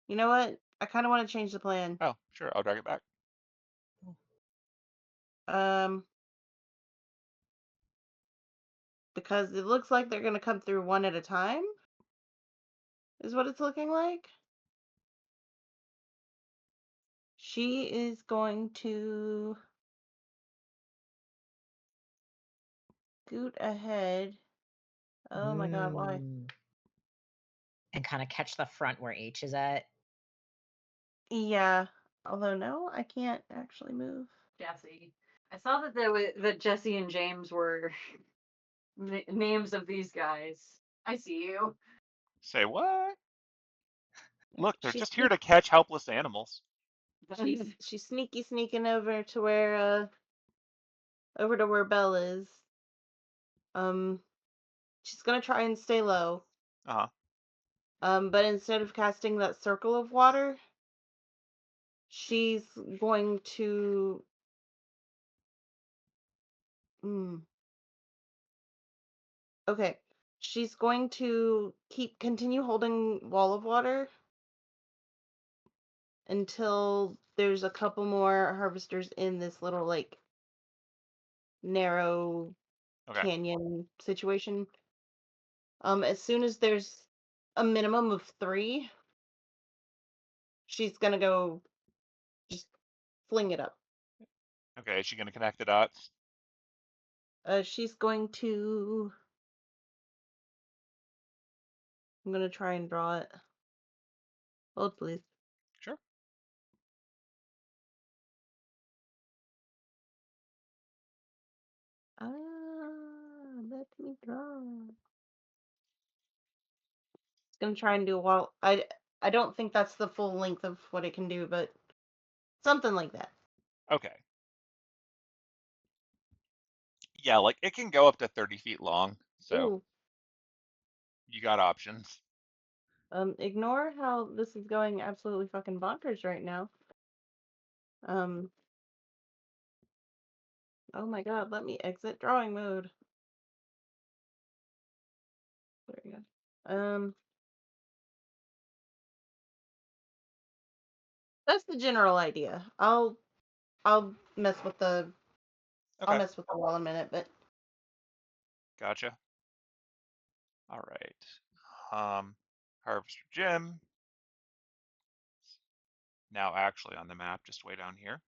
you know what? I kind of want to change the plan. Oh, sure. I'll drag it back. Because it looks like they're going to come through one at a time, is what it's looking like. She is going to scoot ahead. Oh my god, why? And kind of catch the front where H is at. Yeah. Although, no, I can't actually move. Jesse. I saw that that Jesse and James were names of these guys. I see you. Say what? Look, they're She's just here to catch helpless animals. she's sneaking over to where Belle is. She's gonna try and stay low. Uh-huh. But instead of casting that circle of water, she's going to Okay. She's going to continue holding wall of water until there's a couple more harvesters in this little like narrow Okay. canyon situation. As soon as there's a minimum of 3, she's gonna go just fling it up. Okay. Is she going to connect the dots? She's going to. I'm gonna try and draw it. Hold, please. Sure. Let me draw. It's gonna try and do a wall. I don't think that's the full length of what it can do, but something like that. Okay. Yeah, like it can go up to 30 feet long, so Ooh. you got options. Ignore how this is going absolutely fucking bonkers right now. Oh my god, let me exit drawing mode. There we go. That's the general idea. I'll mess with the I'll Okay. mess with the wall in a minute, but Gotcha. All right. Harvester Gym. Now actually on the map, just way down here.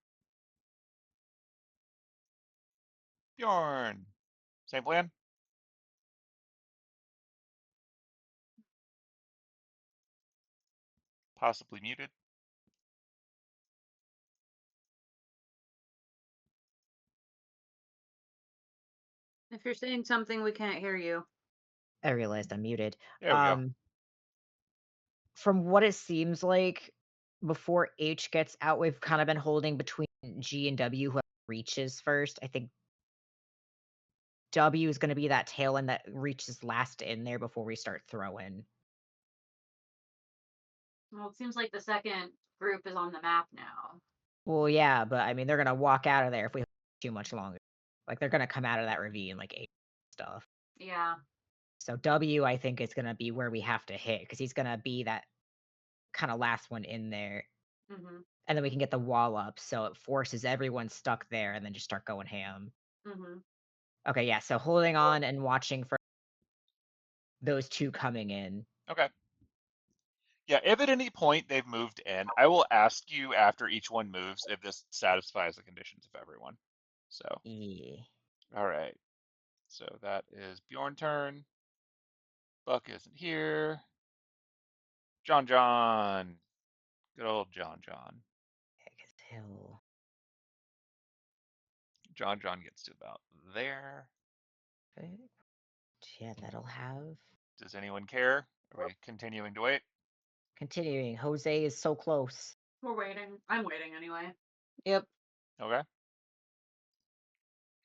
Bjorn. Same plan? Possibly muted. If you're saying something, we can't hear you. I realized I'm muted. There we go. From what it seems like, before H gets out, we've kind of been holding between G and W, whoever reaches first. I think W is going to be that tail end that reaches last in there before we start throwing. Well, it seems like the second group is on the map now. Well, yeah, but I mean, they're going to walk out of there if we hold too much longer. Like, they're going to come out of that ravine like H stuff. Yeah. So W, I think, is going to be where we have to hit because he's going to be that kind of last one in there. Mm-hmm. And then we can get the wall up, so it forces everyone stuck there and then just start going ham. Mm-hmm. Okay, yeah, so holding on and watching for those two coming in. Okay. Yeah, if at any point they've moved in, I will ask you after each one moves if this satisfies the conditions of everyone. So, Yeah. all right. So that is Bjorn turn. Buck isn't here. John John. Good old John John. Hill. John John gets to about there. Okay. Yeah, that'll have. Does anyone care? Are we continuing to wait? Continuing. Jose is so close. We're waiting. I'm waiting anyway. yep. Okay.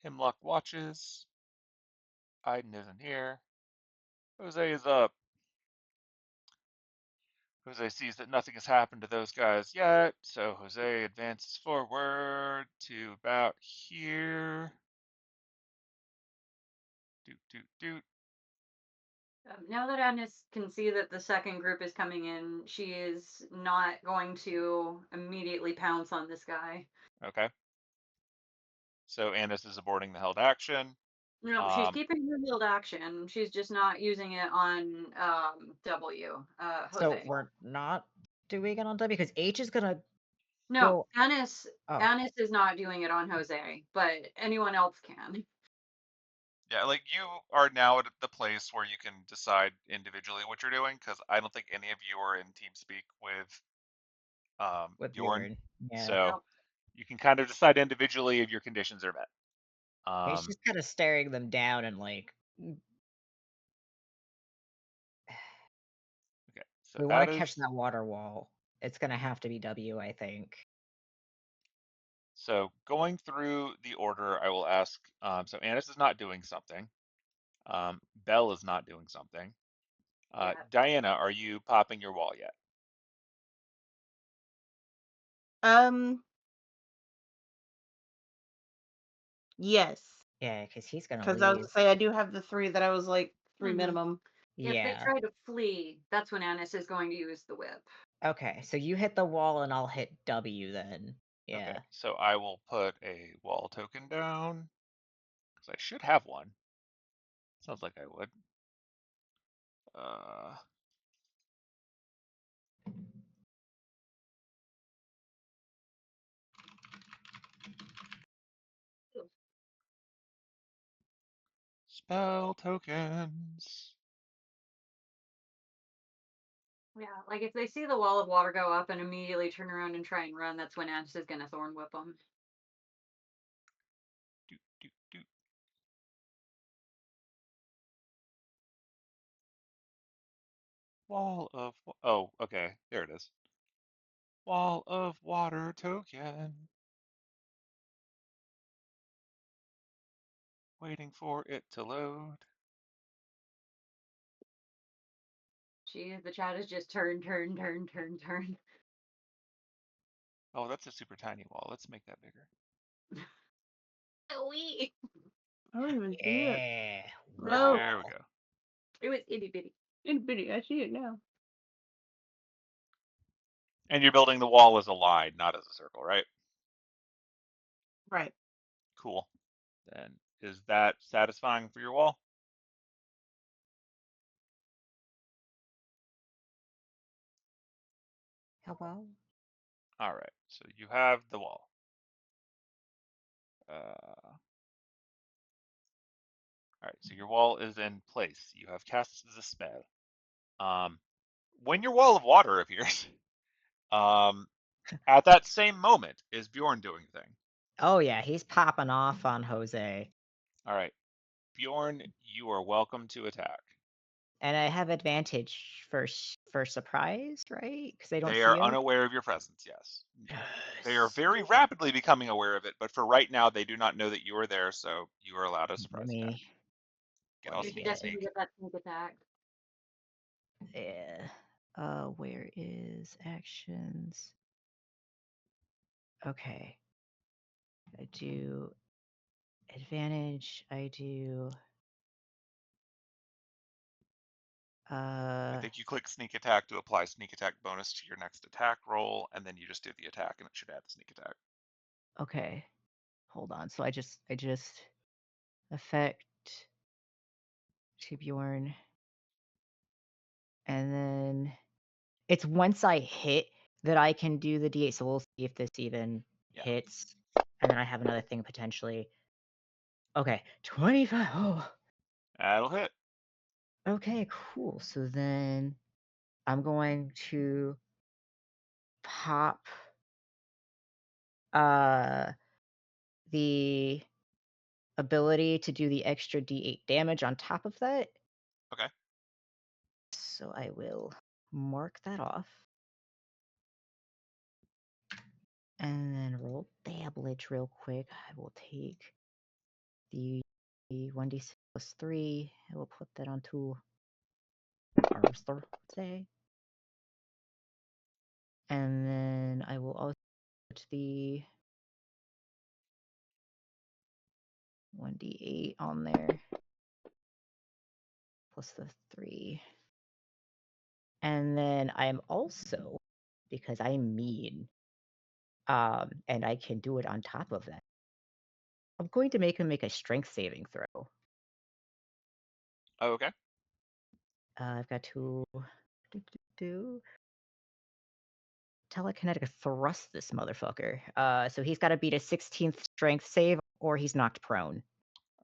Hemlock watches. Iden isn't here. Jose is up. Jose sees that nothing has happened to those guys yet, so Jose advances forward to about here. Doot, doot, doot. Now that Agnes can see that the second group is coming in, she is not going to immediately pounce on this guy. Okay. So Annis is aborting the held action. No, she's keeping her field action. She's just not using it on W. So Jose. we're not doing it on W because H is gonna No, go. Annis. Oh. Annis is not doing it on Jose, but anyone else can. Yeah, like you are now at the place where you can decide individually what you're doing, because I don't think any of you are in TeamSpeak with Bjorn. Bjorn. Yeah. So No. you can kind of decide individually if your conditions are met. He's just kind of staring them down and like. Okay, so We that want to is catch that water wall. It's gonna have to be W, I think. so going through the order. I will ask. So Annis is not doing something. Belle is not doing something. Yeah. Diana, are you popping your wall yet? Yes. Yeah, because he's gonna Because I was leave. gonna say I do have the 3 that I was like 3 Mhm. minimum. If they Yeah. try to flee, that's when Annis is going to use the whip. Okay, so you hit the wall and I'll hit W then. Yeah. Okay, so I will put a wall token down because I should have one. Sounds like I would. Spell tokens. Yeah, like if they see the wall of water go up and immediately turn around and try and run, that's when Annis is gonna thorn whip them. Doot, doot, doot. Wall of. Oh, okay. There it is. Wall of water token. Waiting for it to load. Geez, the chat is just turn, turn, turn, turn, turn. Oh, that's a super tiny wall. Let's make that bigger. Wee. I don't even see it. Yeah. Oh. There we go. It was itty bitty. Itty bitty. I see it now. And you're building the wall as a line, not as a circle, right? Right. Cool. Then is that satisfying for your wall? Hello? All right. So you have the wall. All right. So your wall is in place. You have cast the spell. When your wall of water appears, at that same moment is Bjorn doing thing. Oh yeah, he's popping off on Jose. All right. Bjorn, you are welcome to attack. And I have advantage for surprise, right? Because they don't They see are him. unaware of your presence, yes. They are very rapidly becoming aware of it, but for right now, they do not know that you are there, so you are allowed a surprise Let attack. me. Get let all me You should sneaky get- definitely sneak. get that sneak attack. Yeah. Where is actions? Okay. I do advantage. I do. I think you click sneak attack to apply sneak attack bonus to your next attack roll, and then you just do the attack, and it should add the sneak attack. Okay. Hold on. So I just affect to Bjorn. And then it's once I hit that I can do the D8. So we'll see if this even Yeah. hits. And then I have another thing potentially. Okay. 25. Oh. That'll hit. Okay, cool. So then I'm going to pop the ability to do the extra D8 damage on top of that. Okay. So I will mark that off. And then roll damage real quick. I will take the 1d6 plus 3. I will put that onto Armster, say. And then I will also put the 1d8 on there. Plus the 3. And then I'm also, because I'm mean, and I can do it on top of that, I'm going to make him make a strength saving throw. Okay. I've got to telekinetic thrust this motherfucker. So he's got to beat a 16th strength save, or he's knocked prone.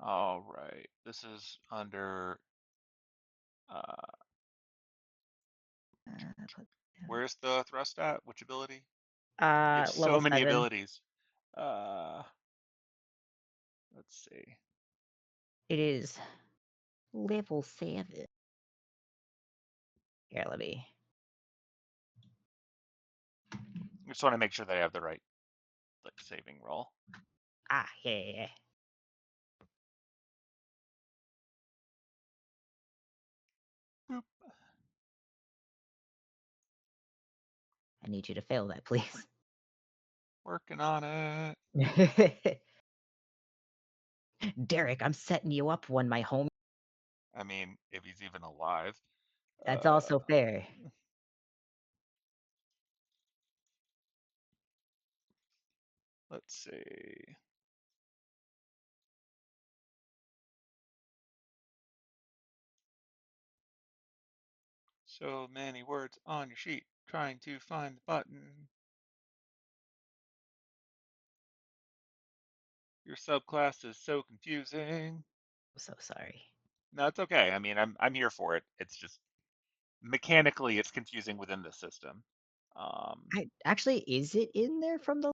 All right. This is under. Where's the thrust at? Which ability? You have so Level many 7. abilities. Let's see. It is level 7. Here, let me. I just want to make sure they have the right saving roll. Yeah. Boop. I need you to fail that, please. Working on it. Derek, I'm setting you up one, my home. I mean, if he's even alive. That's also fair. Let's see. So many words on your sheet, trying to find the button. Your subclass is so confusing. I'm so sorry. No, it's okay. I mean, I'm here for it. It's just mechanically it's confusing within the system. Actually, is it in there from the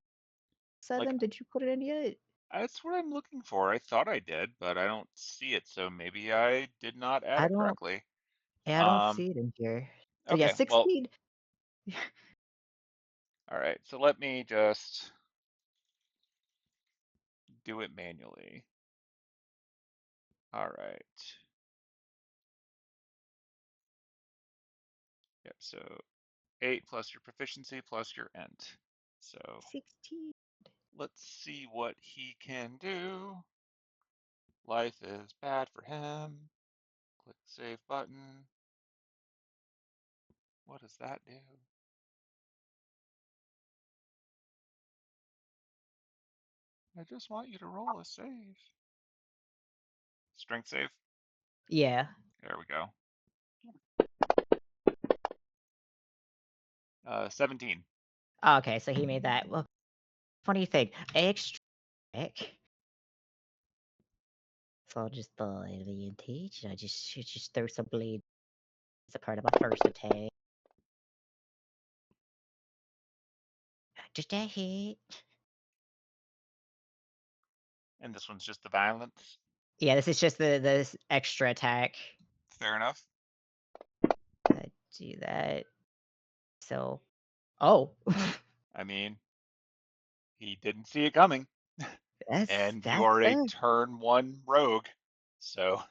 set of Like them? Did you put it in yet? that's what I'm looking for. I thought I did, but I don't see it, so maybe I did not add I it don't. correctly. Yeah, I don't see it in here. So yeah, Okay, well, 16. all right. So let me just do it manually. All right. Yep, so 8 plus your proficiency plus your ent. So 16. let's see what he can do. Life is bad for him. Click the save button. What does that do? I just want you to roll a save. Strength save? Yeah. There we go. 17. Okay, so he made that. Well, funny thing, extra. So I'll just advantage. I just throw some blade as a part of my first attack. Just a hit. And this one's just the violence. Yeah, this is just the extra attack. Fair enough. I do that. So, oh, I mean, he didn't see it coming. And you that's are a fair. turn 1 rogue. So,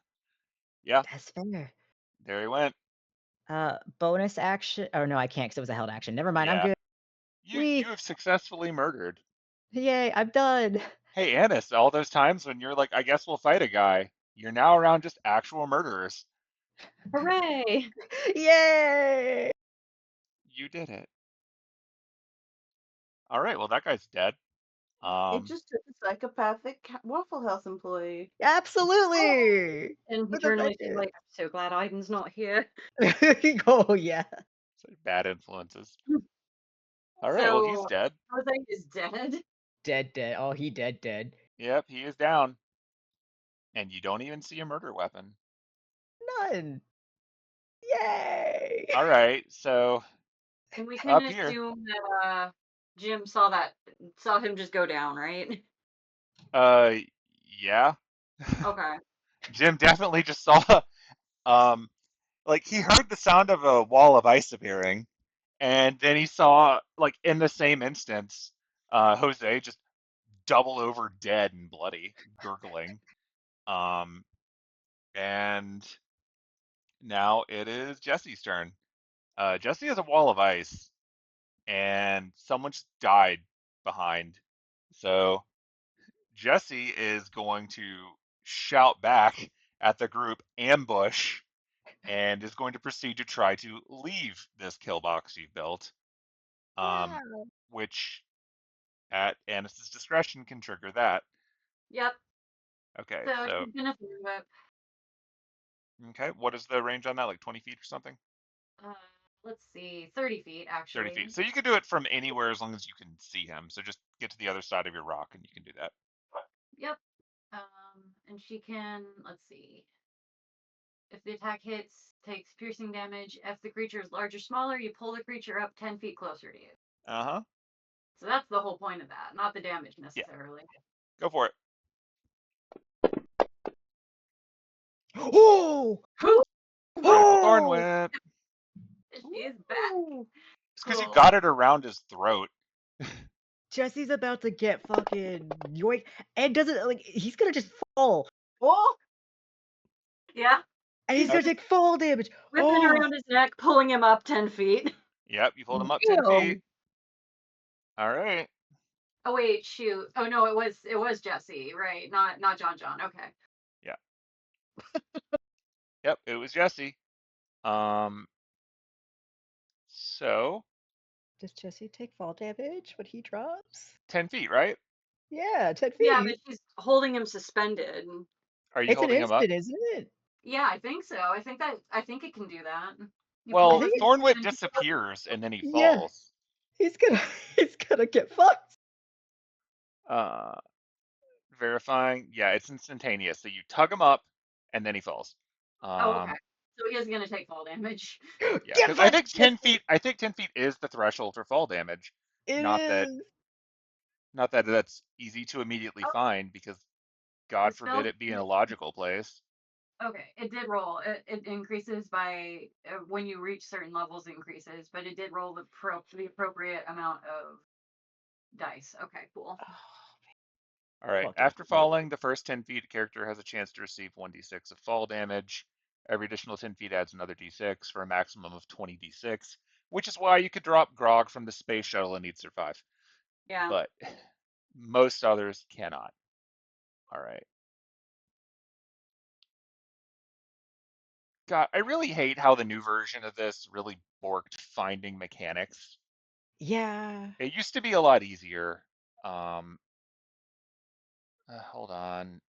yeah, That's fair. there he went. Bonus action. Oh no, I can't because it was a held action. Never mind. I'm Yeah. good. You have successfully murdered. Yay! I'm done. Hey, Annis, all those times when you're like, I guess we'll fight a guy, you're now around just actual murderers. Hooray! Yay! You did it. All right, well, that guy's dead. It just took a psychopathic Waffle House employee. Absolutely. And With a eternally budget. like, I'm so glad Aiden's not here. Oh yeah. So bad influences. All right, well, he's So dead. Jose is dead. Dead. Oh, he dead. Yep, he is down. And you don't even see a murder weapon. None. Yay! All right, so And we can up here. assume that Jim saw him just go down, right? Yeah. Okay. Jim definitely just saw, like he heard the sound of a wall of ice appearing, and then he saw, like in the same instance, Jose just double over dead and bloody, gurgling. And now it is Jesse's turn. Jesse has a wall of ice, and someone just died behind. So Jesse is going to shout back at the group ambush and is going to proceed to try to leave this kill box you've built, which at Annis's discretion can trigger that. Yep. Okay, So so she's gonna throw it. okay, what is the range on that? Like 20 feet or something? Let's see, 30 feet 30 actually. feet. So you can do it from anywhere as long as you can see him. So just get to the other side of your rock and you can do that. Yep. And she can, let's see. If the attack hits, takes piercing damage. If the creature is large or smaller, you pull the creature up 10 feet closer to you. Uh-huh. So that's the whole point of that, not the damage necessarily. Go for it. Oh! Critical thorn whip. She is back. It's because you Cool. got it around his throat. Jesse's about to get fucking yoink, and doesn't like he's gonna just fall. Oh! Yeah. And he's gonna take fall damage. Whipping around his neck, pulling him up 10 feet. Yep, you pulled him up 10 feet. All right. Oh wait, shoot. Oh no, it was Jesse, right? Not John. Okay. Yeah. Yep, it was Jesse. Um, so Does Jesse take fall damage when he drops? 10 feet, right? Yeah, 10 Yeah, feet. but she's holding him suspended. Are you It's an holding him up? instant, isn't it? Yeah, I think so. I think it can do that. You I Well, pause think it, Thornwhit and disappears and then he yeah, falls. he's gonna he's gonna get fucked. Uh, verifying. Yeah, it's instantaneous. So you tug him up and then he falls. oh, okay. Um, So he is gonna take fall damage. yeah, Get because I fucked, think 10 Jesse. feet. I think 10 feet is the threshold for fall damage. It Not that, is. not that that's easy to immediately Oh, find because the God forbid spell. it be in a logical place. Okay, it did roll. It increases by when you reach certain levels. Increases, but it did roll the appropriate amount of dice. Okay, cool. All right. Fucking After cool. falling the first 10 feet, a character has a chance to receive 1d6 of fall damage. Every additional 10 feet adds another d6 for a maximum of 20 d6, which is why you could drop Grog from the space shuttle and he'd survive. Yeah. But most others cannot. All right. God, I really hate how the new version of this really borked finding mechanics. Yeah. It used to be a lot easier. Hold on.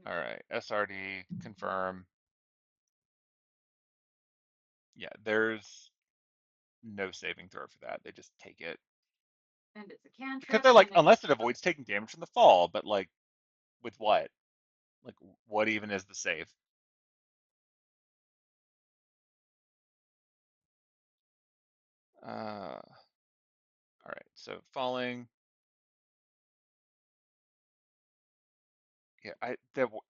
All right. SRD, confirm. Yeah, there's no saving throw for that. They just take it. And it's a Because cantrip, they're like, and unless it avoids taking damage from the fall, but like, with what? Like, what even is the save? All right, so falling. Yeah,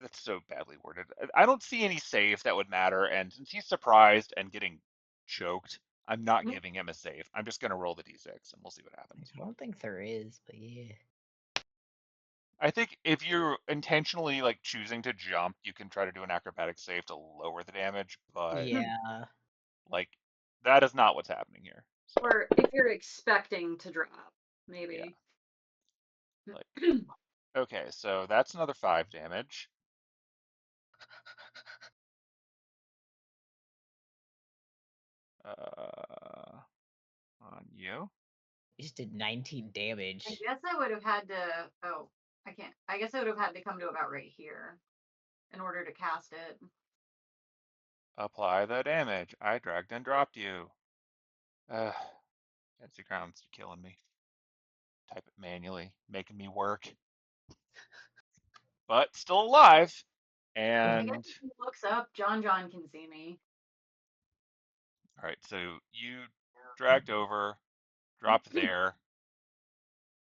that's so badly worded. I don't see any save that would matter, and since he's surprised and getting choked, I'm not giving him a save. I'm just gonna roll the d6 and we'll see what happens. I don't think there is, but yeah. I think if you're intentionally like choosing to jump, you can try to do an acrobatic save to lower the damage, but Yeah. like that is not what's happening here. So or if you're expecting to drop, yeah, maybe. like okay, so that's another 5 damage. On you. You just did 19 I damage. guess I would have had to. Oh, I can't. I guess I would have had to come to about right here in order to cast it. Apply the damage. I dragged and dropped you. Fancy grounds, you're killing me. Type it manually, making me work. But still alive. I guess And if he looks up, John can see me. all right, so you dragged over, dropped there.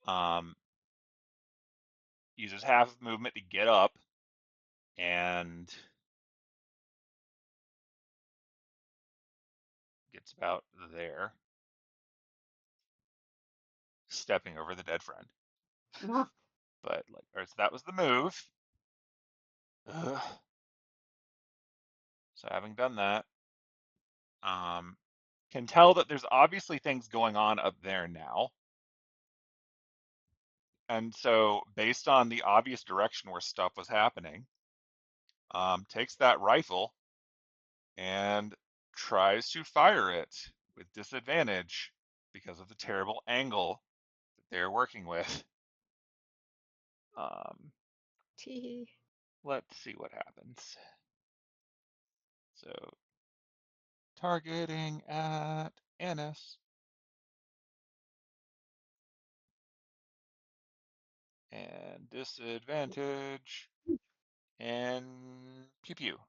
Um, uses half of movement to get up, and gets about there, stepping over the dead friend. But like, all right, so that was the move. Ugh. So having done that, um, can tell that there's obviously things going on up there now. And so, based on the obvious direction where stuff was happening, takes that rifle and tries to fire it with disadvantage because of the terrible angle that they're working with. Um, Tee. let's see what happens. So, targeting at Annis. And disadvantage. And pew pew.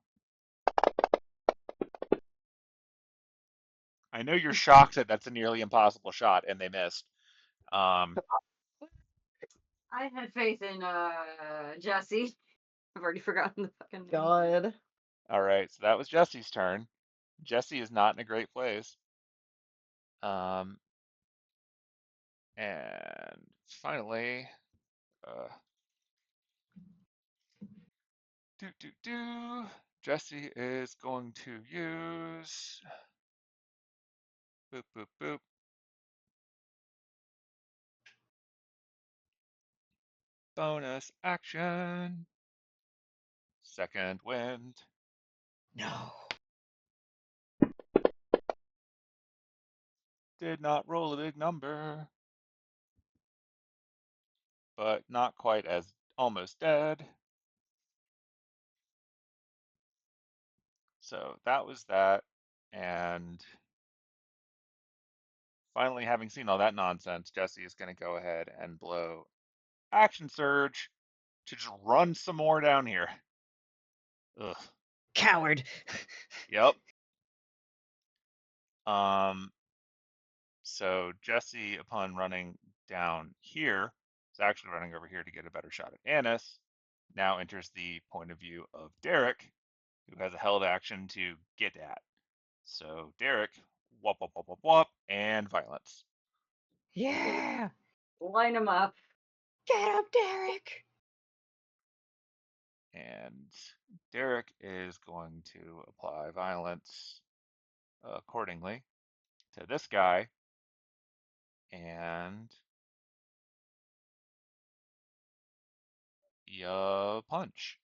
I know you're shocked that that's a nearly impossible shot and they missed. Um, I had faith in Jesse. I've already forgotten the fucking name. God. all right, so that was Jesse's turn. Jesse is not in a great place. Um, and finally, uh, Jesse is going to use Boop, boop, boop. Bonus action. Second wind. No. Did not roll a big number, but not quite as almost dead. So that was that. And finally, having seen all that nonsense, Jesse is going to go ahead and blow Action Surge to just run some more down here. Ugh. Coward. Yep. So Jesse, upon running down here, is actually running over here to get a better shot at Annis. Now enters the point of view of Derek, who has a held action to get at. So Derek, whoop, whoop, whoop, whoop, whoop, and violence. Yeah. Line him up. Get up, Derek. And Derek is going to apply violence accordingly to this guy. And punch.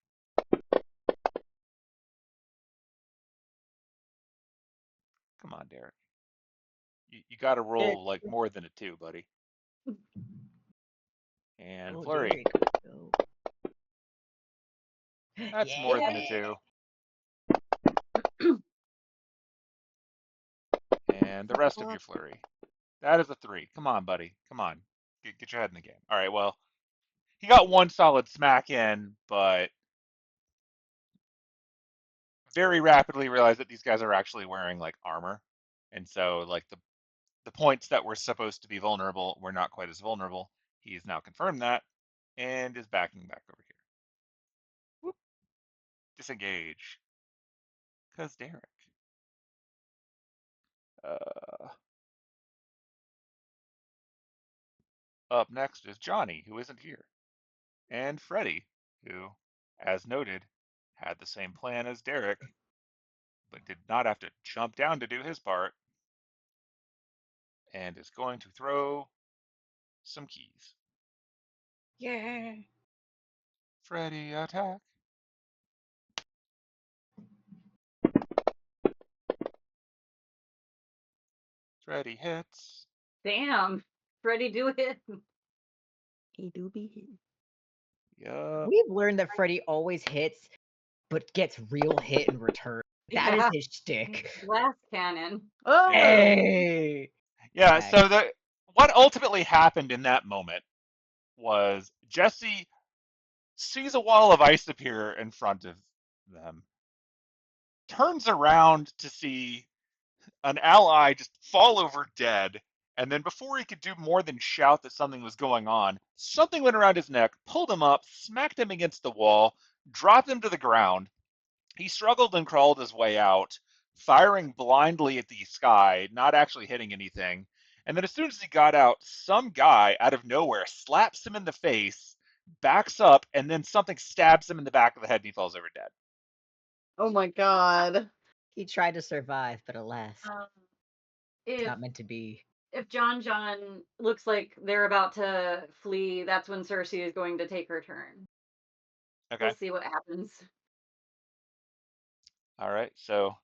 Come on, Derek. You got to roll like more than a 2, buddy. And Oh, flurry. Derek. Go. That's more than a 2. And the rest of your flurry. That is a 3. Come on, buddy. Come on. Get your head in the game. All right, well, he got one solid smack in, but very rapidly realized that these guys are actually wearing like armor. And so like the points that were supposed to be vulnerable were not quite as vulnerable. He's now confirmed that and is backing back over here. Whoop. Disengage. Cause Derek. Up next is Johnny, who isn't here, and Freddy, who, as noted, had the same plan as Derek, but did not have to jump down to do his part, and is going to throw some keys. Yeah. Freddy, attack. Freddy hits. Damn. Freddy do it. He do be hitting. Yup. We've learned that Freddy always hits, but gets real hit in return. That is Yeah. his shtick. Glass cannon. Oh, Hey. Yeah, Back. so what ultimately happened in that moment was Jesse sees a wall of ice appear in front of them, turns around to see an ally just fall over dead, and then before he could do more than shout that something was going on, something went around his neck, pulled him up, smacked him against the wall, dropped him to the ground. He struggled and crawled his way out, firing blindly at the sky, not actually hitting anything. And then as soon as he got out, some guy out of nowhere slaps him in the face, backs up, and then something stabs him in the back of the head and he falls over dead. oh my God. He tried to survive, but alas, it's If not meant to be. if John looks like they're about to flee, that's when Cersei is going to take her turn. Okay. We'll see what happens. All right. So,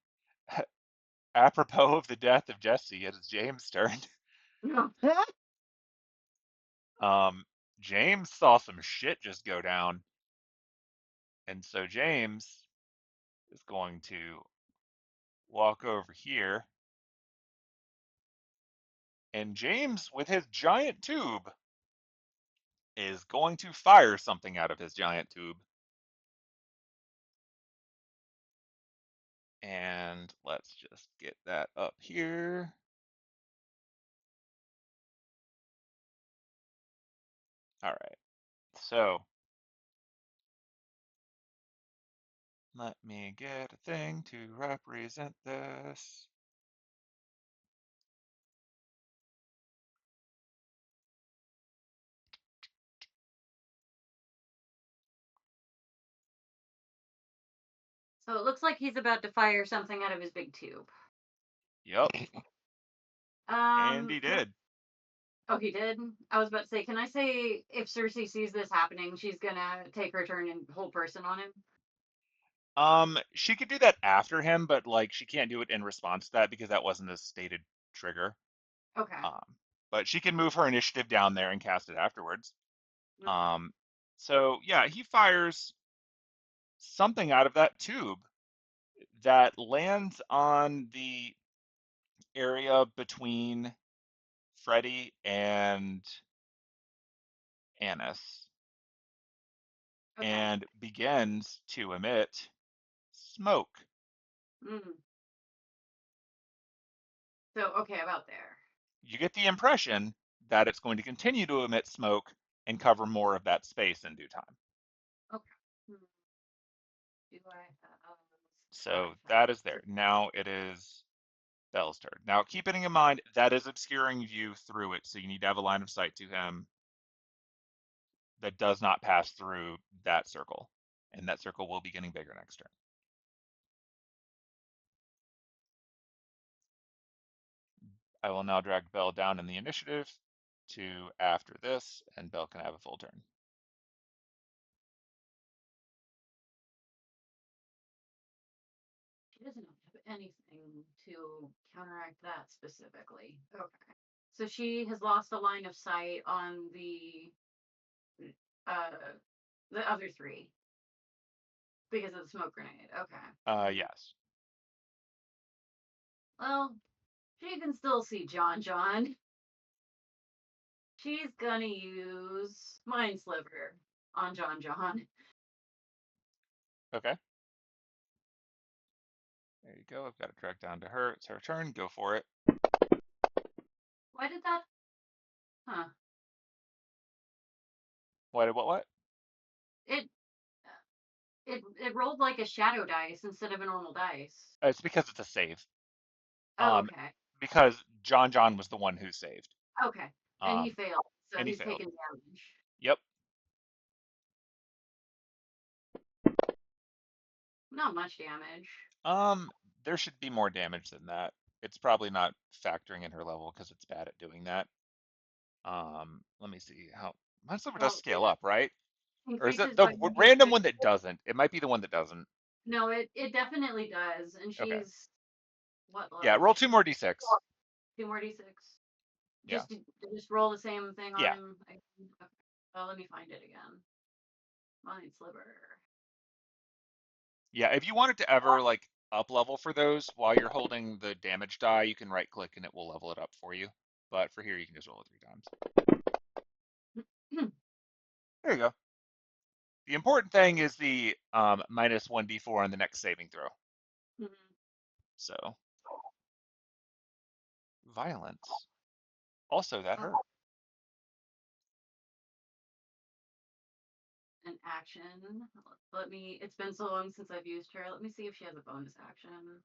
apropos of the death of Jesse, it is James' turn. James saw some shit just go down. And so James is going to walk over here. And James, with his giant tube, is going to fire something out of his giant tube. And let's just get that up here. All right. So let me get a thing to represent this. So it looks like he's about to fire something out of his big tube. Yep. And he Can did. Oh, he did? I was about to say, can I say if Cersei sees this happening, she's gonna take her turn and whole person on him? She could do that after him, but like she can't do it in response to that because that wasn't a stated trigger. Okay. Um, but she can move her initiative down there and cast it afterwards. Okay. So yeah, he fires something out of that tube that lands on the area between Freddy and Annis Okay. and begins to emit smoke. Mm. So, okay, about there. You get the impression that it's going to continue to emit smoke and cover more of that space in due time. Okay. Hmm. Do I have So that is there. artifacts? Now it is Bell's turn. Now, keeping in mind that is obscuring view through it, so you need to have a line of sight to him that does not pass through that circle, and that circle will be getting bigger next turn. I will now drag Bell down in the initiative to after this, and Bell can have a full turn. She doesn't have anything to counteract that specifically. Okay. So she has lost a line of sight on uh the other three because of the smoke grenade. Okay. Yes. Well, she can still see John. She's gonna use Mind Sliver on John. Okay. There you go. I've got it dragged down to her. It's her turn. Go for it. Why did that? Huh. What? It it rolled like a shadow dice instead of a normal dice. It's because it's a save. Oh, Um, okay. because John was the one who saved. Okay. And he failed, so And he he's failed. taking damage. Yep. Not much damage. There should be more damage than that. It's probably not factoring in her level because it's bad at doing that. Let me see how Mind Sliver does Well, scale up, right? Or is it increases the by random one that doesn't? It might be the one that doesn't. No, it definitely does. And Okay. she's what Yeah, level roll is 2 she? more d6. 2 more d6. Yeah. Just roll the same thing on Yeah. him. Okay. Well, let me find it again. Mind Sliver. Yeah, if you wanted to ever like up level for those while you're holding the damage die, you can right click and it will level it up for you. But for here, you can just roll it 3 times. There you go. The important thing is the minus 1d4 on the next saving throw. Mhm. So, violence. Also, that Oh, hurt. an action. Let me. It's been so long since I've used her. Let me see if she has a bonus action.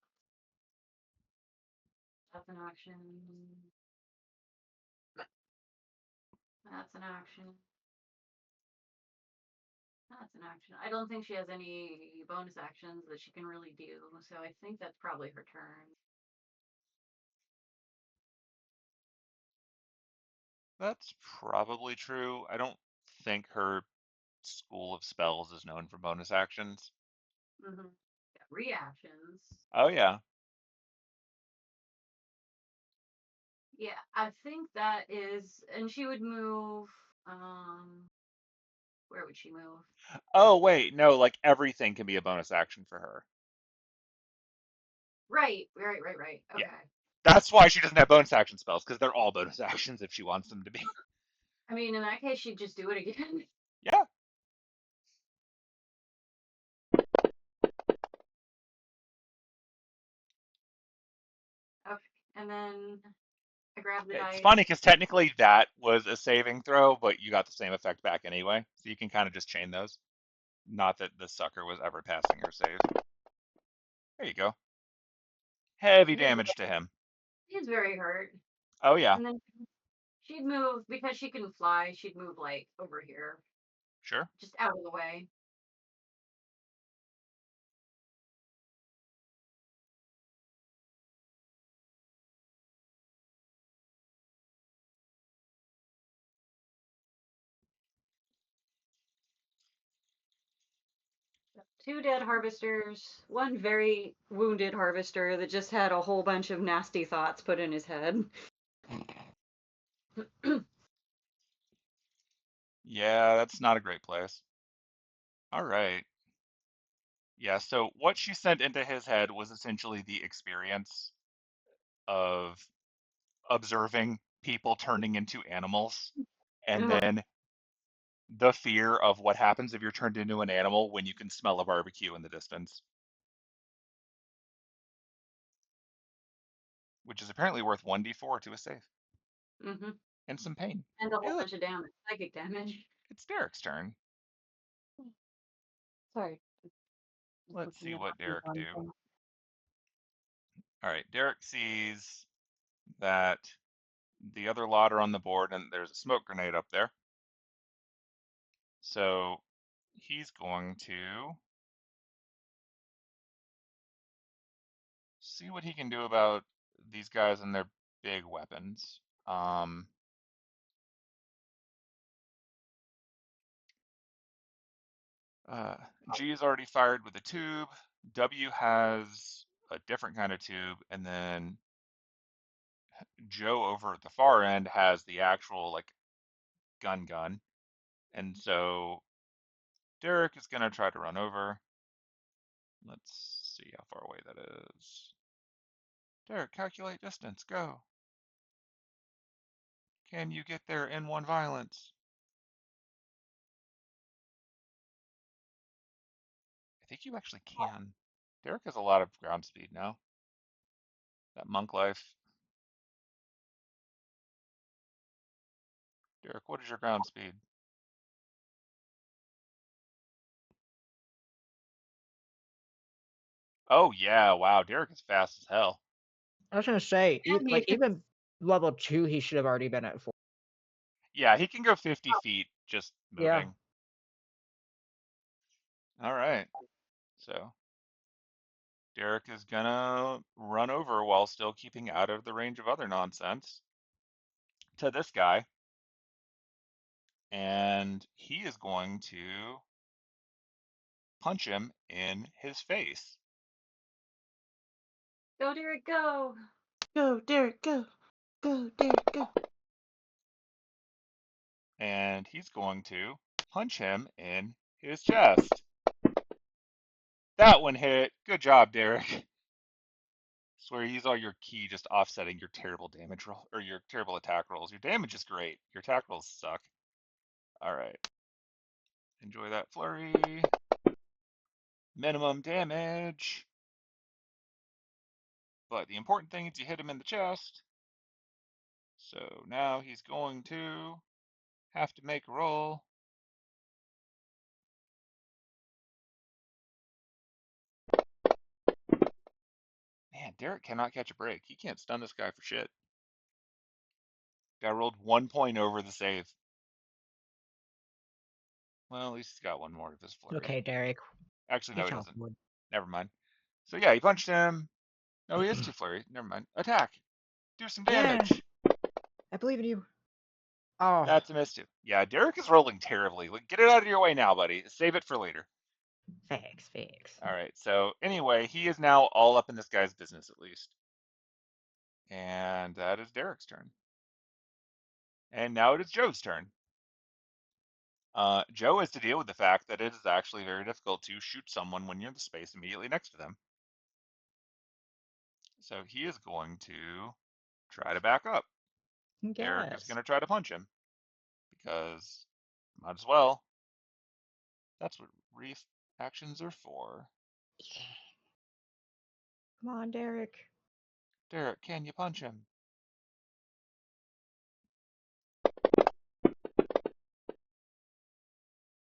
That's an action. That's an action. That's an action. I don't think she has any bonus actions that she can really do, so I think that's probably her turn. That's probably true. I don't think her school of spells is known for bonus actions. Mm-hmm. Yeah, reactions. Oh, yeah. Yeah, I think that is, and she would move. Where would she move? Oh, wait. No, like everything can be a bonus action for her. Right. Yeah. Okay. That's why she doesn't have bonus action spells, because they're all bonus actions if she wants them to be. I mean, in that case, she'd just do it again. Yeah. Okay, and then I grab the It's dice. funny because technically that was a saving throw, but you got the same effect back anyway. So you can kind of just chain those. Not that the sucker was ever passing her save. There you go. Heavy damage to him. He's very hurt. Oh, yeah. And then she'd move because she can fly. She'd move like over here, Sure. just out of the way. 2 dead harvesters, 1 very wounded harvester that just had a whole bunch of nasty thoughts put in his head. Yeah, that's not a great place. All right. Yeah, so what she sent into his head was essentially the experience of observing people turning into animals, and then the fear of what happens if you're turned into an animal when you can smell a barbecue in the distance, which is apparently worth 1d4 to a save Mm-hmm. and some pain. And a Hey, whole look, bunch of damage, psychic damage. it's Derek's turn. Sorry. Let's see what Derek do. Thing. All right, Derek sees that the other lot are on the board and there's a smoke grenade up there. So he's going to see what he can do about these guys and their big weapons. G is already fired with a tube. W has a different kind of tube, and then Joe over at the far end has the actual like gun. And so Derek is gonna try to run over. Let's see how far away that is. Derek, calculate distance, go. Can you get there in 1 violence? I think you actually can. Derek has a lot of ground speed now. That monk life. Derek, what is your ground speed? Oh yeah, wow, Derek is fast as hell. I was gonna say, And like he- even level 2, he should have already been at 4. Yeah, he can go 50 feet just Yeah. moving. All right. So Derek is gonna run over while still keeping out of the range of other nonsense to this guy. And he is going to punch him in his face. Go, Derek, go. Go, Derek, go. Go, Derek, go. And he's going to punch him in his chest. That one hit. Good job, Derek. Swear, use all your key just offsetting your terrible damage roll or your terrible attack rolls. Your damage is great. Your attack rolls suck. All right. Enjoy that flurry. Minimum damage. But the important thing is you hit him in the chest. So now he's going to have to make a roll. Man, Derek cannot catch a break. He can't stun this guy for shit. Guy rolled 1 point over the save. Well, at least he's got one more of his flurry. Okay, Derek. Actually, no, he Pitch off doesn't. wood. Never mind. So yeah, he punched him. No, he is 2 flurry. Never mind. Attack. Do some damage. I believe in you. Oh, That's a miss too. Yeah, Derek is rolling terribly. Like, get it out of your way now, buddy. Save it for later. thanks. All right. So anyway, he is now all up in this guy's business at least. And that is Derek's turn. And now it is Joe's turn. Joe has to deal with the fact that it is actually very difficult to shoot someone when you're in the space immediately next to them. So he is going to try to back up. Derek is going to try to punch him because might as well. That's what reef actions are for. Come on, Derek. Derek, can you punch him?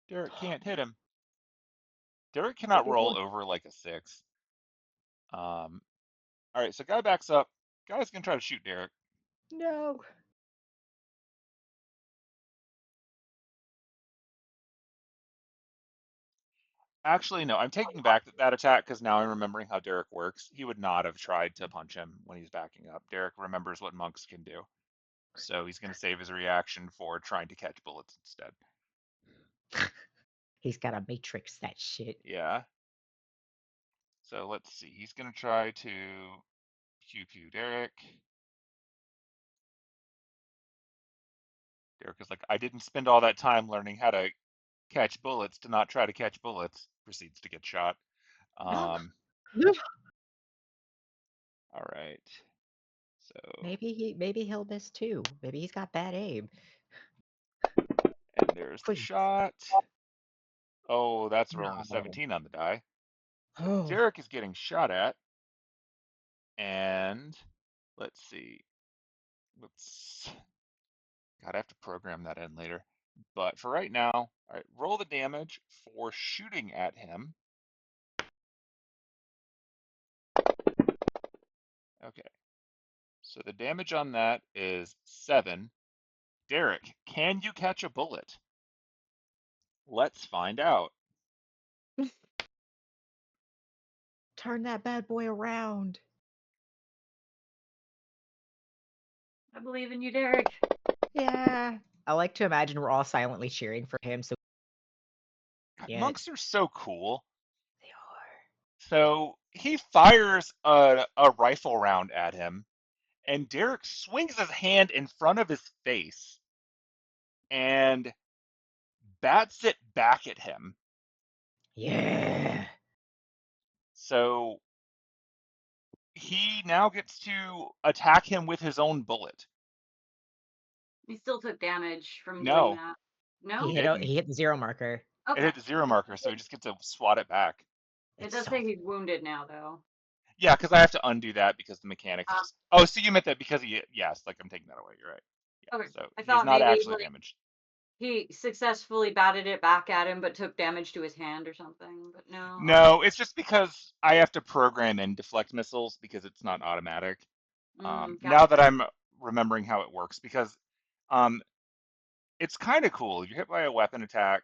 Derek can't hit him. Derek cannot roll over like a 6. All right, so guy backs up. Guy's gonna try to shoot Derek. No. Actually, no, I'm taking back that attack because now I'm remembering how Derek works. He would not have tried to punch him when he's backing up. Derek remembers what monks can do. So he's going to save his reaction for trying to catch bullets instead. He's got to matrix that shit. Yeah. So let's see. He's gonna try to pew Derek. Derek is like, I didn't spend all that time learning how to catch bullets to not try to catch bullets. Proceeds to get shot. All right. So Maybe he'll miss too. Maybe he's got bad aim. and there's the Please. shot. Oh, that's rolling a No. 17 on the die. So Oh. Derek is getting shot at. And let's see. God, I have to program that in later. But for right now, all right, roll the damage for shooting at him. Okay. So the damage on that is 7. Derek, can you catch a bullet? Let's find out. Turn that bad boy around. I believe in you, Derek. Yeah. I like to imagine we're all silently cheering for him. So God, yeah, monks are so cool. they are. So he fires a rifle round at him, and Derek swings his hand in front of his face and bats it back at him. Yeah. So he now gets to attack him with his own bullet. He still took damage from doing No, that. He No? didn't. he hit the 0 marker. It Okay. hit the 0 marker, so he just gets to swat it back. It It's does so say he's wounded now, though. Yeah, because I have to undo that because the mechanics Ah. just. Oh, so you meant that because he. Yes, like I'm taking that away. You're right. Yeah, Okay. so I he is thought not maybe actually like damaged. he successfully batted it back at him, but took damage to his hand or something. But no. No, it's just because I have to program in deflect missiles because it's not automatic. Okay. Now that Gotcha. I'm remembering how it works, because um, it's kind of cool. If you're hit by a weapon attack,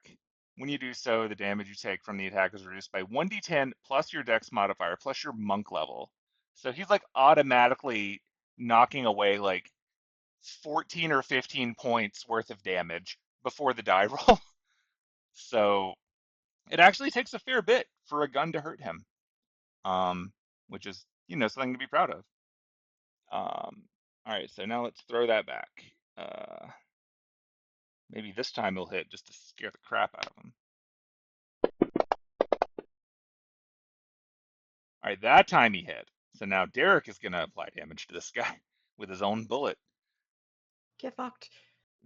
when you do so, the damage you take from the attack is reduced by 1d10 plus your dex modifier plus your monk level. So he's like automatically knocking away like 14 or 15 points worth of damage before the die roll. So it actually takes a fair bit for a gun to hurt him, which is, something to be proud of. All right, so now let's throw that back. Maybe this time he'll hit just to scare the crap out of him. All right, that time he hit. So now Derek is going to apply damage to this guy with his own bullet. get fucked.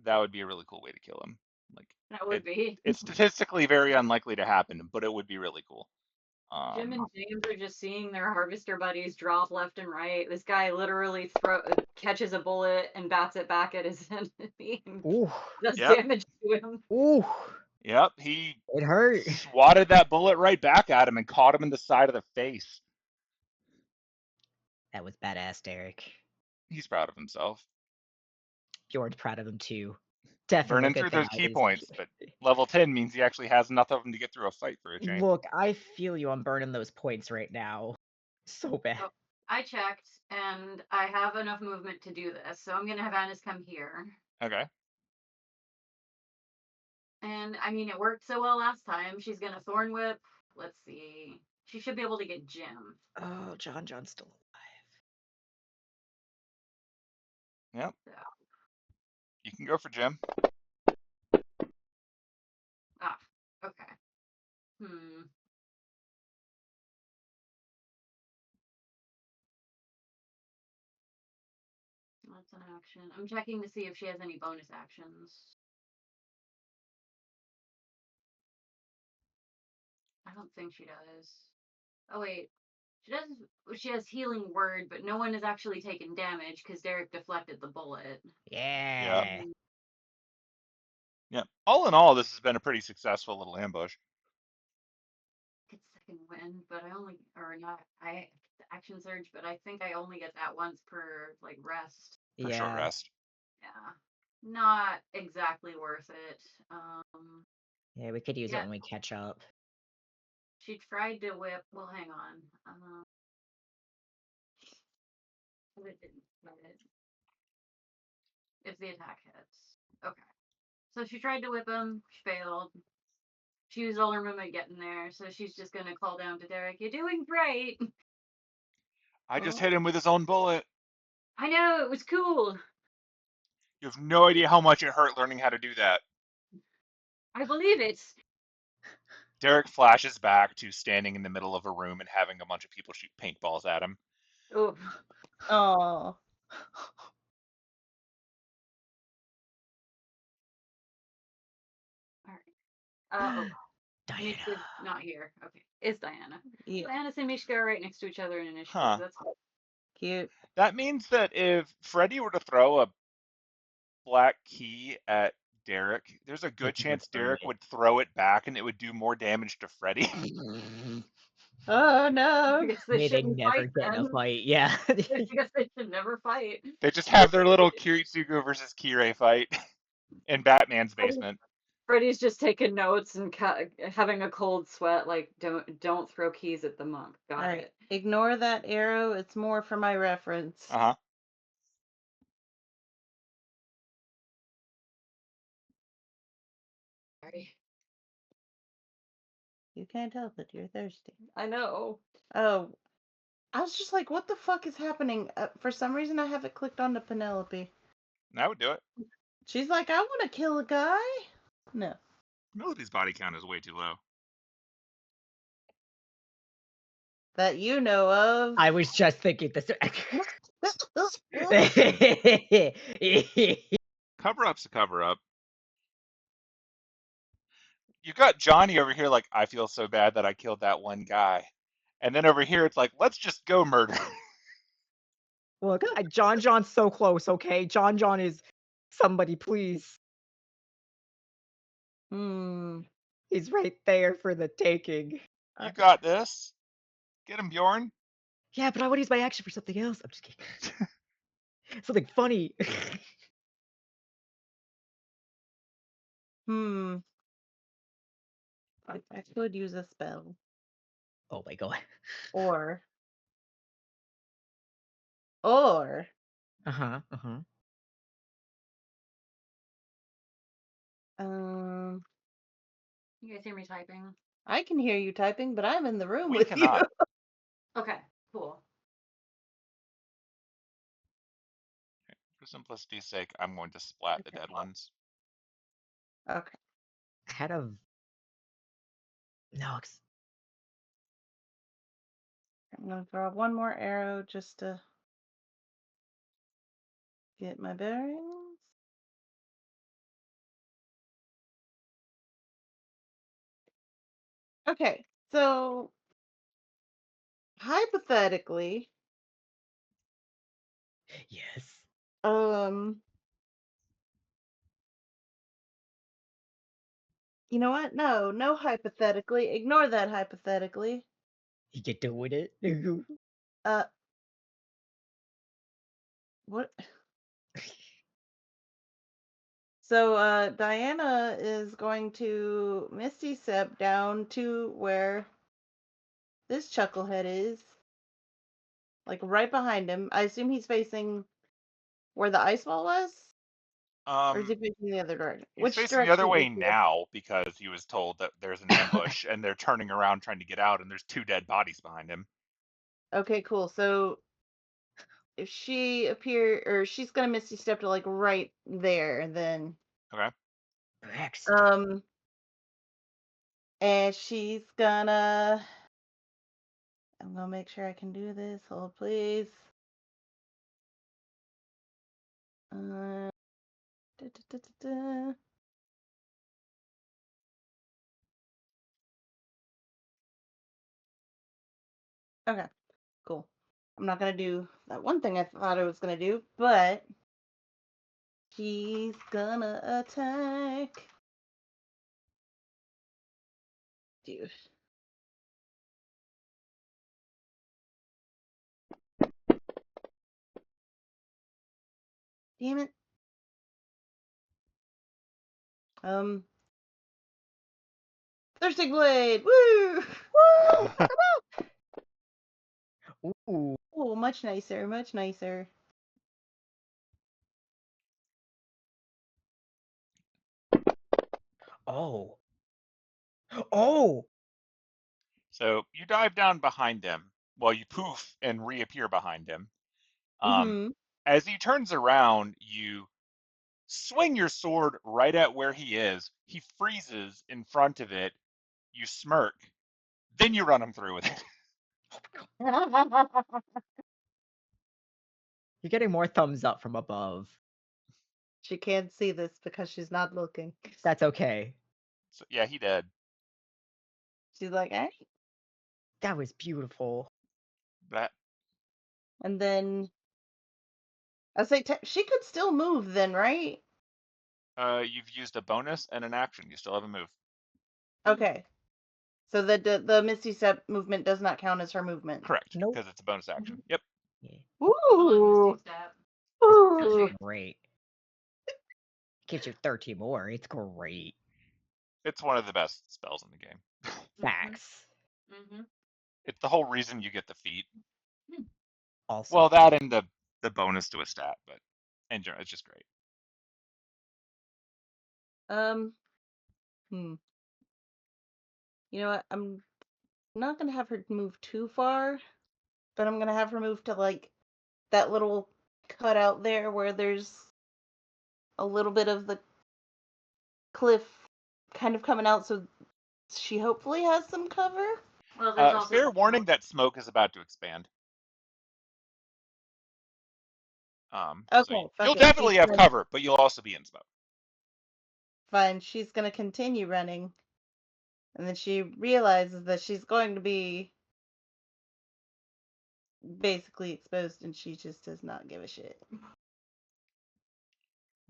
That would be a really cool way to kill him. Like That would be. it's statistically very unlikely to happen, but it would be really cool. Jim and James are just seeing their harvester buddies drop left and right. This guy literally catches a bullet and bats it back at his enemy and Ooh. does Yep. damage to him. Ooh. Yep, he It hurt. swatted that bullet right back at him and caught him in the side of the face. That was badass, Derek. He's proud of himself. Fjord's proud of him too. Definitely Burning a good through thing those I key was. points, but level 10 means he actually has enough of them to get through a fight for a change. Look, I feel you. I'm burning those points right now. So bad. So I checked and I have enough movement to do this. So I'm gonna have Annis come here. Okay. And I mean it worked so well last time. She's gonna thorn whip. Let's see. She should be able to get Jim. Oh, John's still Yep. So, You can go for Jim. okay. That's an action. I'm checking to see if she has any bonus actions. I don't think she does. Oh wait, she does. She has healing word, but no one has actually taken damage because Derek deflected the bullet. Yeah. Yep. All in all, this has been a pretty successful little ambush. Get second win, but I only or not. I action surge, but I think I only get that once per like rest. For short rest. Yeah, not exactly worth it. Yeah, we could use it Yeah. when we catch up. She tried to whip. Well, hang on. It didn't hit. If the attack hits. Okay. So she tried to whip him. She failed. She used all her movement getting there, so she's just gonna call down to Derek, "You're doing great." I just hit him with his own bullet. I know, it was cool. You have no idea how much it hurt learning how to do that. I believe it. Derek flashes back to standing in the middle of a room and having a bunch of people shoot paintballs at him. Oh. Oh. Oh. Diana. Mishka's not here. Okay. It's Diana. Yeah. Diana and Mishka are right next to each other in initiative. Huh. That's Cute. That means that if Freddy were to throw a black key at Derek, there's a good chance Derek would throw it back and it would do more damage to Freddy. Oh no. I guess they May they shouldn't never fight get in a then. fight. Yeah. I guess they should never fight. They just have their little Kiritsugu versus Kirei fight in Batman's basement. Freddy's just taking notes and having a cold sweat, like, don't throw keys at the monk. Got All right. it. Ignore that arrow. It's more for my reference. Uh-huh. Sorry. You can't help it. You're thirsty. I know. Oh. I was just like, what the fuck is happening? For some reason, I have it clicked onto Penelope. I would do it. She's like, I want to kill a guy. No. Penelope's body count is way too low. That you know of. I was just thinking this. Cover-up's a cover-up. You got Johnny over here like, I feel so bad that I killed that one guy. And then over here, it's like, let's just go murder. Look, John's so close, okay? John is somebody, please. He's right there for the taking. You got this. Get him, Bjorn. Yeah, but I want to use my action for something else. I'm just kidding. Something funny. I could use a spell. Oh my god. Or. Uh-huh. You guys hear me typing? I can hear you typing, but I'm in the room We with cannot. you. Okay, cool. For simplicity's sake, I'm going to splat the dead ones. Okay. I had a... No, I'm going to throw one more arrow just to get my bearings. Okay, so hypothetically, yes. You know what? No hypothetically. Ignore that hypothetically. You get to win it. What? So, Diana is going to Misty Step down to where this chucklehead is. Like right behind him. I assume he's facing where the ice wall was? Or is he facing the other direction? He's Which facing the direction other way is he? now because he was told that there's an ambush and they're turning around trying to get out and there's 2 dead bodies behind him. Okay, cool. So if she she's gonna Misty Step to like right there, then Okay. and she's gonna I'm gonna make sure I can do this. Hold please. Da, da, da, da, da. Okay, cool. I'm not gonna do that one thing I thought I was gonna do, but she's gonna attack. Dude. Damn it. Thirsting Blade! Woo! Woo! Ooh. Oh, much nicer, much nicer. Oh. Oh, So you dive down behind him while you poof and reappear behind him. Mm-hmm. As he turns around, you swing your sword right at where he is. He freezes in front of it. You smirk. Then you run him through with it. you're getting more thumbs up from above. She can't see this because she's not looking. That's okay. So, yeah, he did. She's like, eh? That was beautiful. That And then I say she could still move then, right? you've used a bonus and an action. You still have a move. Okay. So the Misty Step movement does not count as her movement. Correct, Nope. because it's a bonus action. Yep. Yeah, Ooh. it's Ooh. great. Gives you 13 more. It's great. It's one of the best spells in the game. Facts. Mm-hmm. It's the whole reason you get the feat. Also, Well, that and the bonus to a stat, but in general, it's just great. Hmm. You know what? I'm not gonna have her move too far, but I'm gonna have her move to like that little cutout there where there's a little bit of the cliff kind of coming out, so she hopefully has some cover. Well, there's also Fair warning that smoke is about to expand. So Okay, you'll fuck it. definitely have cover, but you'll also be in smoke. Fine. She's gonna continue running, and then she realizes that she's going to be basically exposed, and she just does not give a shit.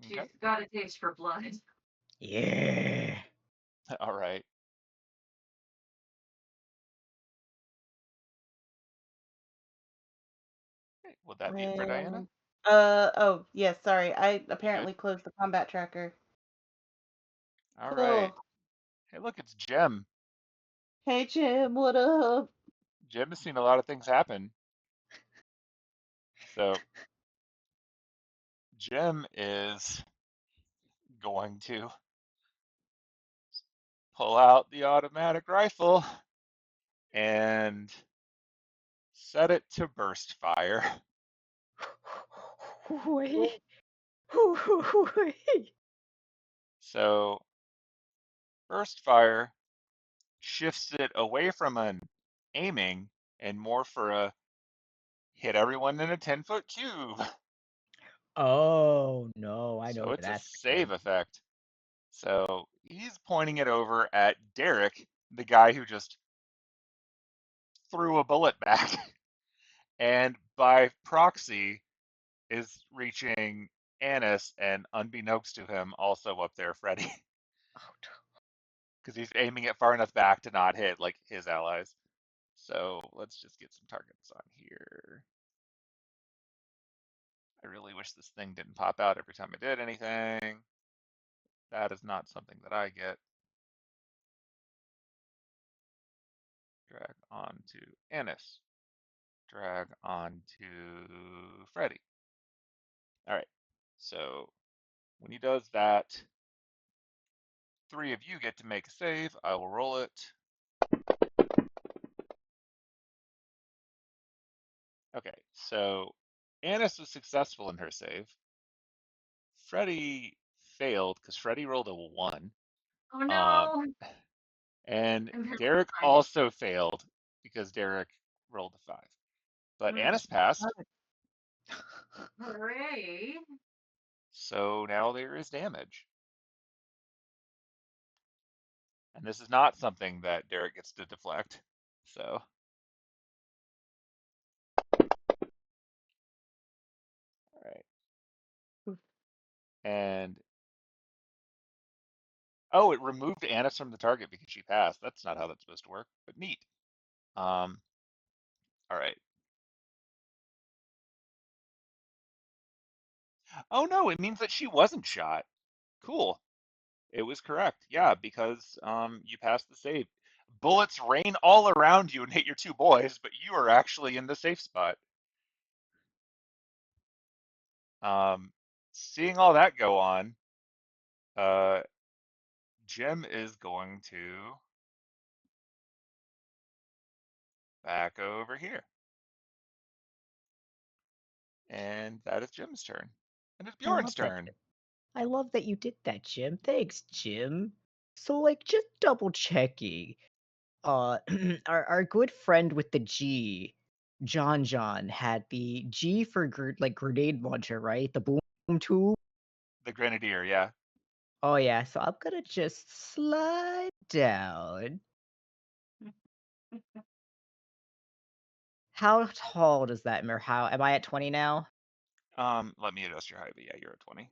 she's Okay. got a taste for blood. yeah. All right. Would that be it for Diana? Oh, yes, sorry. I You good? apparently closed the combat tracker. All right. Cool. Hey, look, it's Jem. Hey, Jim, what up? Jem has seen a lot of things happen. So Jem is going to pull out the automatic rifle and set it to burst fire. Wait. Wait. So burst fire shifts it away from an aiming and more for a hit everyone in a 10-foot cube. Oh no, I know So where it's a that's save going. effect. So he's pointing it over at Derek, the guy who just threw a bullet back, and by proxy is reaching Annis and unbeknownst to him also up there, Freddy, Oh, because he's aiming it far enough back to not hit like his allies. So let's just get some targets on here. I really wish this thing didn't pop out every time I did anything. That is not something that I get. Drag on to Annis. Drag on to Freddy. All right. So when he does that, 3 of you get to make a save. I will roll it. Okay. So Annis was successful in her save. Freddy failed because Freddy rolled a 1. Oh Um, no! and I'm very Derek excited. also failed because Derek rolled a 5. But Annis passed. Hooray! So now there is damage. And this is not something that Derek gets to deflect. So, all right. And oh, it removed Annis from the target because she passed. That's not how that's supposed to work, but neat. All right. Oh no, it means that she wasn't shot. Cool. It was correct. Yeah, because you passed the save. Bullets rain all around you and hit your 2 boys, but you are actually in the safe spot. Seeing all that go on, uh, Jim is going to back over here. And that is Jim's turn. And it's I love Bjorn's that. turn. I love that you did that, Jim. Thanks, Jim. So, like, just double checking. Our good friend with the G, John, had the G for grenade launcher, right? The boom tube. The Grenadier, yeah. Oh yeah. So I'm gonna just slide down. How tall does that matter? How am I at 20 now? Let me adjust your height, but yeah, you're at 20.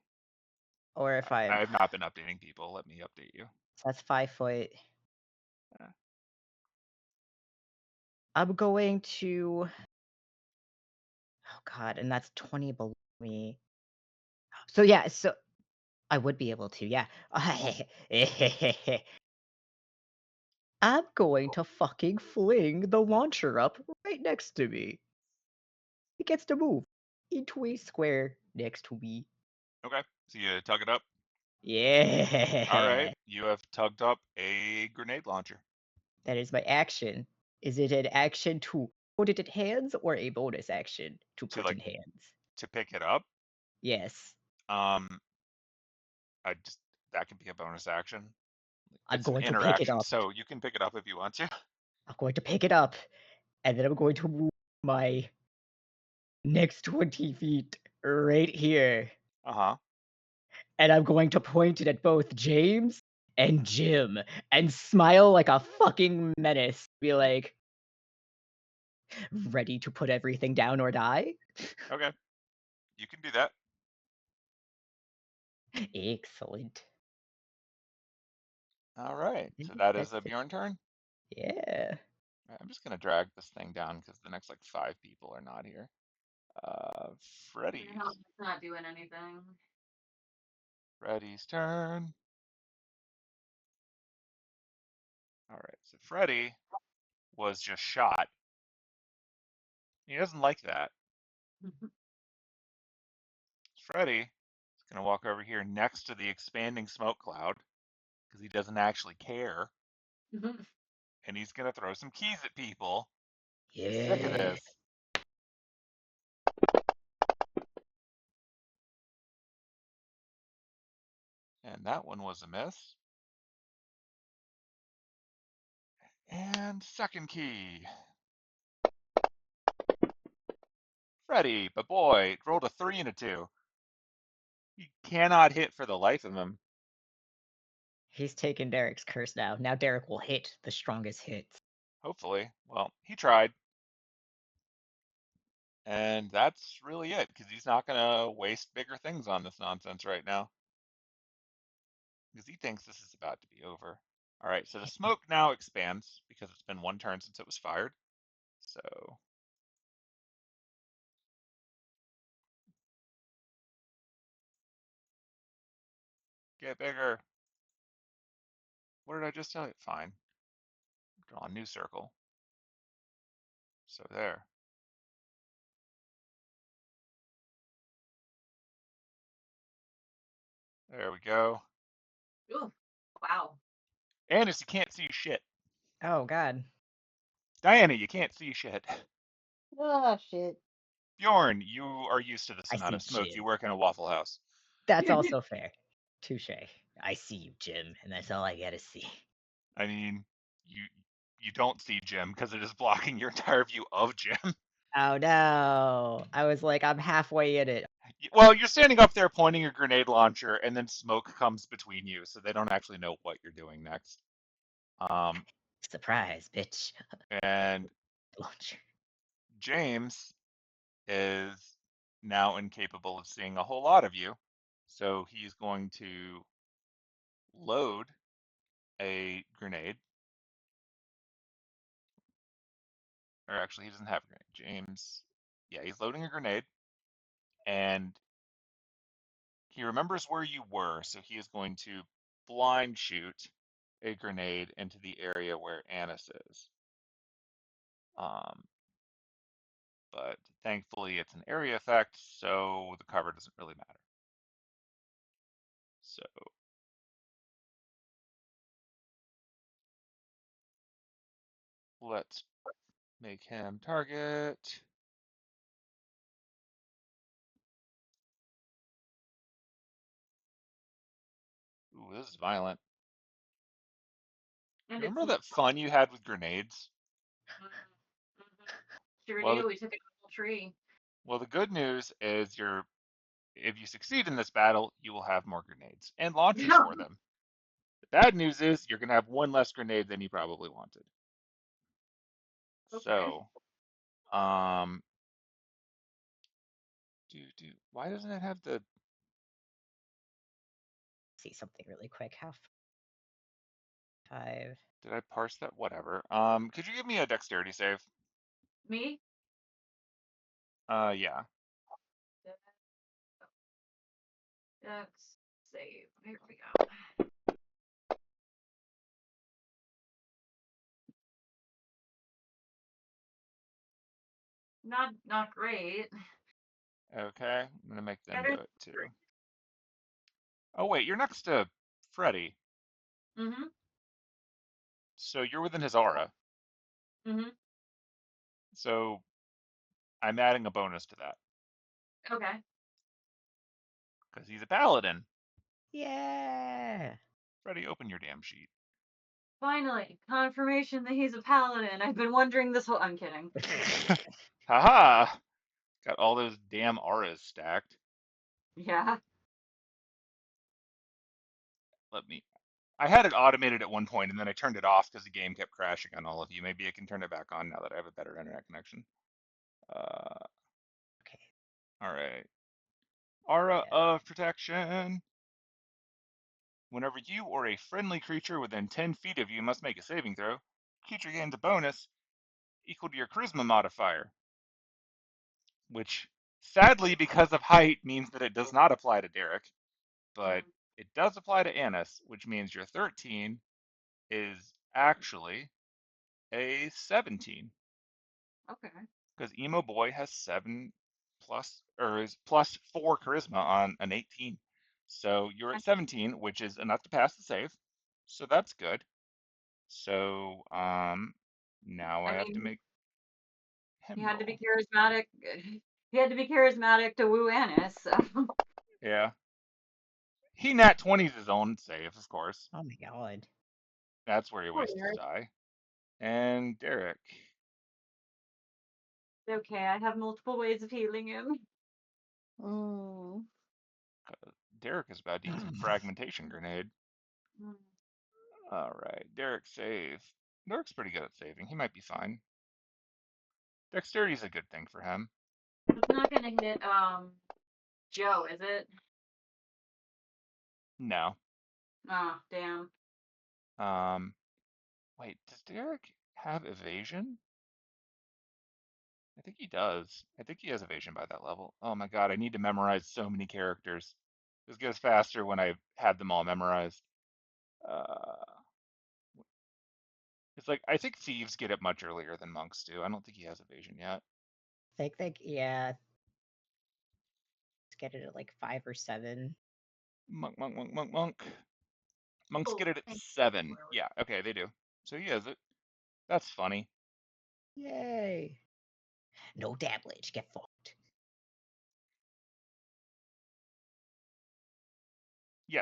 Or if I I'm have not been updating people. Let me update you. that's 5 foot. Yeah. I'm going to. Oh God, and that's 20 below me. So yeah, so I would be able to, yeah. I'm going to fucking fling the launcher up right next to me. It gets to move into a square next to me. Okay, so you tug it up. Yeah. All right, you have tugged up a grenade launcher. That is my action. Is it an action to put it in hands or a bonus action to To put like in hands? to pick it up. Yes. Um, that could be a bonus action. I'm It's an going to pick it interaction, up. so you can pick it up if you want to. I'm going to pick it up. And then I'm going to move my next 20 feet right here. Uh-huh. And I'm going to point it at both James and Jim and smile like a fucking menace. Be like, ready to put everything down or die? Okay, you can do that. Excellent. All right, so Yeah, that is that's a it. Bjorn turn. Yeah. I'm just gonna drag this thing down because the next like 5 people are not here. Freddy's It's not doing anything. Freddy's turn. All right, so Freddy was just shot. He doesn't like that. Freddy is gonna walk over here next to the expanding smoke cloud because he doesn't actually care, and he's gonna throw some keys at people. He's sick of Yeah. this. And that one was a miss. And second key. Freddy, but boy, rolled a 3 and a 2. He cannot hit for the life of him. He's taken Derek's curse now. Now Derek will hit the strongest hits. Hopefully. Well, he tried. And that's really it, because he's not going to waste bigger things on this nonsense right now. Because he thinks this is about to be over. All right, so the smoke now expands, because it's been 1 turn since it was fired. So get bigger. What did I just tell you? Fine. Draw a new circle. So there. There we go. Ooh, wow. And you can't see shit. Oh God. Diana, you can't see shit. Oh, shit. Bjorn, you are used to this I amount see of smoke. You Jim. work in a Waffle House. That's also fair. Touche. I see you, Jim, and that's all I gotta see. I mean, you don't see Jim because it is blocking your entire view of Jim. Oh no. I was like, I'm halfway in it. Well, you're standing up there pointing a grenade launcher, and then smoke comes between you, so they don't actually know what you're doing next. Surprise, bitch. And Launcher. James is now incapable of seeing a whole lot of you, so he's going to load a grenade. Or actually, he doesn't have a grenade. James, yeah, he's loading a grenade, and he remembers where you were, so he is going to blind shoot a grenade into the area where Annis is. But thankfully, it's an area effect, so the cover doesn't really matter. So let's Make him target. Ooh, this is violent. And it's Remember that fun you had with grenades? Sure Well, do. We took a whole tree. well, the good news is if you succeed in this battle, you will have more grenades and launchers for them. The bad news is you're going to have one less grenade than you probably wanted. Okay. So, why doesn't it have the? See something really quick. How 5. Did I parse that? Whatever. Could you give me a dexterity save? Me? Yeah. Dex save. Here we go. Not great. Okay, I'm gonna make them do Better. it too. Oh wait, you're next to Freddy, Mhm. so you're within his aura. Mhm. So I'm adding a bonus to that Okay. because he's a paladin. Yeah. Freddy, open your damn sheet. Finally, confirmation that he's a paladin. I've been wondering this whole. I'm kidding. Haha! Got all those damn auras stacked. Yeah. Let me. I had it automated at one point and then I turned it off because the game kept crashing on all of you. Maybe I can turn it back on now that I have a better internet connection. Okay. All right. Aura Yeah. of protection. Whenever you or a friendly creature within 10 feet of you must make a saving throw, creature gains a bonus equal to your charisma modifier, which sadly, because of height, means that it does not apply to Derek, but it does apply to Annis, which means your 13 is actually a 17. Okay. Because Emo Boy has 7 plus, or is plus 4 charisma on an 18. So you're at 17, which is enough to pass the save. So that's good. So now I I have to mean, make he him had to be roll. charismatic. He had to be charismatic to woo Annis. So. Yeah. He nat 20's his own save, of course. Oh my god. That's where he wastes his Weird. die. And Derek. Okay, I have multiple ways of healing him. Mm. Derek is about to use a fragmentation grenade. All right, Derek save. Derek's pretty good at saving. He might be fine. Dexterity's a good thing for him. It's not gonna hit Joe, is it? No. Oh, damn. Wait, does Derek have evasion? I think he does. I think he has evasion by that level. Oh my god, I need to memorize so many characters. This goes faster when I have them all memorized. Uh, it's like I think thieves get it much earlier than monks do. I don't think he has evasion yet. Yeah. Let's get it at like 5 or 7. Monk, monk, monk, monk, monk. Monks Oh, get it at 7. Yeah, okay, they do. So he has it. That's funny. Yay. No damage. Get fucked. Yeah,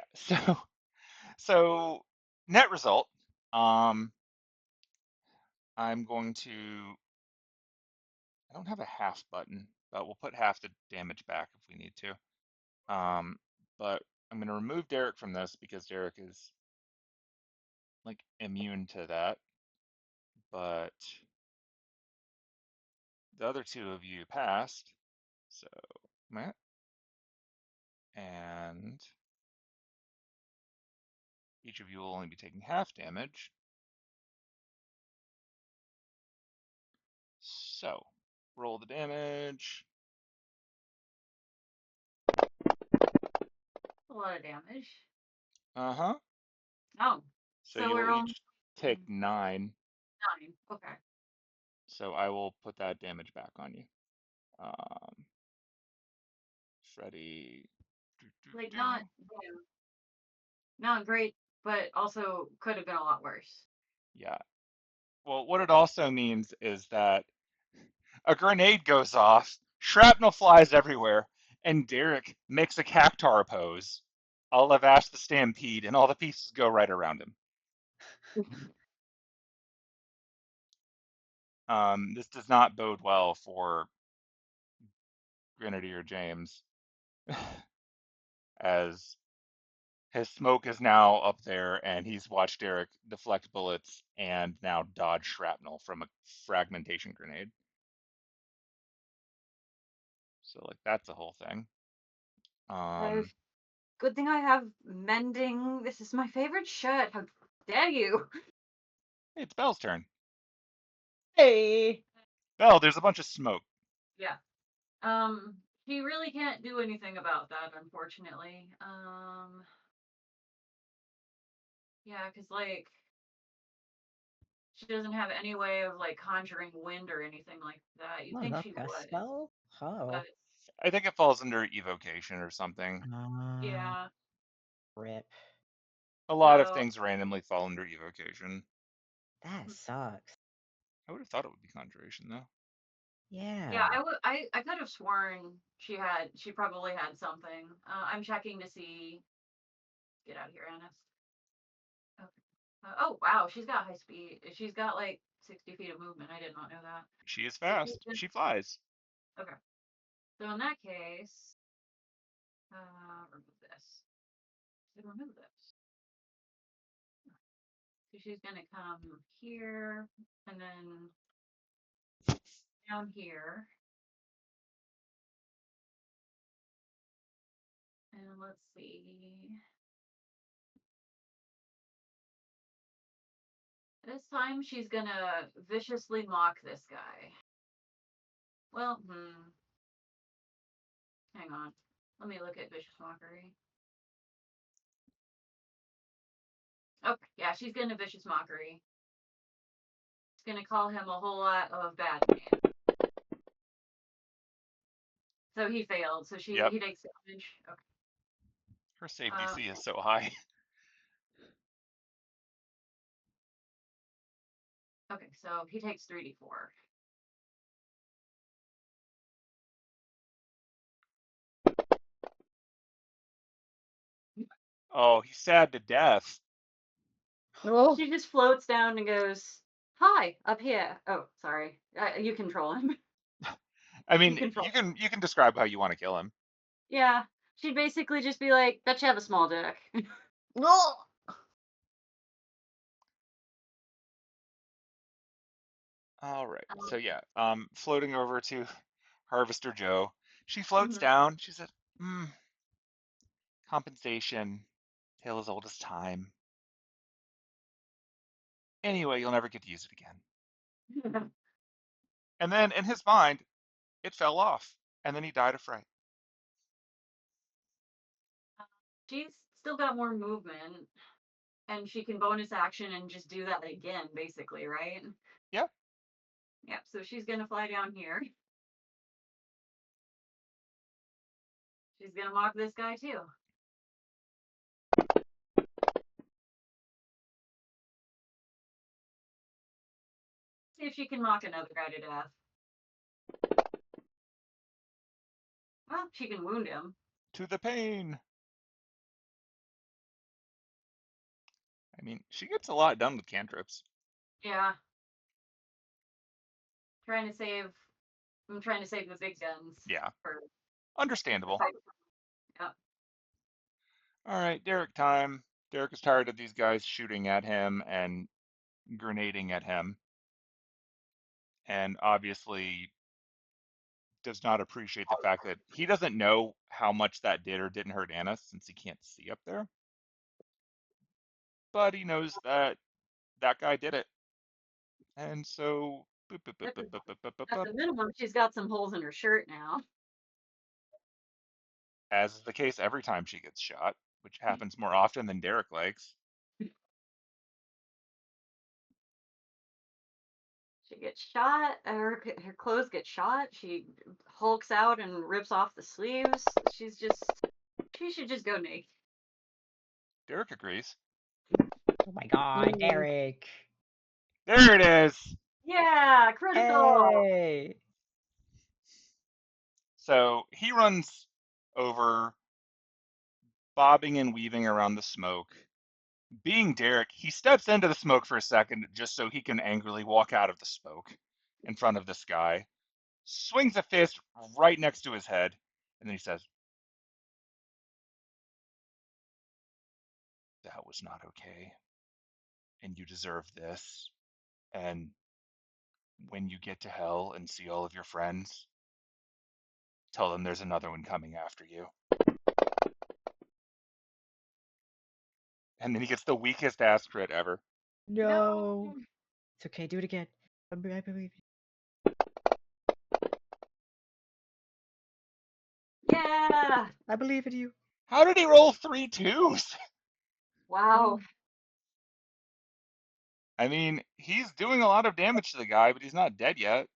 so net result, I'm going to I don't have a half button, but we'll put half the damage back if we need to. But I'm going to remove Derek from this because Derek is like immune to that. But the other two of you passed, so Matt and each of you will only be taking half damage. So roll the damage. a lot of damage. Uh-huh. Oh, So so you will we're only each take 9. 9. Okay. So I will put that damage back on you. Freddy. Like yeah, not great, but also could have been a lot worse. Yeah. Well, what it also means is that a grenade goes off, shrapnel flies everywhere, and Derek makes a cactar pose, a la Vash the Stampede, and all the pieces go right around him. This does not bode well for Grenadier James, as his smoke is now up there, and he's watched Derek deflect bullets and now dodge shrapnel from a fragmentation grenade. So, like, that's a whole thing. Good thing I have mending. This is my favorite shirt. How dare you? It's Belle's turn. Hey. Belle, there's a bunch of smoke. Yeah. He really can't do anything about that, unfortunately. Yeah, because, like, she doesn't have any way of, like, conjuring wind or anything like that. You'd think Not she a would, spell? Oh. but I think it falls under evocation or something. yeah. Rip. A lot of So things randomly fall under evocation. That sucks. I would have thought it would be conjuration though. yeah, Yeah. I could have sworn she probably had something. I'm checking to see. Get out of here, Annis. Okay. Oh wow, she's got high speed. She's got like 60 feet of movement. I did not know that. She is So she's fast. gonna, She flies. okay. So in that case, remove this. Remove this. So she's gonna come here and then down here. And let's see. This time she's gonna viciously mock this guy. Well, hang on. Let me look at vicious mockery. Okay, yeah, she's gonna vicious mockery. She's gonna call him a whole lot of bad names. So he failed. So Yep. he takes damage. Okay. Her save DC is so high. Okay, so he takes 3d4. Oh, he's sad to death. Oh. She just floats down and goes, "Hi, up here." Oh, sorry. You control him. I mean, control. you can describe how you want to kill him. Yeah, she'd basically just be like, "Bet you have a small dick." Oh. All right. So yeah, floating over to Harvester Joe. She floats Mhm. down. She said, compensation, tale as old as time. Anyway, you'll never get to use it again. And then in his mind, it fell off, and then he died of fright. She's still got more movement, and she can bonus action and just do that again, basically, right? Yep. Yep. So she's gonna fly down here. She's gonna mock this guy too. See if she can mock another guy to death. Well, she can wound him. To the pain. I mean, she gets a lot done with cantrips. Yeah. I'm trying to save the big guns. Yeah. For Understandable. yeah. All right, Derek time. Derek is tired of these guys shooting at him and grenading at him, and obviously does not appreciate the fact that he doesn't know how much that did or didn't hurt Anna since he can't see up there. But he knows that that guy did it. And so, At the minimum, she's got some holes in her shirt now. as is the case every time she gets shot, which happens more often than Derek likes. She gets shot. Her clothes get shot. She hulks out and rips off the sleeves. She should just go naked. Derek agrees. Oh my god, Derek. There it is. Yeah, critical. Hey. So he runs over, bobbing and weaving around the smoke. Being Derek, he steps into the smoke for a second just so he can angrily walk out of the smoke in front of this guy, swings a fist right next to his head, and then he says, "That was not okay, and you deserve this. And when you get to hell and see all of your friends, tell them there's another one coming after you." And then he gets the weakest ass crit ever. No. It's okay. Do it again. I believe you. Yeah. I believe in you. How did he roll 3 2s? Wow. I mean, he's doing a lot of damage to the guy, but he's not dead yet.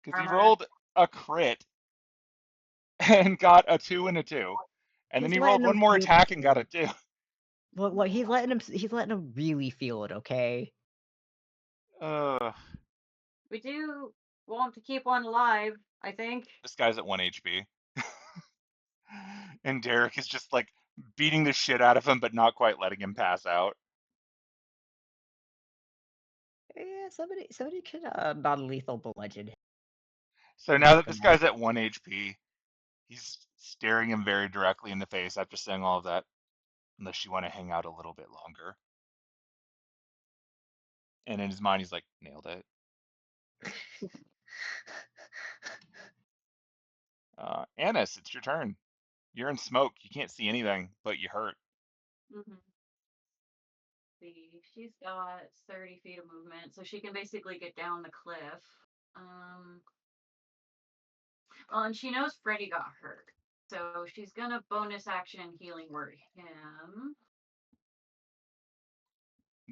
Because he Armor. rolled a crit and got a 2 and a 2. And then He's he rolled letting one him more feel attack and it. got a 2. Look, he's letting him really feel it, okay? We do want to keep one alive, I think. This guy's at 1 HP. And Derek is just like beating the shit out of him, but not quite letting him pass out. Yeah, somebody could non-lethal bludgeon him. So now that this guy's at 1 HP, he's staring him very directly in the face after saying all of that. Unless you want to hang out a little bit longer. And in his mind, he's like, nailed it. Annis, it's your turn. You're in smoke. You can't see anything, but you hurt. Mm-hmm. See, she's got 30 feet of movement, so she can basically get down the cliff. Well, and she knows Freddy got hurt, so she's gonna bonus action healing word him.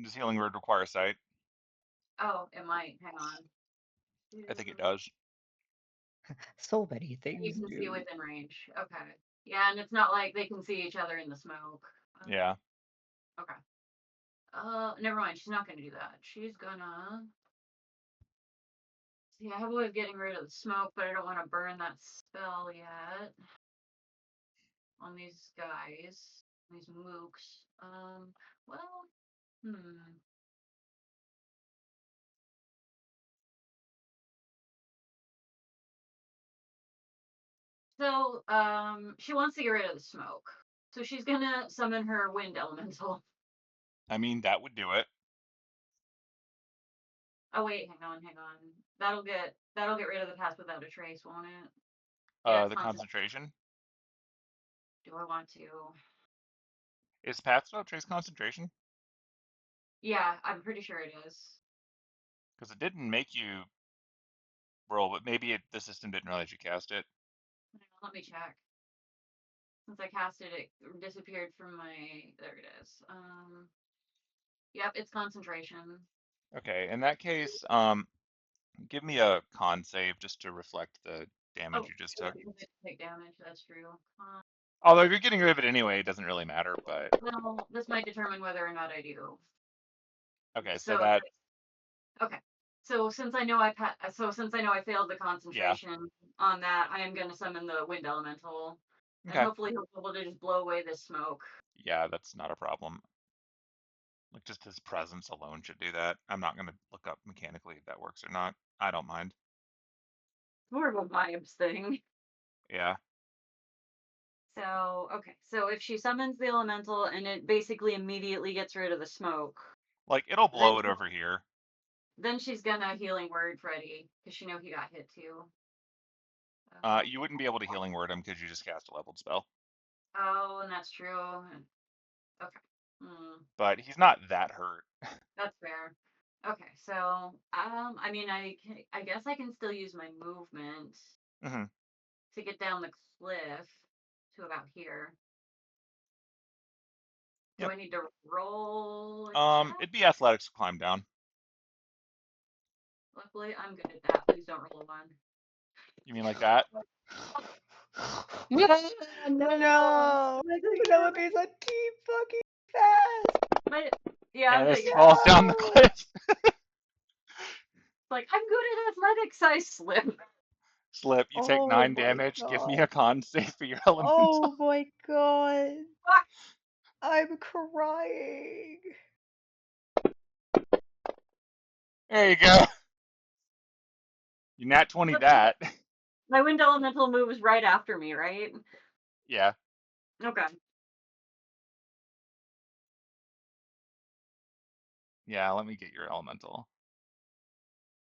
Does healing word require sight? Oh, it might. Hang on. I think it does. So many things. You can see within range. Okay. Yeah, and it's not like they can see each other in the smoke. Yeah. Okay. Never mind. She's not gonna do that. She's gonna. See, I have a way of getting rid of the smoke, but I don't want to burn that spell yet on these guys, these mooks. Well, So, she wants to get rid of the smoke. So she's gonna summon her wind elemental. I mean, that would do it. Oh wait, hang on. That'll get rid of the pass without a trace, won't it? Yeah, The concentration. Do I want to? Is Path's without trace concentration? Yeah, I'm pretty sure it is. Because it didn't make you roll, but maybe the system didn't realize you cast it. Let me check. Since I casted it, disappeared from my. There it is. Yep, it's concentration. Okay, in that case, give me a con save just to reflect the damage you just took. Take damage. That's true. Although if you're getting rid of it anyway, it doesn't really matter. But well, this might determine whether or not I do. Okay, so that. Okay. So since I know I failed the concentration on that, I am going to summon the wind elemental, and hopefully he'll be able to just blow away this smoke. Yeah, that's not a problem. Like just his presence alone should do that. I'm not going to look up mechanically if that works or not. I don't mind. More of a vibes thing. Yeah. So, okay. So if she summons the elemental and it basically immediately gets rid of the smoke. Like it'll blow it over here. Then she's gonna healing word Freddy because she know he got hit too. You wouldn't be able to healing word him because you just cast a leveled spell. Oh, and that's true. Okay. But he's not that hurt. That's fair. Okay, so I mean, I guess I can still use my movement to get down the cliff to about here. Do I need to roll? It'd be athletics to climb down. Luckily, I'm good at that. Please don't roll a 1. You mean like that? No. Penelope's a deep fucking fast. Yeah, and this falls down the cliff. Like, I'm good at athletics, I slip. Slip, you take Oh 9 my damage. Give me god. a con save for your elemental. Oh my god. Fuck. I'm crying. There you go. You nat 20 that. My wind elemental moves right after me, right? Yeah. Okay. Yeah, let me get your elemental.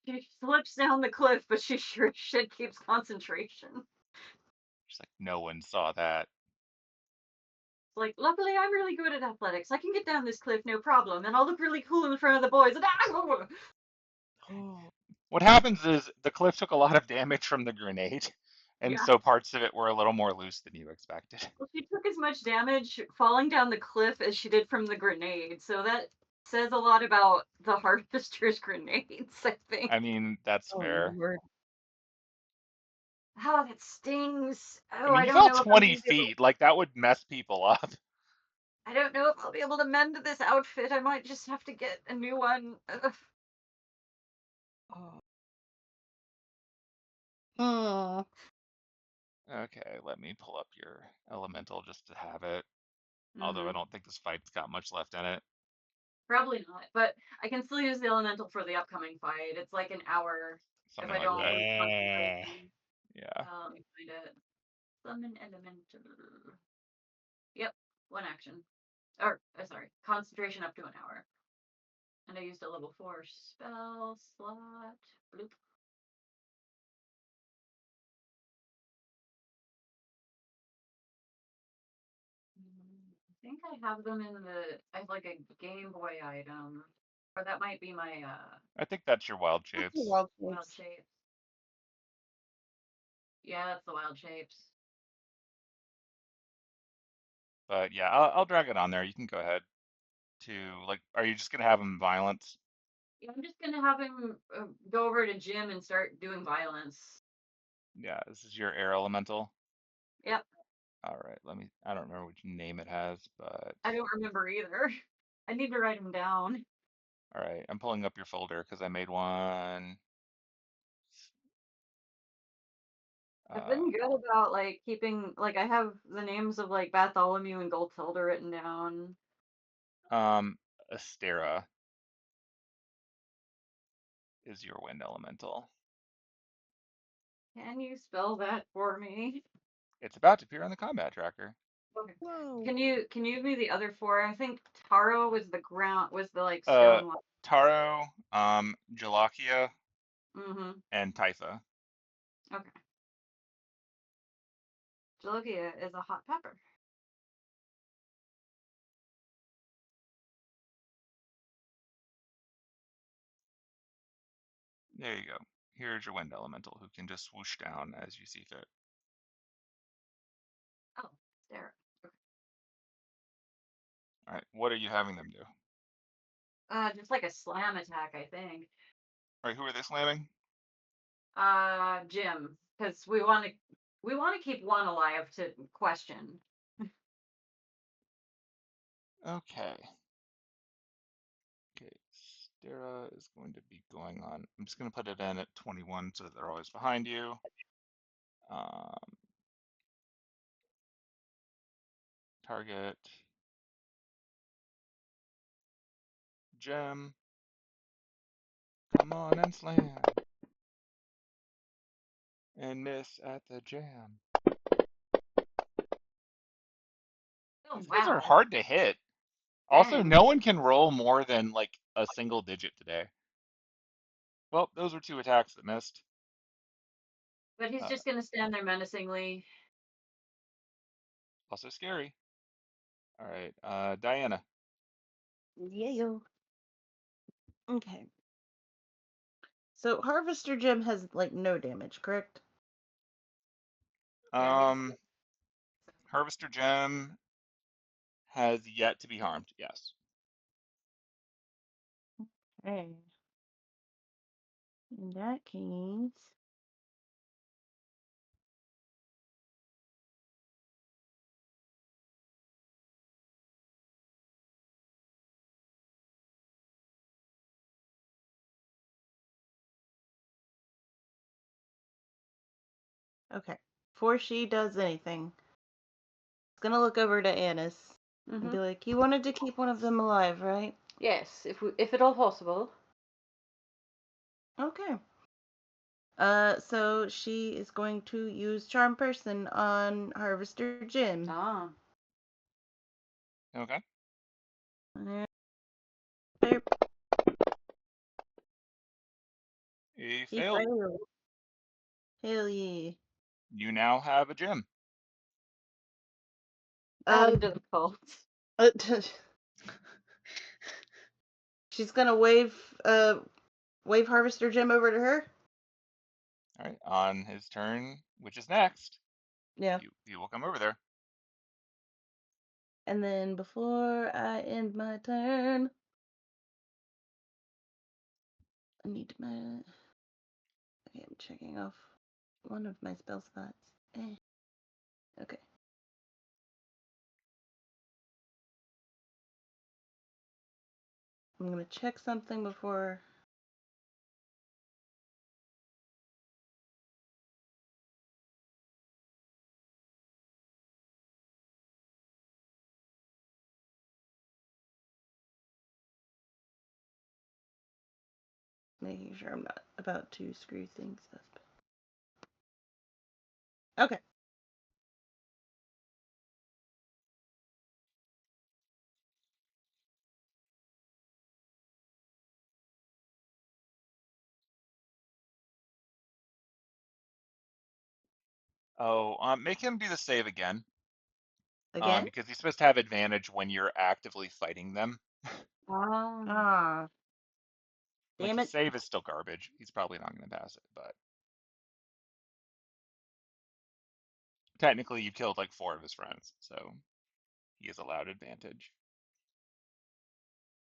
She slips down the cliff, but she sure as shit keeps concentration. Just like, no one saw that. It's like, luckily I'm really good at athletics. I can get down this cliff, no problem, and I'll look really cool in front of the boys. What happens is the cliff took a lot of damage from the grenade, and Yeah. so parts of it were a little more loose than you expected. Well, she took as much damage falling down the cliff as she did from the grenade, so that says a lot about the Harvester's grenades, I think. I mean, that's Oh fair. lord. Oh, that stings. I Oh, mean, I you don't fell know if I'm 20 gonna be able. feet. Like, that would mess people up. I don't know if I'll be able to mend this outfit. I might just have to get a new one. Ugh. Oh. Hmm. Okay, let me pull up your elemental just to have it. Although I Mhm. don't think this fight's got much left in it. Probably not, but I can still use the elemental for the upcoming fight. It's like an hour if Something I like don't that. lose concentration. Yeah. Let me find it. Summon elemental. Yep, one action. Or, sorry, concentration up to an hour. And I used a level 4 spell slot. Bloop. I think I have them in the. I have like a Game Boy item. Or that might be my I think that's your wild That's a shapes. wild wild shapes. shapes. Yeah, that's the wild shapes. But yeah, I'll drag it on there. You can go ahead to, like, are you just going to have him violence? Yeah, I'm just gonna have him go over to Jim and start doing violence. Yeah, this is your air elemental. Yep, All right, I don't remember which name it has, but I don't remember either. I need to write him down. all right, I'm pulling up your folder because I made one. I've been good about like keeping like I have the names of like Bartholomew and Goldfelder written down. Astera is your wind elemental. Can you spell that for me? It's about to appear on the combat tracker. Okay. Whoa. Can you give me the other four? I think Taro was the ground was the like Uh, stone one. Taro, Jalakia, Mm-hmm. and Typha. Okay. Jalokia is a hot pepper. There you go. Here's your wind elemental who can just swoosh down as you see fit. Oh, there. Okay. All right, what are you having them do? Just like a slam attack, I think. All right, who are they slamming? Jim, because we want to keep one alive to question. Okay. Okay, Stera is going to be going on. I'm just going to put it in at 21 so that they're always behind you. Target. Gem. Come on and slam. And miss at the jam. Oh These guys are wow, hard to hit. Also, dang! no one can roll more than like a single digit today. Well, those were 2 attacks that missed. But he's Uh, just gonna stand there menacingly. Also scary. All right, Diana. Yeah, yo. Okay. So Harvester Gem has like no damage, correct? Yeah, he's. Harvester Gem has yet to be harmed. Yes. Okay. In that case, Okay. Before she does anything, she's gonna look over to Annis and be like, "You wanted to keep one of them alive, right?" Yes, if at all possible. Okay. So she is going to use Charm Person on Harvester Jim. Ah. Okay. He He failed. failed. Hell yeah. You now have a gem. Add him to the cult. She's gonna wave Harvester Jim over to her. All right. On his turn, which is next, Yeah. he will come over there. And then before I end my turn, I need my. Okay, I'm checking off one of my spell slots. Okay. I'm gonna check something before. Making sure I'm not about to screw things up. Okay. Oh, make him do the save again. Again? Because he's supposed to have advantage when you're actively fighting them. Ah. Like Damn his it. save is still garbage. He's probably not going to pass it, but technically you killed like 4 of his friends, so he is allowed advantage.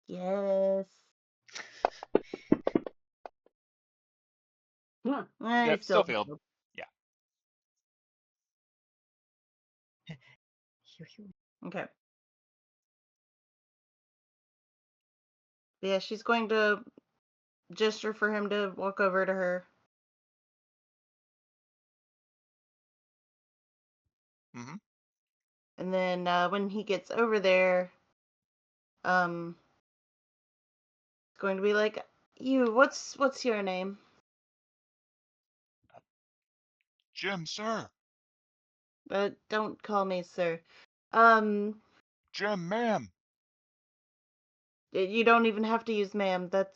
Yes. I Yep, still failed. failed. Yeah. Okay. Yeah, she's going to gesture for him to walk over to her. Mm-hmm. And then when he gets over there, it's going to be like, "You, what's your name?" Jim, sir. Don't call me sir. Jim, ma'am. You don't even have to use ma'am. That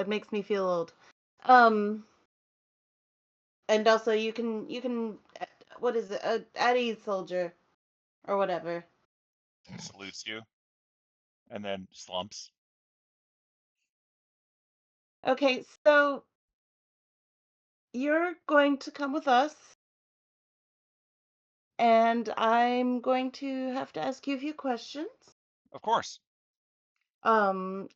makes me feel old. And also you can what is it? At ease, soldier, or whatever. Salutes you. And then slumps. Okay, so you're going to come with us, and I'm going to have to ask you a few questions. Of course. And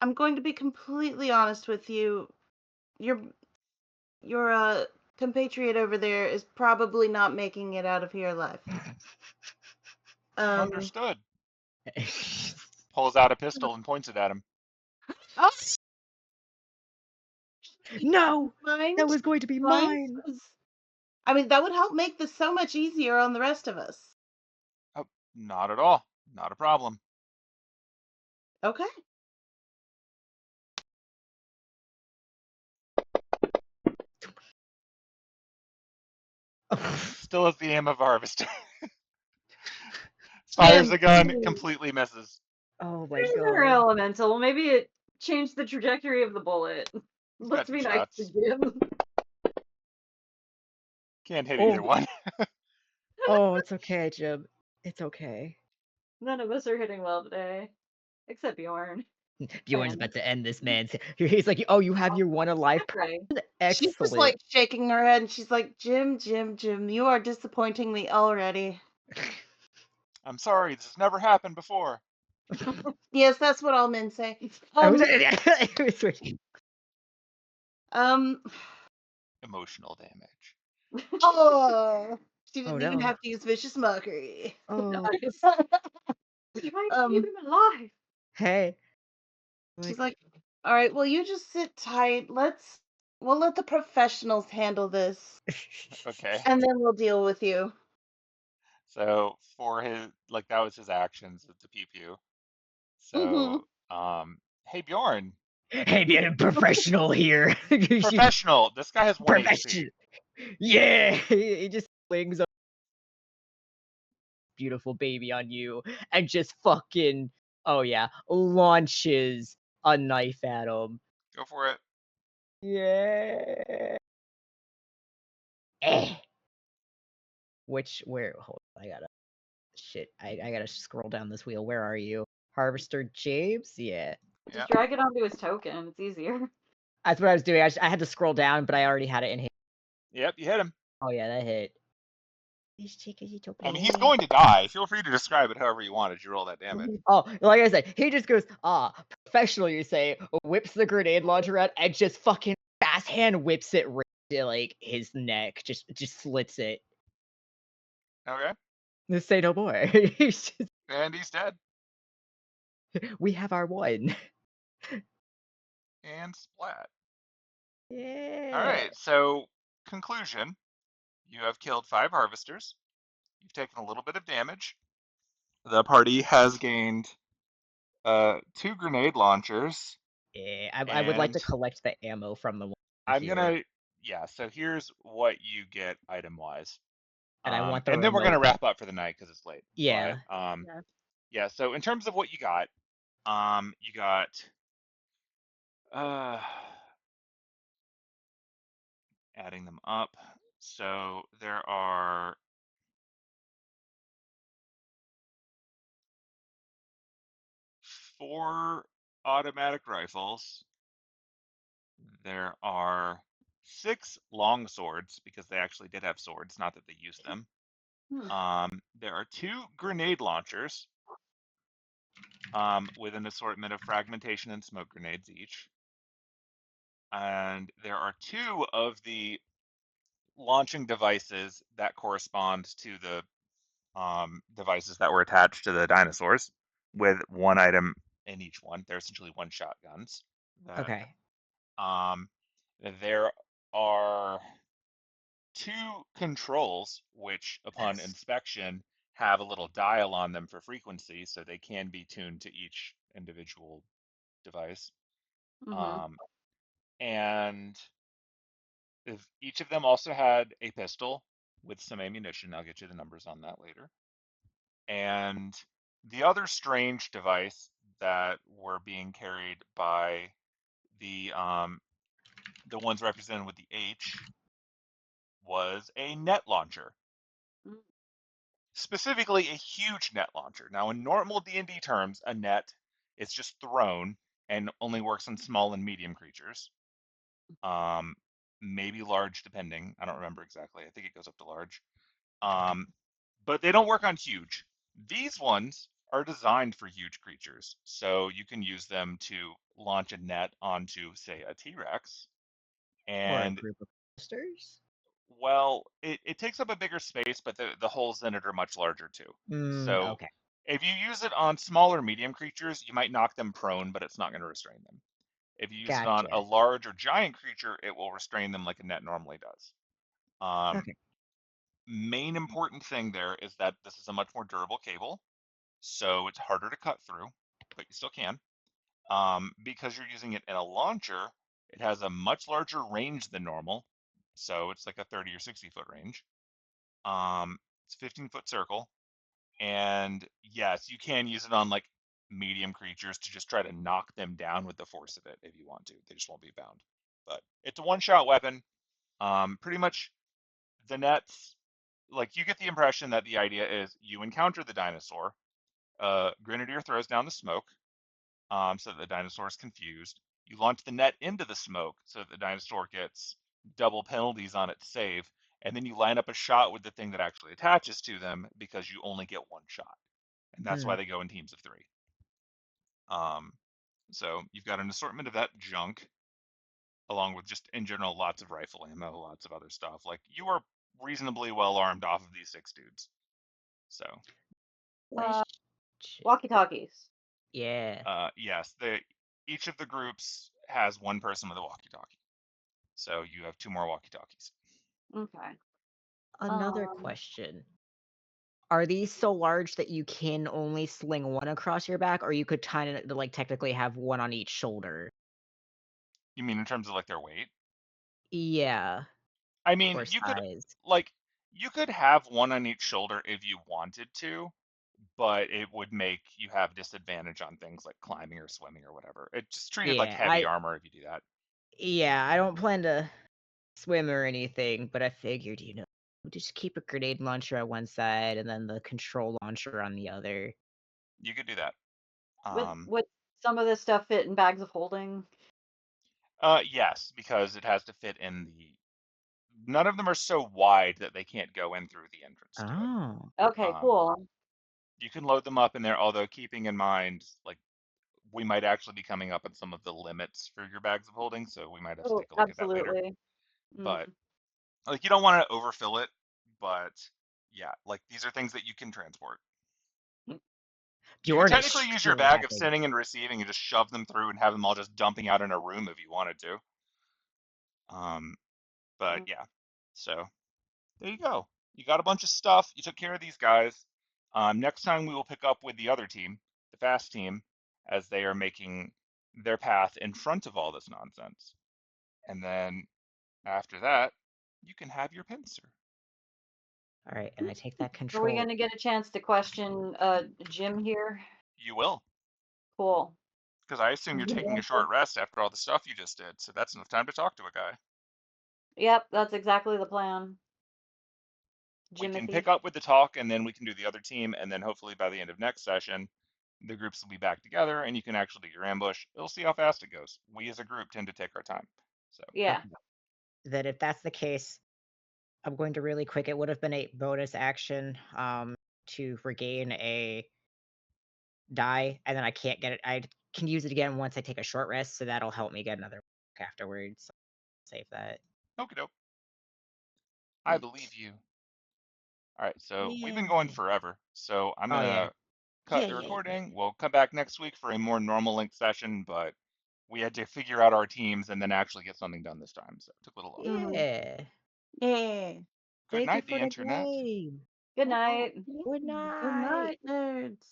I'm going to be completely honest with you. Your compatriot over there is probably not making it out of here alive. Understood. Pulls out a pistol and points it at him. Oh, No, mind? that was going to be mine. I mean, that would help make this so much easier on the rest of us. Oh, not at all. Not a problem. Okay. Still has the aim of a harvester. Fires the gun, Jim. completely misses. Oh my Another god. elemental. Maybe it changed the trajectory of the bullet. Let's got be two nice shots. to Jim. Can't hit Oh. either one. Oh, it's okay, Jim. It's okay. None of us are hitting well today. Except Bjorn. Bjorn's about to end this man. He's like, oh, you have your one alive. Right. Excellent. She's just like shaking her head, and she's like, Jim, you are disappointing me already. I'm sorry, this has never happened before. Yes, that's what all men say. Emotional damage. Oh, she didn't even no. have to use vicious mockery. Oh, Nice. You might keep him alive. hey. She's like, All right, well, you just sit tight. We'll let the professionals handle this, Okay. and then we'll deal with you. So for his, like, that was his actions with the pew pew. So, hey Bjorn, Hey, man, professional here. professional. This guy has 1 Professional. HP. Yeah, he just flings a beautiful baby on you and just fucking, oh yeah, launches a knife at him. Go for it. Yeah. Hold on, I gotta scroll down this wheel. Where are you? Harvester James? Yeah. Yeah. Just drag it onto his token. It's easier. That's what I was doing. I had to scroll down, but I already had it in here. Yep, you hit him. Oh yeah, that hit. I mean, he's going to die. Feel free to describe it however you want as you roll that damage. Oh, like I said, he just goes, professional, you say, whips the grenade launcher out and just fucking fast hand whips it right to, like, his neck. Just slits it. Okay. Just say no more. He's just, And he's dead. we have our one. And splat. Yeah. All right. So, conclusion: you have killed 5 harvesters. You've taken a little bit of damage. The party has gained 2 grenade launchers. Yeah, I would like to collect the ammo from the one I'm here. gonna, yeah. So here's what you get item wise, And I want the and then we're gonna remote. wrap up for the night because it's late. Yeah. But yeah. So in terms of what you got, you got adding them up. So there are 4 automatic rifles. There are 6 long swords because they actually did have swords, not that they used them. There are 2 grenade launchers with an assortment of fragmentation and smoke grenades each. And there are 2 of the launching devices that correspond to the devices that were attached to the dinosaurs, with 1 item in each one. They're essentially one-shot guns. Okay. There are 2 controls, which upon inspection have a little dial on them for frequency, so they can be tuned to each individual device. And if each of them also had a pistol with some ammunition. I'll get you the numbers on that later. And the other strange device that were being carried by the ones represented with the H was a net launcher. Specifically a huge net launcher. Now in normal D&D terms, a net is just thrown and only works on small and medium creatures. Maybe large depending. I don't remember exactly. I think it goes up to large. But they don't work on huge. These ones are designed for huge creatures, so you can use them to launch a net onto, say, a T-Rex. Or a And group of monsters. well, it takes up a bigger space, but the holes in it are much larger too. So Okay. if you use it on smaller medium creatures, you might knock them prone, but it's not going to restrain them. If you use it on a Gotcha. large or giant creature, it will restrain them like a net normally does. Okay. Main important thing there is that this is a much more durable cable, so it's harder to cut through, but you still can. Because you're using it in a launcher, it has a much larger range than normal, so it's like a 30 or 60 foot range. It's a 15-foot circle, and yes, you can use it on like medium creatures to just try to knock them down with the force of it if you want to. They just won't be bound. But it's a one-shot weapon. Pretty much the nets, like you get the impression that the idea is you encounter the dinosaur, Grenadier throws down the smoke, so that the dinosaur is confused. You launch the net into the smoke so that the dinosaur gets double penalties on its save, and then you line up a shot with the thing that actually attaches to them because you only get 1 shot, and that's why they go in teams of 3. So you've got an assortment of that junk, along with just in general lots of rifle ammo, lots of other stuff. Like you are reasonably well armed off of these 6 dudes. So Walkie talkies. Yeah. yes, each of the groups has one person with a walkie-talkie. So you have 2 more walkie-talkies. Okay. Another question. Are these so large that you can only sling one across your back, or you could like technically have one on each shoulder? You mean in terms of like their weight? Yeah, I mean, or size. you could have one on each shoulder if you wanted to, but it would make you have disadvantage on things like climbing or swimming or whatever. It's just treated like Yeah, heavy armor if you do that. I don't plan to swim or anything, but I figured, just keep a grenade launcher at one side and then the control launcher on the other. You could do that. Would some of this stuff fit in bags of holding? Yes, because it has to fit in the. None of them are so wide that they can't go in through the entrance to it. Oh. Okay, cool. You can load them up in there, although keeping in mind, like, we might actually be coming up with some of the limits for your bags of holding, so we might have to Oh, take a look at that later. absolutely. But like, you don't want to overfill it, but yeah, like these are things that you can transport. You could technically use your bag of sending and receiving and just shove them through and have them all just dumping out in a room if you wanted to. But yeah, so there you go. You got a bunch of stuff. You took care of these guys. Next time we will pick up with the other team, the fast team, as they are making their path in front of all this nonsense. And then after that, you can have your pincer. All right, and I take that Are control. we going to get a chance to question Jim here? You will. Cool. Because I assume you're taking a short rest after all the stuff you just did, so that's enough time to talk to a guy. Yep, that's exactly the plan. We can Jimothy. pick up with the talk, and then we can do the other team, and then hopefully by the end of next session, the groups will be back together, and you can actually do your ambush. We'll see how fast it goes. We as a group tend to take our time. So Yeah. Okay. That if that's the case, I'm going to really quick. It would have been a bonus action to regain a die, and then I can't get it. I can use it again once I take a short rest, so that'll help me get another afterwards. Save that. okie doke. I believe you. All right, so we've been going forever, so I'm gonna cut the recording. We'll come back next week for a more normal length session, but we had to figure out our teams and then actually get something done this time, so it took a little longer. Yeah. Yeah. Good Thank night, you for the internet. game. Good night. Good night. Good night, nerds.